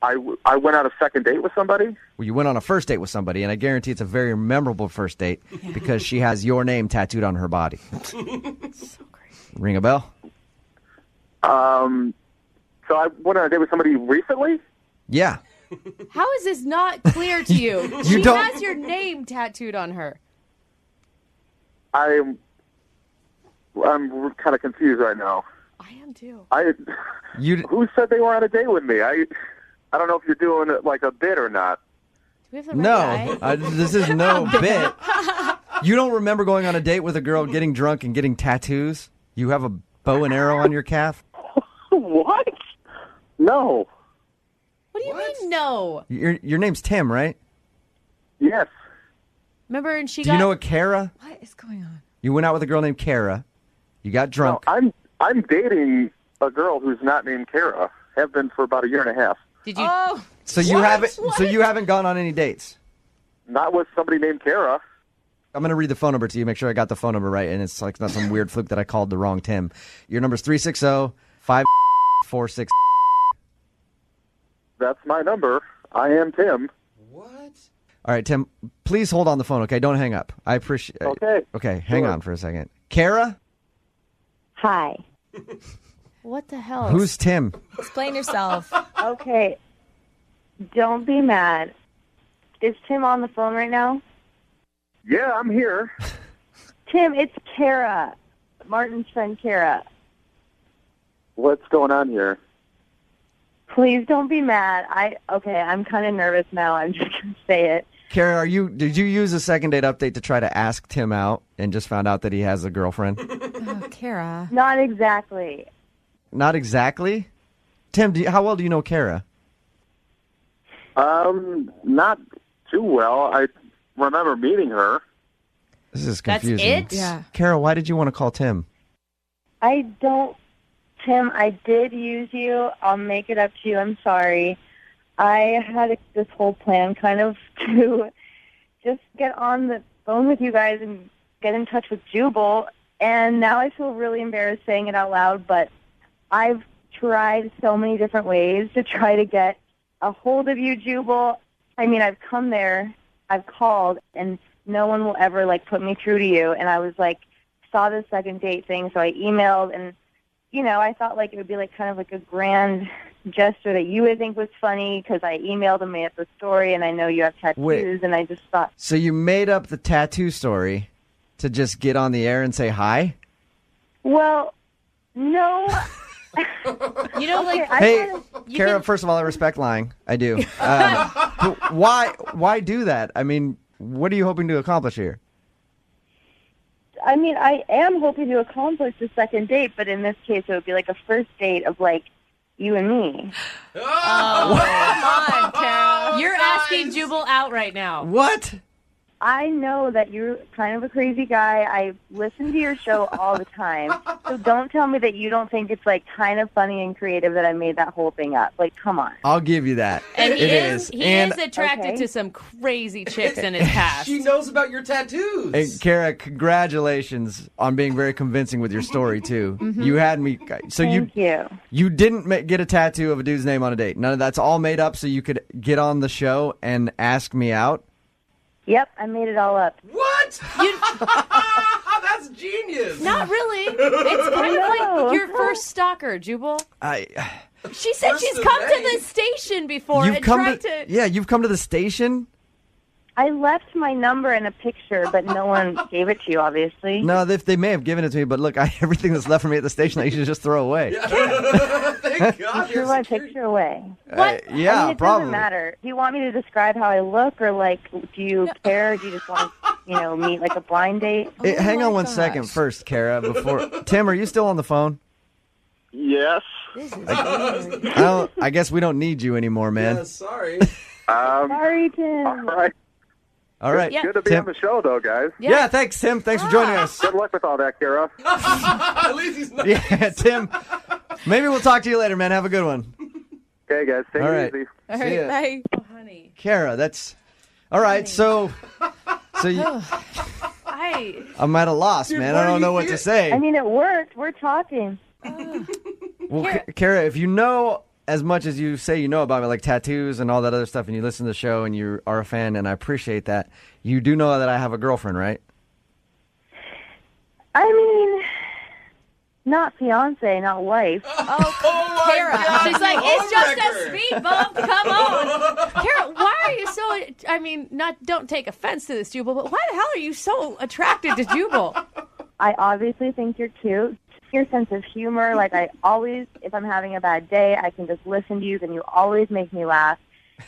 I went on a second date with somebody? Well, you went on a first date with somebody, and I guarantee it's a very memorable first date because she has your name tattooed on her body. So crazy. Ring a bell? So I went on a date with somebody recently? Yeah. How is this not clear to you? She don't- has your name tattooed on her. I'm kind of confused right now. I am too. Who said they were on a date with me? I don't know if you're doing it like a bit or not. Do we have the right guy? This is no bit. You don't remember going on a date with a girl, getting drunk, and getting tattoos? You have a bow and arrow on your calf? What? No. What do you mean, no? Your name's Tim, right? Yes. Remember, and she Do you know a Kara? What is going on? You went out with a girl named Kara. You got drunk. No, I'm dating a girl who's not named Kara. Have been for about a year and a half. Did you? Oh, So you haven't. So you haven't gone on any dates. Not with somebody named Kara. I'm gonna read the phone number to you. Make sure I got the phone number right, and it's like not some weird fluke that I called the wrong Tim. Your number's 360-546. That's my number. I am Tim. All right, Tim. Please hold on the phone. Okay, don't hang up. I appreciate. Okay. Okay, hang on for a second. Kara, Hi. What the hell? who's Tim? Explain yourself. Okay. Don't be mad. Is Tim on the phone right now? Yeah, I'm here. Tim, it's Kara. Martin's friend Kara. What's going on here? Please don't be mad. I'm kind of nervous now. I'm just going to say it. Kara, did you use a second date update to try to ask Tim out and just found out that he has a girlfriend? Oh, Kara. Not exactly. Not exactly. Tim, how well do you know Kara? Not too well. I remember meeting her. This is That's confusing. it? Yeah. Kara, why did you want to call Tim? Tim, I did use you. I'll make it up to you. I'm sorry. I had this whole plan kind of to just get on the phone with you guys and get in touch with Jubal. And now I feel really embarrassed saying it out loud, but I've tried so many different ways to try to get a hold of you, Jubal. I mean, I've come there, I've called, and no one will ever, put me through to you. And I was saw this second date thing, so I emailed, and, I thought, it would be, kind of a grand gesture that you would think was funny because I emailed and made up the story, and I know you have tattoos, and I just thought... So you made up the tattoo story to just get on the air and say hi? Well, no... Hey, Kara, first of all, I respect lying. I do. Why do that? I mean, what are you hoping to accomplish here? I mean, I am hoping to accomplish the second date, but in this case, it would be a first date of, you and me. Oh, come on, Kara. You're asking Jubal out right now. What? I know that you're kind of a crazy guy. I listen to your show all the time. So don't tell me that you don't think it's kind of funny and creative that I made that whole thing up. Come on. I'll give you that. And he is. He is attracted to some crazy chicks in his past. She knows about your tattoos. Hey, Kara, congratulations on being very convincing with your story too. Mm-hmm. You had me. So Thank you. You didn't get a tattoo of a dude's name on a date. None of that's all made up so you could get on the show and ask me out. Yep, I made it all up. What? That's genius. Not really. It's kind of like your first stalker, Jubal. She said First she's of come to many. the station before You've and come tried to. Yeah, you've come to the station. I left my number and a picture, but no one gave it to you, obviously. No, they may have given it to me, but look, everything that's left for me at the station, I should just throw away. Thank God. You threw my picture away. What? Yeah, I mean, it probably. doesn't matter. Do you want me to describe how I look, or do you care? Or do you just want to, meet a blind date? Hang on one second first, Kara. Before Tim, are you still on the phone? Yes. I guess we don't need you anymore, man. Yeah, sorry. Sorry, Tim. All right. Good to be Tim. on the show, though, guys. Yeah, thanks, Tim. Thanks for joining us. Good luck with all that, Kara. At least he's nice. Yeah, Tim. Maybe we'll talk to you later, man. Have a good one. Okay, guys. Take All it right. easy. All See right, ya. bye. Oh, honey. Kara, that's all right. So you, I'm at a loss, Dude, man. what I do don't you know what think? to say. I mean, it worked. We're talking. Well, Kara, if you know as much as you say you know about me, like tattoos and all that other stuff, and you listen to the show and you are a fan, and I appreciate that, you do know that I have a girlfriend, right? I mean, not fiance, not wife. Oh, Kara. She's like, it's just a speed bump. Come on. Kara, why are you so, don't take offense to this, Jubal, but why the hell are you so attracted to Jubal? I obviously think you're cute. your sense of humor. Like, I always, if I'm having a bad day, I can just listen to you, and you always make me laugh.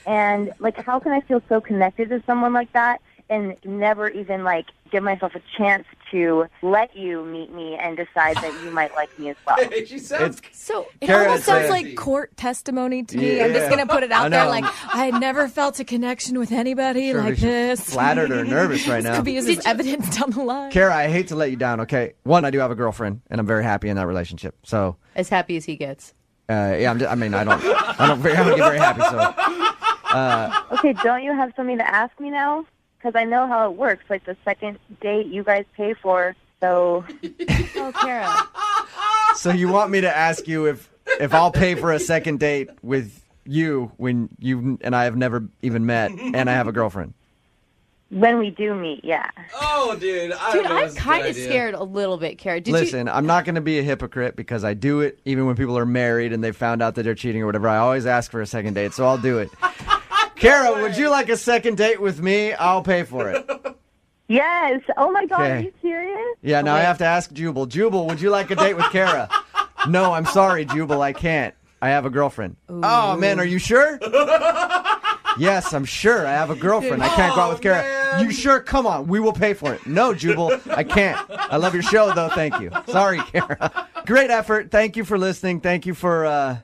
And, like, how can I feel so connected to someone like that and never even, like, give myself a chance to let you meet me and decide that you might like me as well? She sounds So it Kara, almost it's sounds a- like court testimony to me. Yeah. I'm just going to put it I out there know. like, I had never felt a connection with anybody Sure, like she's this. flattered or nervous right This now. could be used as evidence down the line. Kara, I hate to let you down, okay? One, I do have a girlfriend, and I'm very happy in that relationship. So, As happy as he gets. yeah, I don't get very happy, so. Okay, don't you have something to ask me now? Because I know how it works. Like, the second date you guys pay for, so... Oh, Kara. So you want me to ask you if I'll pay for a second date with you when you and I have never even met and I have a girlfriend? When we do meet, yeah. Oh, dude. I Dude, don't know I'm if it's a kind good of idea. scared a little bit, Kara. Listen, I'm not going to be a hypocrite because I do it even when people are married and they found out that they're cheating or whatever. I always ask for a second date, so I'll do it. Kara, would you like a second date with me? I'll pay for it. Yes. Oh, my God. Are Okay. you serious? Yeah, now I have to ask Jubal. Jubal, would you like a date with Kara? No, I'm sorry, Jubal, I can't. I have a girlfriend. Oh, man, are you sure? Yes, I'm sure. I have a girlfriend. I can't go out with Kara. man. You sure? Come on. We will pay for it. No, Jubal, I can't. I love your show, though. Thank you. Sorry, Kara. Great effort. Thank you for listening. Thank you for,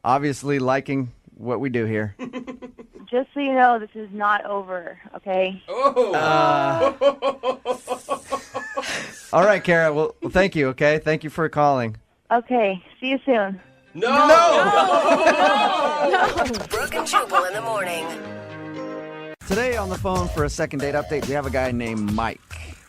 obviously liking what we do here. Just so you know, this is not over, okay? All right, Kara. Well, thank you, okay? Thank you for calling. Okay. See you soon. No! Brooke and Jubal in the morning. Today on the phone for a second date update, we have a guy named Mike.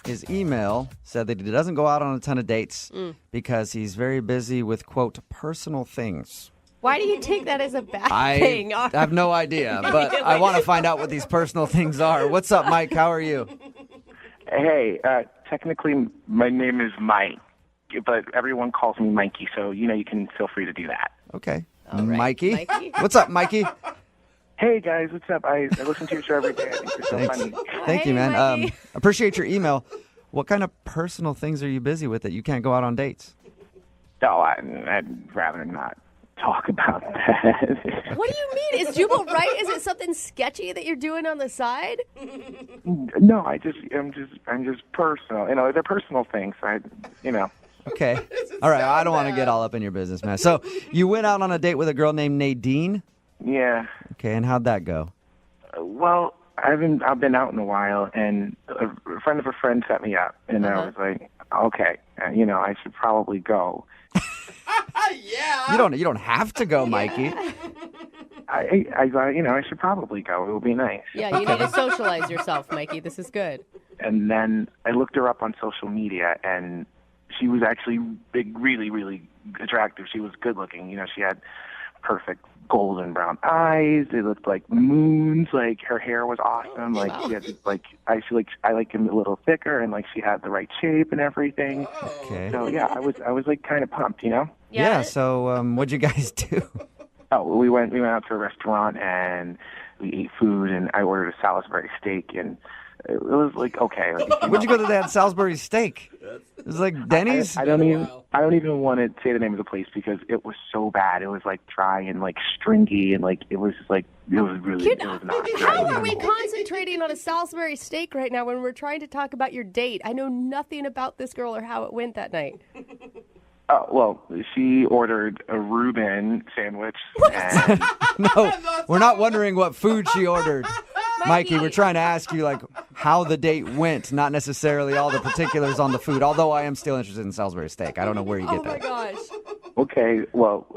His email said that he doesn't go out on a ton of dates because he's very busy with, quote, personal things. Why do you take that as a bad I thing? have no idea, but I want to find out what these personal things are. What's up, Mike? How are you? Hey, technically my name is Mike, but everyone calls me Mikey, so you can feel free to do that. Okay. All right, Mikey? What's up, Mikey? Hey guys, what's up? I listen to your show every day. I think you're so Thanks. funny. Thank you, man. Appreciate your email. What kind of personal things are you busy with that you can't go out on dates? Oh, I'd rather not talk about that. What do you mean? Is Jubal right? Is it something sketchy that you're doing on the side? No, I'm just personal. They're personal things. Okay. All right. I don't want to get all up in your business, man. So you went out on a date with a girl named Nadine? Yeah. Okay. And how'd that go? Well, I've been out in a while, and a friend of a friend set me up, and I was like, okay, I should probably go. Yeah. You don't have to go, Mikey. I thought, I should probably go. It would be nice. Yeah, you need to socialize yourself, Mikey. This is good. And then I looked her up on social media, and she was actually really, really attractive. She was good looking. She had perfect golden brown eyes. They looked like moons. Like her hair was awesome. Like she had I like him a little thicker, and like she had the right shape and everything. Okay. So yeah, I was like kind of pumped, Yeah. So what'd you guys do? Oh, we went out to a restaurant and we ate food, and I ordered a Salisbury steak, and it was like okay. Where'd you go to that Salisbury steak? It was like Denny's? I don't even want to say the name of the place because it was so bad. It was like dry and like stringy, and like it was really it was not good. How are we concentrating on a Salisbury steak right now when we're trying to talk about your date? I know nothing about this girl or how it went that night. Oh, well, she ordered a Reuben sandwich. And No, we're not wondering what food she ordered. Mikey, we're trying to ask you like how the date went, not necessarily all the particulars on the food, although I am still interested in Salisbury steak. I don't know where you get that. Oh my gosh.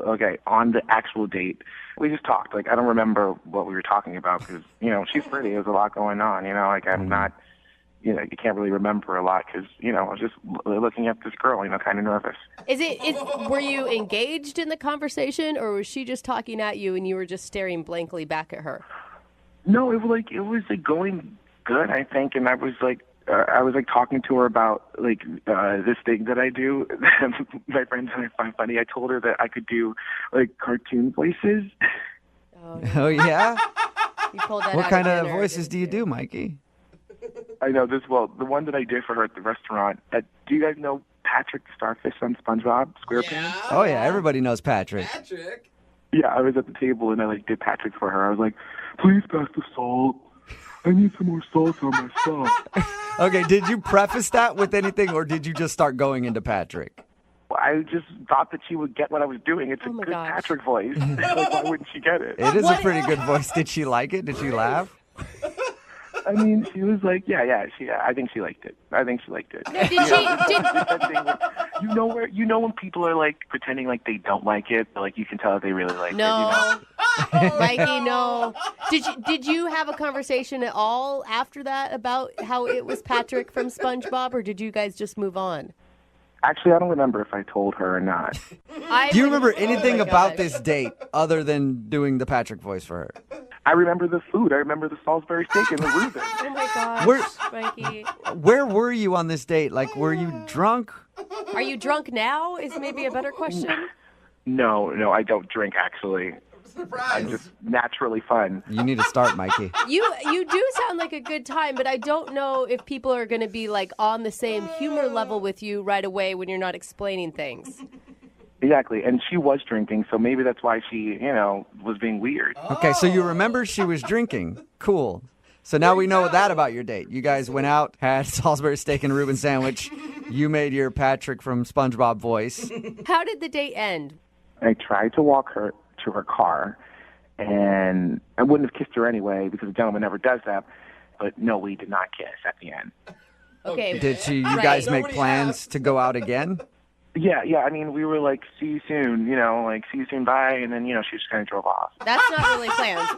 Okay, on the actual date, we just talked. Like, I don't remember what we were talking about because, she's pretty. There's a lot going on, I'm not, you can't really remember a lot because, I was just looking at this girl, kind of nervous. Were you engaged in the conversation, or was she just talking at you and you were just staring blankly back at her? No, it was going good, I think, and I was talking to her about this thing that I do. My friends and I find funny. I told her that I could do like cartoon voices. Oh yeah? You pulled that What out kind of of voices do you do, Mikey? I know this. Well, the one that I did for her at the restaurant. Do you guys know Patrick the Starfish on SpongeBob SquarePants? Oh, yeah, everybody knows Patrick. Yeah, I was at the table and I like did Patrick for her. I was like, please pass the salt. I need some more salt on my stuff. Okay, did you preface that with anything, or did you just start going into Patrick? I just thought that she would get what I was doing. It's a good Patrick voice. Like, why wouldn't she get it? It is a pretty good voice. Did she like it? Did she laugh? I mean, she was like, yeah. I think she liked it. Did she? You know when people are like pretending like they don't like it, but like you can tell that they really like it. No, Mikey, no. Did you have a conversation at all after that about how it was Patrick from SpongeBob, or did you guys just move on? Actually, I don't remember if I told her or not. Do you remember anything about this date other than doing the Patrick voice for her? I remember the food. I remember the Salisbury steak and the Reuben. Oh my gosh, Mikey. Where were you on this date? Like, were you drunk? Are you drunk now? Is maybe a better question. No, I don't drink, actually. I'm just naturally fun. You need to start, Mikey. You do sound like a good time, but I don't know if people are going to be like on the same humor level with you right away when you're not explaining things. Exactly, and she was drinking, so maybe that's why she, was being weird. Okay, so you remember she was drinking. Cool. So now we know that about your date. You guys went out, had Salisbury steak and a Reuben sandwich. You made your Patrick from SpongeBob voice. How did the date end? I tried to walk her to her car, and I wouldn't have kissed her anyway because a gentleman never does that. But no, we did not kiss at the end. Okay. Did you guys make plans to go out again? Yeah. I mean, we were like, see you soon, see you soon, bye. And then, she just kind of drove off. That's not really plans.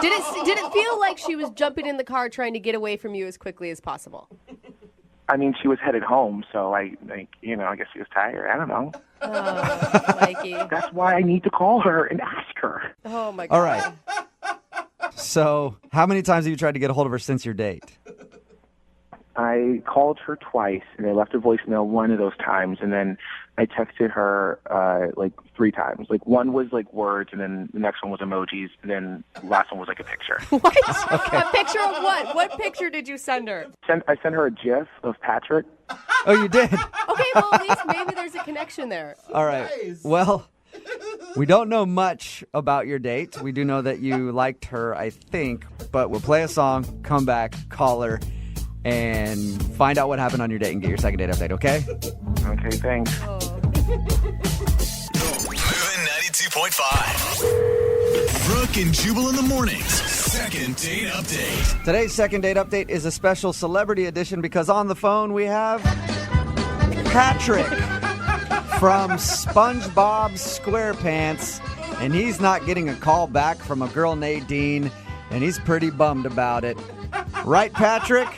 Did it feel like she was jumping in the car trying to get away from you as quickly as possible? I mean, she was headed home, so I guess she was tired. I don't know. Oh, Mikey. That's why I need to call her and ask her. Oh, my God. All right. So how many times have you tried to get a hold of her since your date? I called her twice, and I left a voicemail one of those times, and then I texted her like 3 times. Like, one was like words, and then the next one was emojis, and then the last one was like a picture. What? Okay. A picture of what? What picture did you send her? I sent her a GIF of Patrick. Oh, you did? Okay, well, at least maybe there's a connection there. All right. Nice. Well, we don't know much about your date. We do know that you liked her, I think, but we'll play a song, come back, call her, and find out what happened on your date and get your second date update, okay? Okay, thanks. Moving 92.5. Brooke and Jubal in the mornings. Second date update. Today's second date update is a special celebrity edition because on the phone we have Patrick from SpongeBob SquarePants, and he's not getting a call back from a girl, Nadine, and he's pretty bummed about it. Right, Patrick?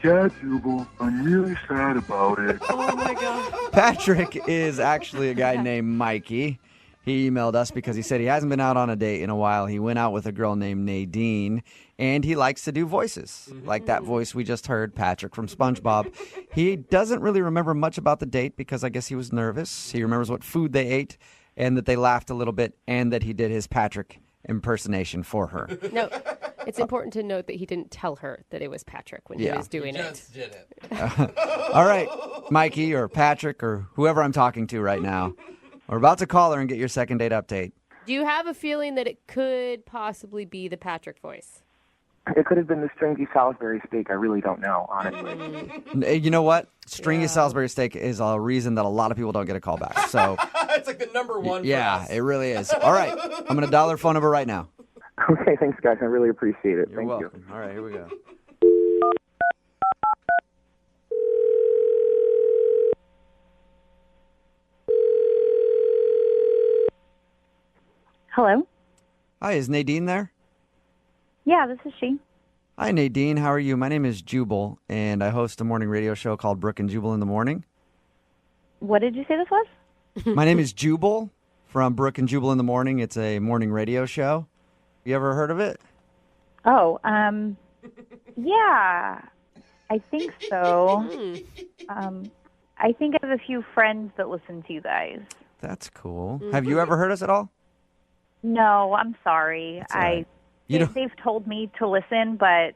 Yeah, Jubal, I'm really sad about it. Oh, my God. Patrick is actually a guy named Mikey. He emailed us because he said he hasn't been out on a date in a while. He went out with a girl named Nadine, and he likes to do voices, like that voice we just heard, Patrick from SpongeBob. He doesn't really remember much about the date because I guess he was nervous. He remembers what food they ate and that they laughed a little bit and that he did his Patrick impersonation for her. No, it's important to note that he didn't tell her that it was Patrick when he was doing it. Did it. All right, Mikey or Patrick or whoever I'm talking to right now. We're about to call her and get your second date update. Do you have a feeling that it could possibly be the Patrick voice? It could have been the stringy Salisbury steak. I really don't know, honestly. You know what? Stringy Salisbury steak is a reason that a lot of people don't get a call back. So it's like the number one. Yeah, for us. it really is. All right, I'm going to dial her phone number right now. Okay, thanks, guys. I really appreciate it. You're Thank welcome. All right, here we go. Hello? Hi, is Nadine there? Yeah, this is she. Hi, Nadine. How are you? My name is Jubal, and I host a morning radio show called Brooke and Jubal in the Morning. What did you say this was? My name is Jubal from Brooke and Jubal in the Morning. It's a morning radio show. You ever heard of it? Oh, yeah, I think so. I think I have a few friends that listen to you guys. That's cool. Have you ever heard us at all? No, I'm sorry. That's all right. They've told me to listen, but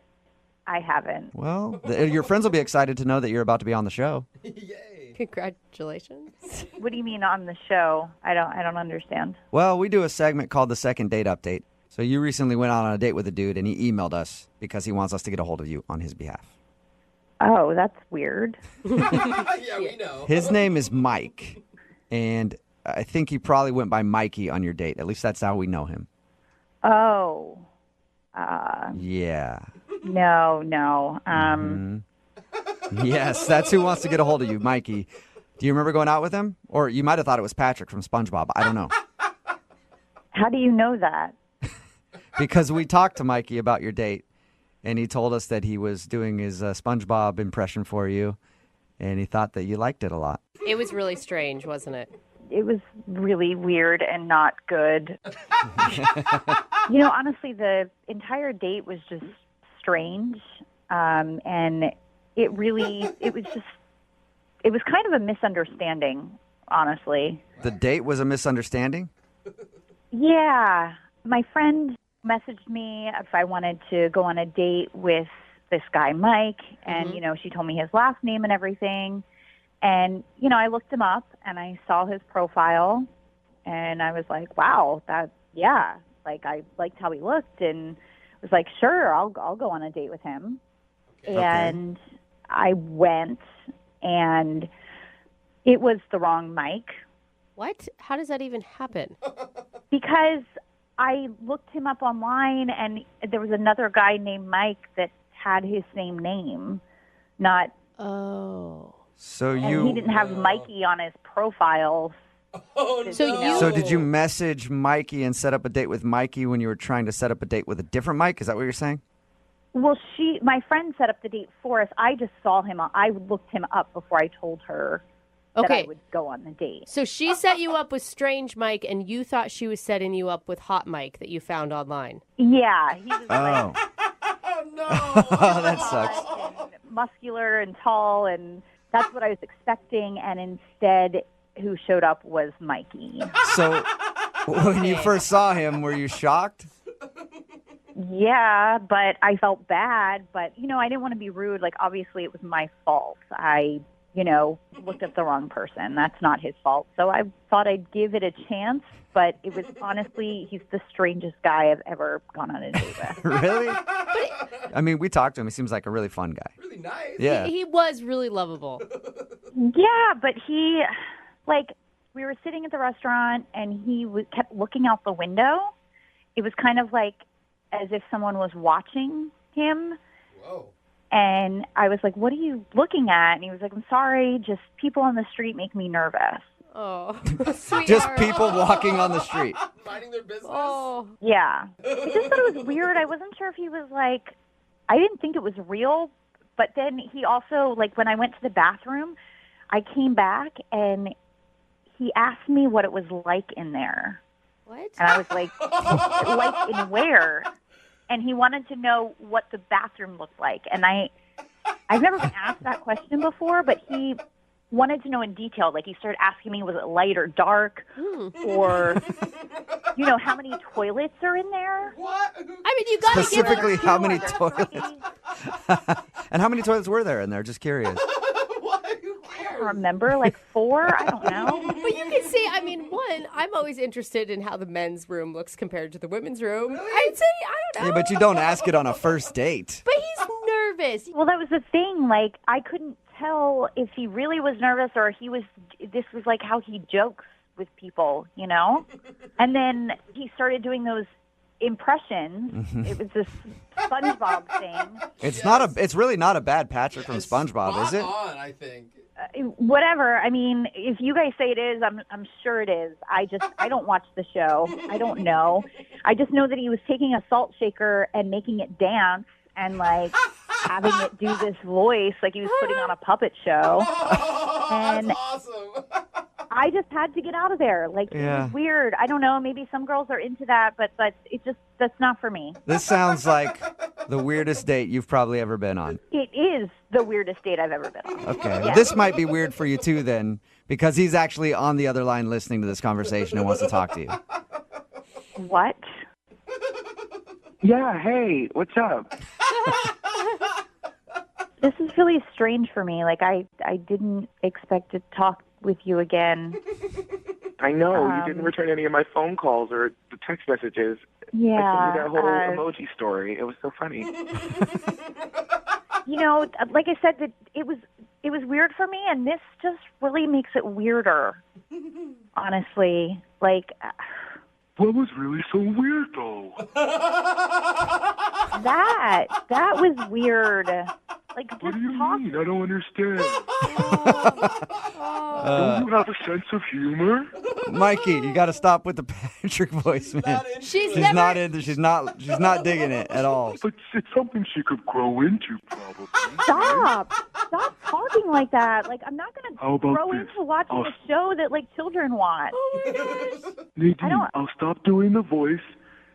I haven't. Well, your friends will be excited to know that you're about to be on the show. Yay. Congratulations. What do you mean on the show? I don't understand. Well, we do a segment called the Second Date Update. So you recently went out on a date with a dude, and he emailed us because he wants us to get a hold of you on his behalf. Oh, that's weird. Yeah, we know. His name is Mike, and I think he probably went by Mikey on your date. At least that's how we know him. Oh. Yeah. No. Yes, that's who wants to get a hold of you, Mikey. Do you remember going out with him? Or you might have thought it was Patrick from SpongeBob. I don't know. How do you know that? Because we talked to Mikey about your date, and he told us that he was doing his SpongeBob impression for you, and he thought that you liked it a lot. It was really strange, wasn't it? It was really weird and not good. Honestly, the entire date was just strange. And it was kind of a misunderstanding, honestly. The date was a misunderstanding? Yeah. My friend messaged me if I wanted to go on a date with this guy, Mike. And, she told me his last name and everything. And, I looked him up and I saw his profile and I was like, wow, I liked how he looked and was like, sure, I'll go on a date with him. Okay. And I went and it was the wrong Mike. What? How does that even happen? Because I looked him up online and there was another guy named Mike that had his same name, not... Oh. So and he didn't have Mikey on his profile. Oh, no. So did you message Mikey and set up a date with Mikey when you were trying to set up a date with a different Mike? Is that what you're saying? Well, my friend set up the date for us. I just saw him. I looked him up before I told her that I would go on the date. So she set you up with Strange Mike, and you thought she was setting you up with Hot Mike that you found online. Yeah. He was oh. No. Oh, that sucks. Muscular and tall, and that's what I was expecting, and instead who showed up was Mikey. So when you first saw him, were you shocked? Yeah, but I felt bad. But, I didn't want to be rude. Like, obviously it was my fault. I, looked at the wrong person. That's not his fault. So I thought I'd give it a chance. But it was honestly, he's the strangest guy I've ever gone on a date with. Really? I mean, we talked to him. He seems like a really fun guy. Really nice. Yeah. He was really lovable. Yeah, but we were sitting at the restaurant and he kept looking out the window. It was kind of like as if someone was watching him. Whoa. And I was like, what are you looking at? And he was like, I'm sorry, just people on the street make me nervous. Oh, just people walking on the street. Minding their business? Oh. Yeah. I just thought it was weird. I wasn't sure if he was like, I didn't think it was real. But then he also, when I went to the bathroom, I came back and he asked me what it was like in there. What? And I was like, like in where? And he wanted to know what the bathroom looked like. And I've never been asked that question before, but he wanted to know in detail. Like, he started asking me, was it light or dark? Or, how many toilets are in there? What? I mean, you got to specifically how many toilets? And how many toilets were there in there? Just curious. I don't remember, 4? I don't know. But you can see, I'm always interested in how the men's room looks compared to the women's room. Really? I'd say, I don't know. Yeah, but you don't ask it on a first date. But he's nervous. Well, that was the thing. I couldn't tell if he really was nervous or this was how he jokes with people, And then he started doing those impressions. It was this SpongeBob thing. It's really not a bad Patrick from SpongeBob, is it? On, I think. Whatever. I mean, if you guys say it is, I'm sure it is. I don't watch the show. I don't know. I just know that he was taking a salt shaker and making it dance and having it do this voice like he was putting on a puppet show. And that's awesome. I just had to get out of there. It was weird. I don't know. Maybe some girls are into that, but that's not for me. This sounds like the weirdest date you've probably ever been on. It is the weirdest date I've ever been on. Okay. Yeah. Well, this might be weird for you too then, because he's actually on the other line listening to this conversation and wants to talk to you. What? Yeah, hey, what's up? This is really strange for me. Like, I didn't expect to talk with you again. I know. You didn't return any of my phone calls or the text messages. Yeah. I sent you that whole emoji story. It was so funny. You know, like I said, that it was weird for me, and this just really makes it weirder. Honestly, like. What was really so weird, though? That was weird. Like, just What do you talk. mean? I don't understand. Don't you have a sense of humor? Mikey, you got to stop with the Patrick voice, man. She's not into. She's not digging it at all. But it's something she could grow into, probably. Stop talking like that. Like, I'm not How gonna about grow this? into watching a show that like children watch. Nadine, I'll stop doing the voice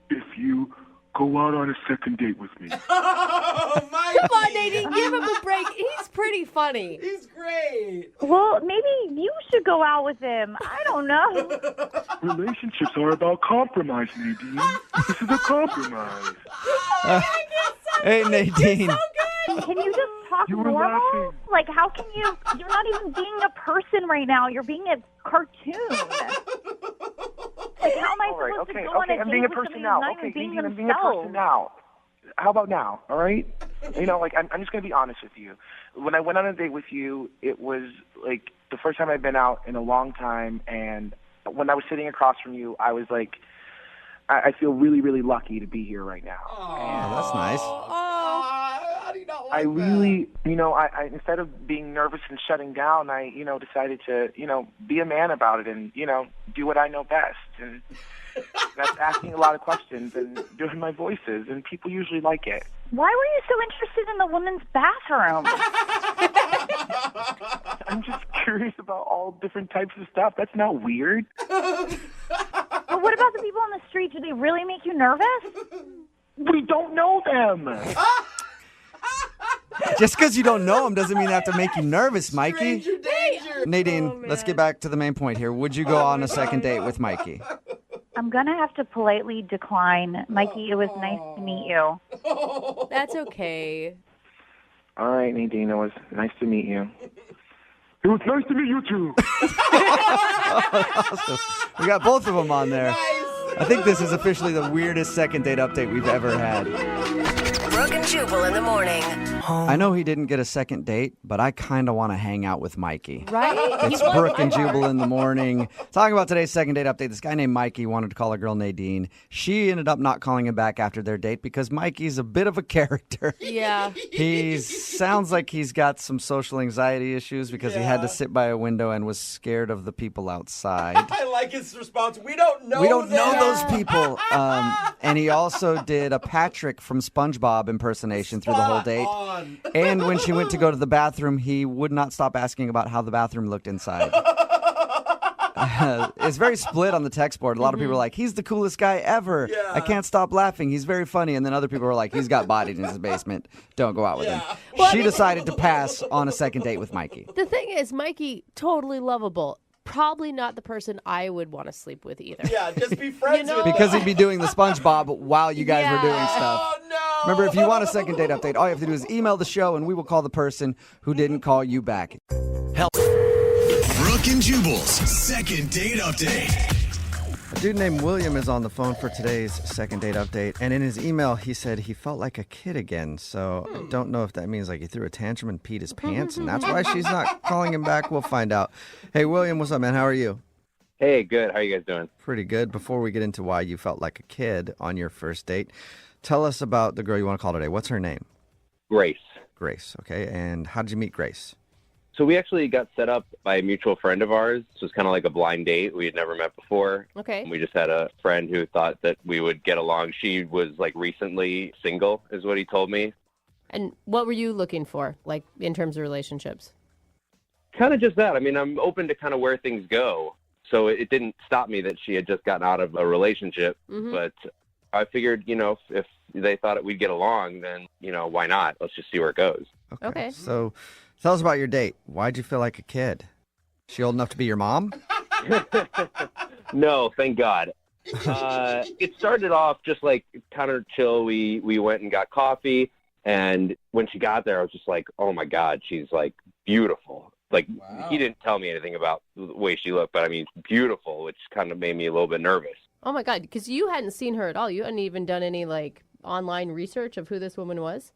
if you go out on a second date with me. Come on, Nadine, give him a break. He's pretty funny. He's great. Well, maybe you should go out with him. I don't know. Relationships are about compromise, Nadine. This is a compromise. Hey, Nadine. Can you just talk You were normal? laughing. Like, how can you? You're not even being a person right now. You're being a cartoon. Like, how am I All right, supposed okay, to go on a I'm date being a with person somebody now. who's not Okay, even being Nadine, I'm being a person themselves? now. How about now, all right? You know, like, I'm just going to be honest with you. When I went on a date with you, it was, like, the first time I'd been out in a long time, and when I was sitting across from you, I was like, I feel really, really lucky to be here right now. Oh, that's nice. How do you not like I really, you know, I instead of being nervous and shutting down, I, you know, decided to, you know, be a man about it and, you know, do what I know best. And that's asking a lot of questions and doing my voices, and people usually like it. Why were you so interested in the women's bathroom? I'm just curious about all different types of stuff. That's not weird. But what about the people on the street? Do they really make you nervous? We don't know them. Just because you don't know them doesn't mean they have to make you nervous, Mikey. Stranger danger. Nadine, let's get back to the main point here. Would you go on a second date with Mikey? I'm going to have to politely decline. Mikey, it was nice to meet you. That's okay. All right, Nadine, it was nice to meet you. It was nice to meet you, too. Awesome. We got both of them on there. I think this is officially the weirdest second date update we've ever had. Brooke and Jubal in the morning. I know he didn't get a second date, but I kind of want to hang out with Mikey. Right? It's Brooke and Jubal in the morning. Talking about today's second date update, this guy named Mikey wanted to call a girl Nadine. She ended up not calling him back after their date because Mikey's a bit of a character. Yeah. He sounds like he's got some social anxiety issues because he had to sit by a window and was scared of the people outside. I like his response. We don't know We don't know them. those people. And he also did a Patrick from SpongeBob impersonation through the whole date. And when she went to go to the bathroom, he would not stop asking about how the bathroom looked inside. It's very split on the text board. A lot of people are like, he's the coolest guy ever. Yeah. I can't stop laughing. He's very funny. And then other people are like, he's got bodied in his basement. Don't go out with him. Well, She decided to pass on a second date with Mikey. The thing is, Mikey, totally lovable. Probably not the person I would want to sleep with either. Yeah, just be friends with Because him. he'd be doing the SpongeBob while you guys were doing stuff. Oh, no. Remember, if you want a second date update, all you have to do is email the show and we will call the person who didn't call you back. Brooke and Jubal's second date update. A dude named William is on the phone for today's second date update, and in his email, he said he felt like a kid again. So I don't know if that means like he threw a tantrum and peed his pants, and that's why she's not calling him back. We'll find out. Hey, William, what's up, man? How are you? Hey, good. How you guys doing? Pretty good. Before we get into why you felt like a kid on your first date, tell us about the girl you want to call today. What's her name? Grace. Grace, okay. And how did you meet Grace? So we actually got set up by a mutual friend of ours. So it was kind of like a blind date. We had never met before. Okay. We just had a friend who thought that we would get along. She was like recently single, is what he told me. And what were you looking for, like, in terms of relationships? Kind of just that. I mean, I'm open to kind of where things go. So it didn't stop me that she had just gotten out of a relationship. Mhm. But I figured, you know, if they thought that we'd get along, then, you know, why not? Let's just see where it goes. Okay. So tell us about your date. Why'd you feel like a kid? She old enough to be your mom? No, thank God. It started off just like kind of chill. We went and got coffee, And when she got there, I was just like, oh my God, she's like beautiful. Like he didn't tell me anything about the way she looked, but I mean, beautiful, which kind of made me a little bit nervous. Oh my God, because you hadn't seen her at all. You hadn't even done any like online research of who this woman was?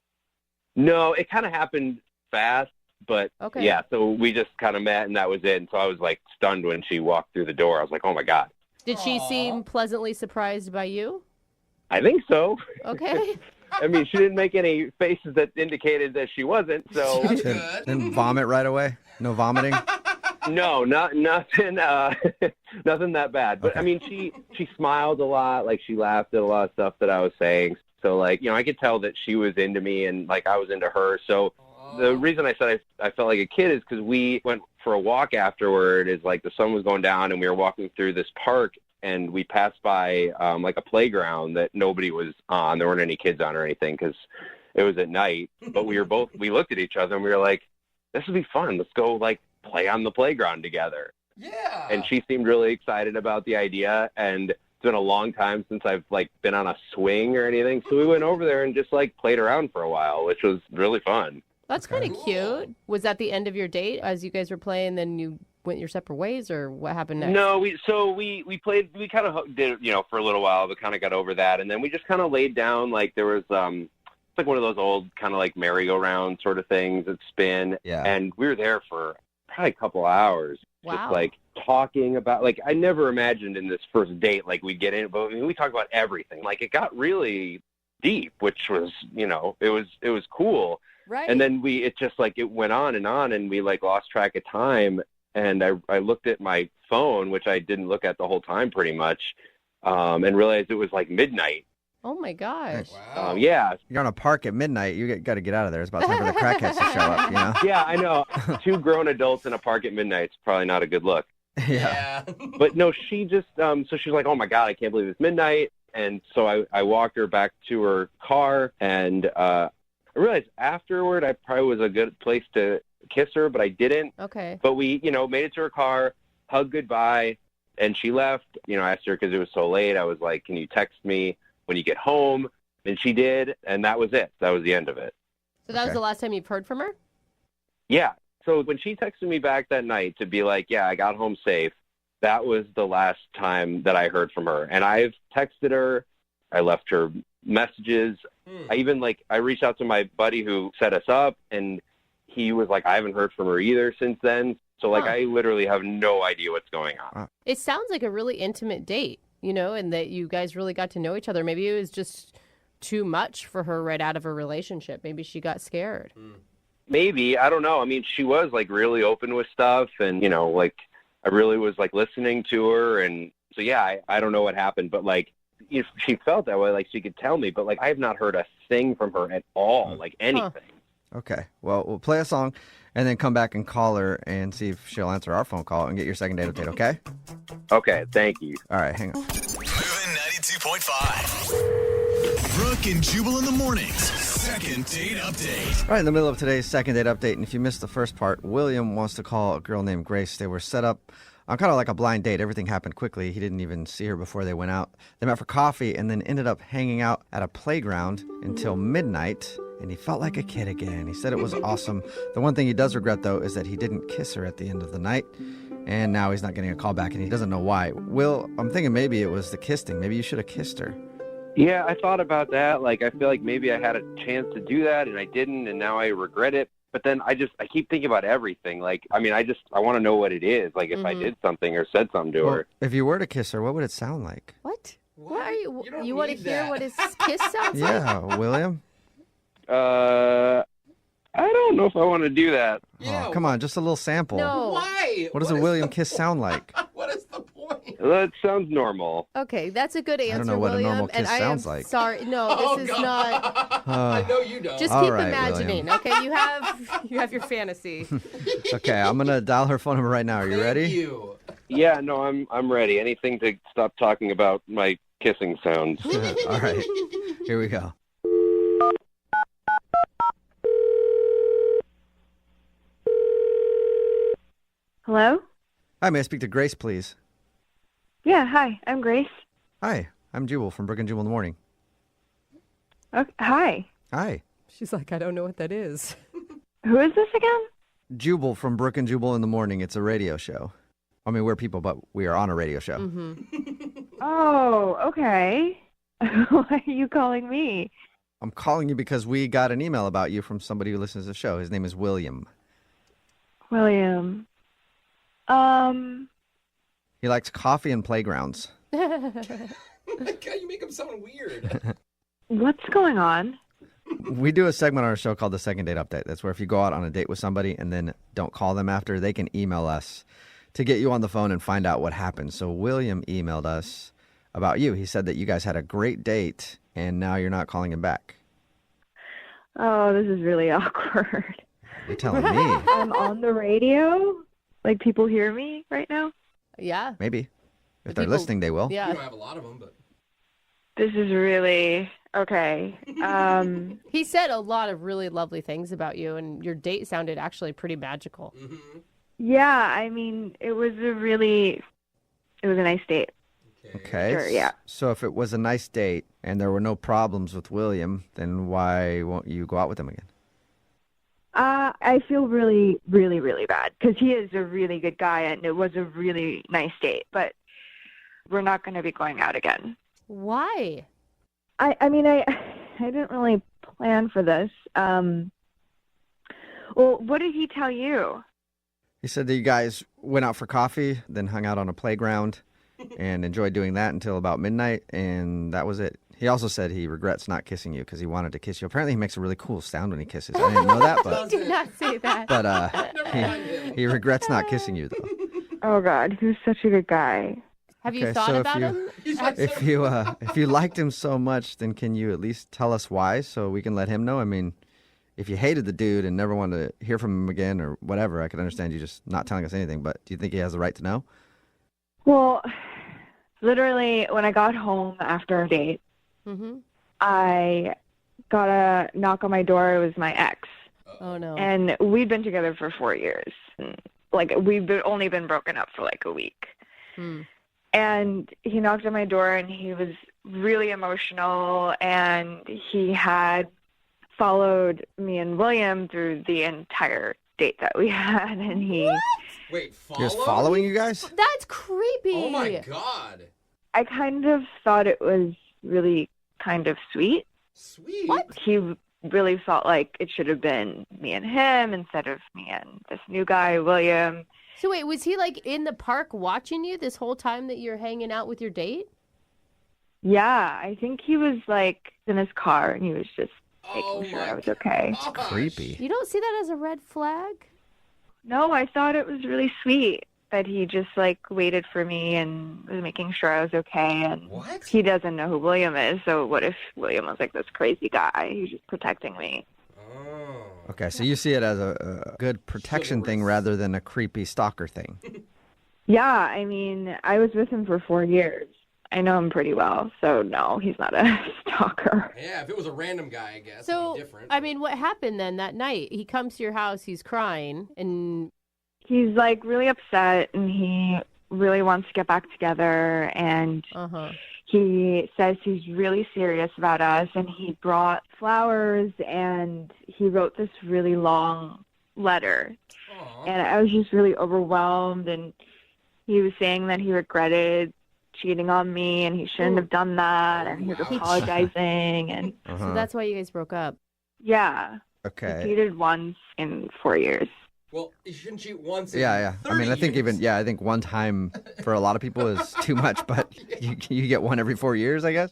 No, it kind of happened fast, but Okay. yeah, so we just kind of met and that was it. And so I was like stunned when she walked through the door. I was like, oh my God. Did she seem pleasantly surprised by you? I think so. Okay. I mean, she didn't make any faces that indicated that she wasn't. So Didn't vomit right away? No vomiting? no, nothing, nothing that bad. But I mean, she smiled a lot. Like she laughed at a lot of stuff that I was saying. So like, I could tell that she was into me and like I was into her. So the reason I said I felt like a kid is because we went for a walk afterward. Is like the sun was going down and we were walking through this park and we passed by like a playground that nobody was on. There weren't any kids on or anything because it was at night. But we looked at each other and we were like, this would be fun. Let's go like play on the playground together. Yeah. And she seemed really excited about the idea. And it's been a long time since I've like been on a swing or anything. So we went over there and just like played around for a while, which was really fun. That's kind of cute. Was that the end of your date as you guys were playing, then you went your separate ways, or what happened next? No, we played, we kind of did, for a little while, but kind of got over that. And then we just kind of laid down, like there was, it's like one of those old kind of like merry-go-round sort of things that spin. Yeah. And we were there for probably a couple hours. Wow. Just like talking about, like I never imagined in this first date, like we'd get in, but I mean, we talked about everything. Like it got really deep, which was, it was cool. Right. And then it just like, it went on, and we like lost track of time. And I looked at my phone, which I didn't look at the whole time pretty much, and realized it was like midnight. Oh my gosh. Yeah. You're on a park at midnight. You got to get out of there. It's about time for the crackheads to show up, Yeah, I know. 2 grown adults in a park at midnight is probably not a good look. Yeah. But no, she just, so she's like, oh my God, I can't believe it's midnight. And so I walked her back to her car, and I realized afterward I probably was a good place to kiss her, but I didn't. Okay. But we, made it to her car, hugged goodbye, and she left. I asked her because it was so late. I was like, can you text me when you get home? And she did, and that was it. That was the end of it. So that was the last time you've heard from her? Yeah. So when she texted me back that night to be like, yeah, I got home safe, that was the last time that I heard from her. And I've texted her. I left her messages. I even, I reached out to my buddy who set us up, and he was like, I haven't heard from her either since then. So, I literally have no idea what's going on. It sounds like a really intimate date, and that you guys really got to know each other. Maybe it was just too much for her right out of a relationship. Maybe she got scared. Maybe. I don't know. I mean, she was, really open with stuff, and, I really was, listening to her. And so, yeah, I don't know what happened, but, if she felt that way, she could tell me. But, I have not heard a thing from her at all, anything. Okay. Well, we'll play a song and then come back and call her and see if she'll answer our phone call and get your second date update, okay? Okay. Thank you. All right. Hang on. Moving 92.5. Brooke and Jubal in the mornings. Second date update. Right in the middle of today's second date update, and if you missed the first part, William wants to call a girl named Grace. They were set up on kind of like a blind date. Everything happened quickly. He didn't even see her before they went out. They met for coffee and then ended up hanging out at a playground until midnight, and he felt like a kid again. He said it was awesome. The one thing he does regret, though, is that he didn't kiss her at the end of the night, and now he's not getting a call back, and he doesn't know why. Will, I'm thinking maybe it was the kiss thing. Maybe you should have kissed her. Yeah, I thought about that. I feel like maybe I had a chance to do that, and I didn't, and now I regret it. But then I keep thinking about everything. I want to know what it is. If I did something or said something to her. If you were to kiss her, what would it sound like? What? What are you? You want to hear what his kiss sounds like? Yeah, William? I don't know if I want to do that. Oh, come on, just a little sample. No. Why? What does a William kiss sound like? What is the point? That sounds normal. Okay, that's a good answer, I don't know what William. a normal and kiss I sounds am like. sorry. No, this is not. I know you don't. Just All keep right, imagining. William. Okay, you have your fantasy. Okay, I'm gonna dial her phone number right now. Are you ready? Thank you. Yeah, no, I'm ready. Anything to stop talking about my kissing sounds. All right, here we go. Hello? Hi, may I speak to Grace, please? Yeah, hi. I'm Grace. Hi, I'm Jubal from Brooke and Jubal in the morning. Okay, hi. Hi. She's like, I don't know what that is. Who is this again? Jubal from Brooke and Jubal in the Morning. It's a radio show. I mean, we're people, but we are on a radio show. Oh, okay. Why are you calling me? I'm calling you because we got an email about you from somebody who listens to the show. His name is William. William. He likes coffee and playgrounds. God, you make him sound weird. What's going on? We do a segment on our show called the Second Date Update. That's where if you go out on a date with somebody and then don't call them after, they can email us to get you on the phone and find out what happened. So William emailed us about you. He said that you guys had a great date and now you're not calling him back. Oh, this is really awkward. You're telling me. I'm on the radio? Like, people hear me right now? Yeah. Maybe. If they're listening, they will. Yeah. You don't have a lot of them, but... This is really... Okay. He said a lot of really lovely things about you, and your date sounded actually pretty magical. Yeah, I mean, it was a nice date. Okay. Sure, yeah. So if it was a nice date and there were no problems with William, then why won't you go out with him again? I feel really, really, really bad because he is a really good guy and it was a really nice date, but we're not going to be going out again. Why? I mean, I didn't really plan for this. Well, what did he tell you? He said that you guys went out for coffee, then hung out on a playground and enjoyed doing that until about midnight, and that was it. He also said he regrets not kissing you because he wanted to kiss you. Apparently, he makes a really cool sound when he kisses. I didn't know that, but He did not say that. but he regrets not kissing you, though. Oh, God, he was such a good guy. Have you Okay, thought so if about you- him? If you liked him so much, then can you at least tell us why so we can let him know? I mean, if you hated the dude and never wanted to hear from him again or whatever, I could understand you just not telling us anything. But do you think he has the right to know? Well, literally, when I got home after our date, I got a knock on my door. It was my ex. Oh, no. And we'd been together for 4 years. Like, only been broken up for like a week. And he knocked on my door and he was really emotional and he had followed me and William through the entire date that we had. And he... Wait, He was following you guys? That's creepy. Oh, my God. I kind of thought it was really kind of sweet. Sweet? What? He really felt like it should have been me and him instead of me and this new guy, William. So wait, was he like in the park watching you this whole time that you're hanging out with your date? Yeah, I think he was like in his car and he was just making sure I was okay. Creepy. You don't see that as a red flag? No, I thought it was really sweet that he just like waited for me and was making sure I was okay. And he doesn't know who William is, so what if William was like this crazy guy who's just protecting me? Okay, so you see it as a good protection thing rather than a creepy stalker thing. Yeah, I mean, I was with him for 4 years. I know him pretty well, so no, he's not a stalker. Yeah, if it was a random guy, I guess So, it'd be different. I mean, what happened then that night? He comes to your house, he's crying, and... He's like really upset and he really wants to get back together and he says he's really serious about us and he brought flowers and he wrote this really long letter. And I was just really overwhelmed and he was saying that he regretted cheating on me and he shouldn't have done that and he was apologizing and So that's why you guys broke up. yeah. Okay. He cheated once in 4 years. Well, you shouldn't cheat once. in Yeah. I mean, I 30 think years. I think one time for a lot of people is too much, but you get one every 4 years, I guess?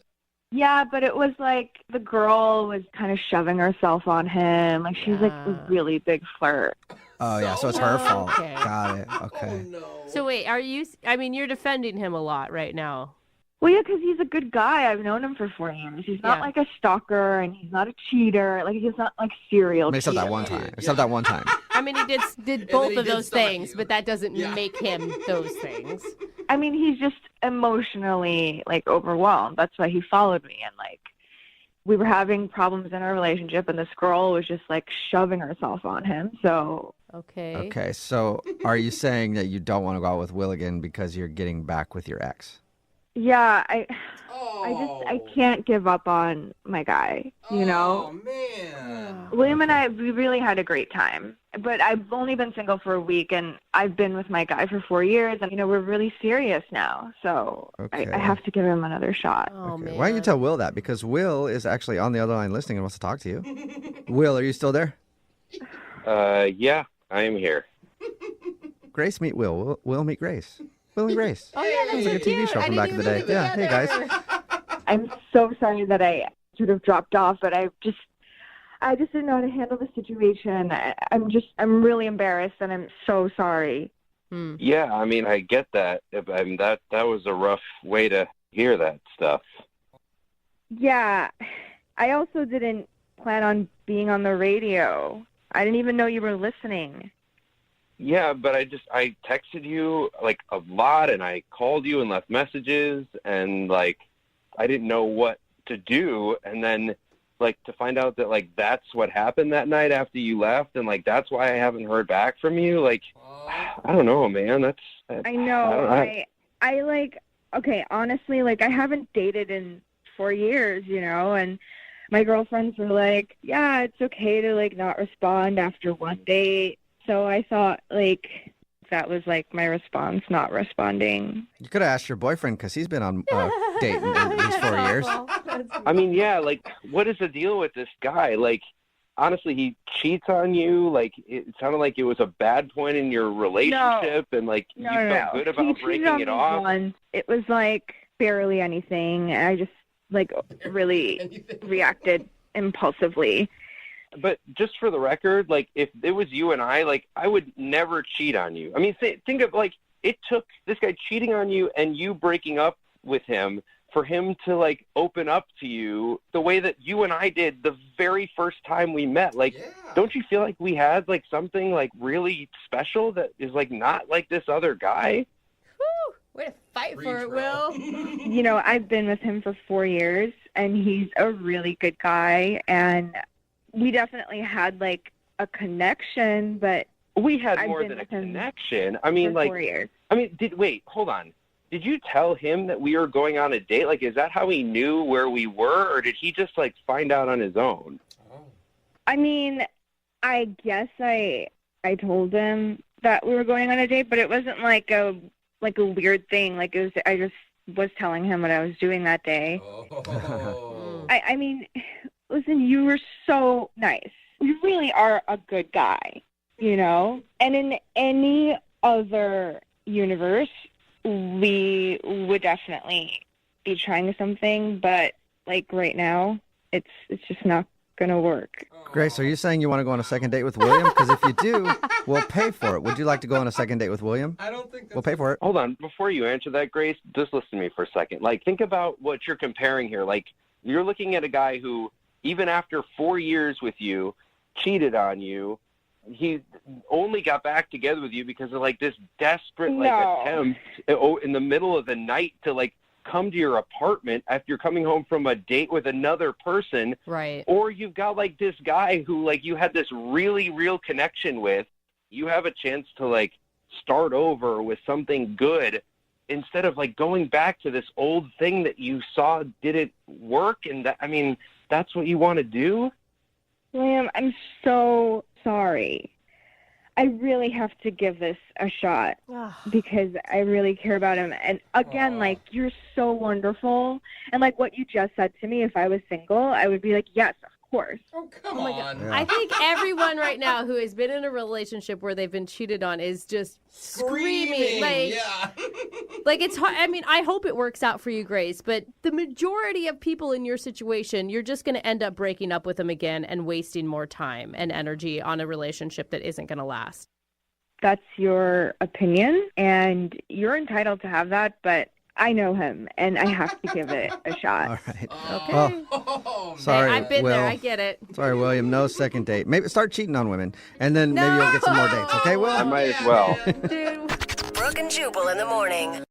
Yeah, but it was like the girl was kind of shoving herself on him. Like she's like a really big flirt. Oh, yeah, so it's her fault. Okay. Got it. Okay. So wait, you're defending him a lot right now. Well, yeah, because he's a good guy. I've known him for 4 years. He's not like a stalker, and he's not a cheater. Like he's not like serial. Except cheater. that one time. Except that one time. I mean, he did then both he of did those stalk things, but that doesn't make him those things. I mean, he's just emotionally like overwhelmed. That's why he followed me, and like we were having problems in our relationship, and this girl was just like shoving herself on him. So Okay, so are you saying that you don't want to go out with Will again because you're getting back with your ex? yeah, I I can't give up on my guy, you know? Oh, man. William and I, we really had a great time. But I've only been single for a week, and I've been with my guy for 4 years, and, you know, we're really serious now. So Okay. I have to give him another shot. Okay. Why don't you tell Will that? Because Will is actually on the other line listening and wants to talk to you. Will, are you still there? Yeah, I am here. Grace meet Will. Will meet Grace. Will and Grace. Oh, yeah, Sounds like a TV show from back in the day. Yeah, hey guys. I'm so sorry that I sort of dropped off, but I just didn't know how to handle the situation. I'm really embarrassed, and I'm so sorry. Yeah, I mean, I get that. I mean, that was a rough way to hear that stuff. Yeah, I also didn't plan on being on the radio. I didn't even know you were listening. Yeah, but I texted you like a lot, and I called you and left messages, and like I didn't know what to do, and then like to find out that like that's what happened that night after you left, and like that's why I haven't heard back from you. Like I don't know, man. I know. I like, okay, honestly, like I haven't dated in 4 years, you know, and my girlfriends were like, yeah, it's okay to like not respond after one date. So I thought like that was like my response, not responding. You could have asked your boyfriend because he's been on a date in these 4 years. I mean, yeah, like what is the deal with this guy? Like honestly, he cheats on you. Like it sounded like it was a bad point in your relationship, and like you felt good about breaking it off. Once. It was like barely anything. I just like really reacted impulsively. But just for the record, like if it was you and I, like I would never cheat on you. I mean, think of like it took this guy cheating on you and you breaking up with him for him to like open up to you the way that you and I did the very first time we met. Like, don't you feel like we had like something like really special that is like not like this other guy? Way to fight for it, Will. You know, I've been with him for 4 years, and he's a really good guy, and we definitely had like a connection, but we had more than a connection. I mean, like, 4 years. I mean, hold on. Did you tell him that we were going on a date? Like, is that how he knew where we were, or did he just like find out on his own? I mean, I guess I told him that we were going on a date, but it wasn't like a weird thing. Like it was, I just was telling him what I was doing that day. I mean, listen, you were so nice. You really are a good guy, you know? And in any other universe, we would definitely be trying something, but like right now, it's just not going to work. Grace, are you saying you want to go on a second date with William? Because if you do, we'll pay for it. Would you like to go on a second date with William? I don't think we'll pay for it. Hold on. Before you answer that, Grace, just listen to me for a second. Like, think about what you're comparing here. Like, you're looking at a guy who, even after 4 years with you, cheated on you. He only got back together with you because of like this desperate attempt in the middle of the night to like come to your apartment after you're coming home from a date with another person. Right. Or you've got like this guy who like you had this really real connection with. You have a chance to like start over with something good instead of like going back to this old thing that you saw didn't work. And that, I mean, that's what you want to do? William, I'm so sorry. I really have to give this a shot because I really care about him. And again, like, you're so wonderful. And like what you just said to me, if I was single, I would be like, yes, of course. Oh, come my on. God. Yeah. I think everyone right now who has been in a relationship where they've been cheated on is just screaming. Like, like it's hard. I mean, I hope it works out for you, Grace, but the majority of people in your situation, you're just going to end up breaking up with them again and wasting more time and energy on a relationship that isn't going to last. That's your opinion, and you're entitled to have that, but I know him, and I have to give it a shot. All right. Okay. Well, sorry, I've been Will. there. I get it. Sorry, William. No second date. Maybe start cheating on women, and then maybe you'll get some more dates. Okay, Will? I might as well. Brooke and Jubal in the morning.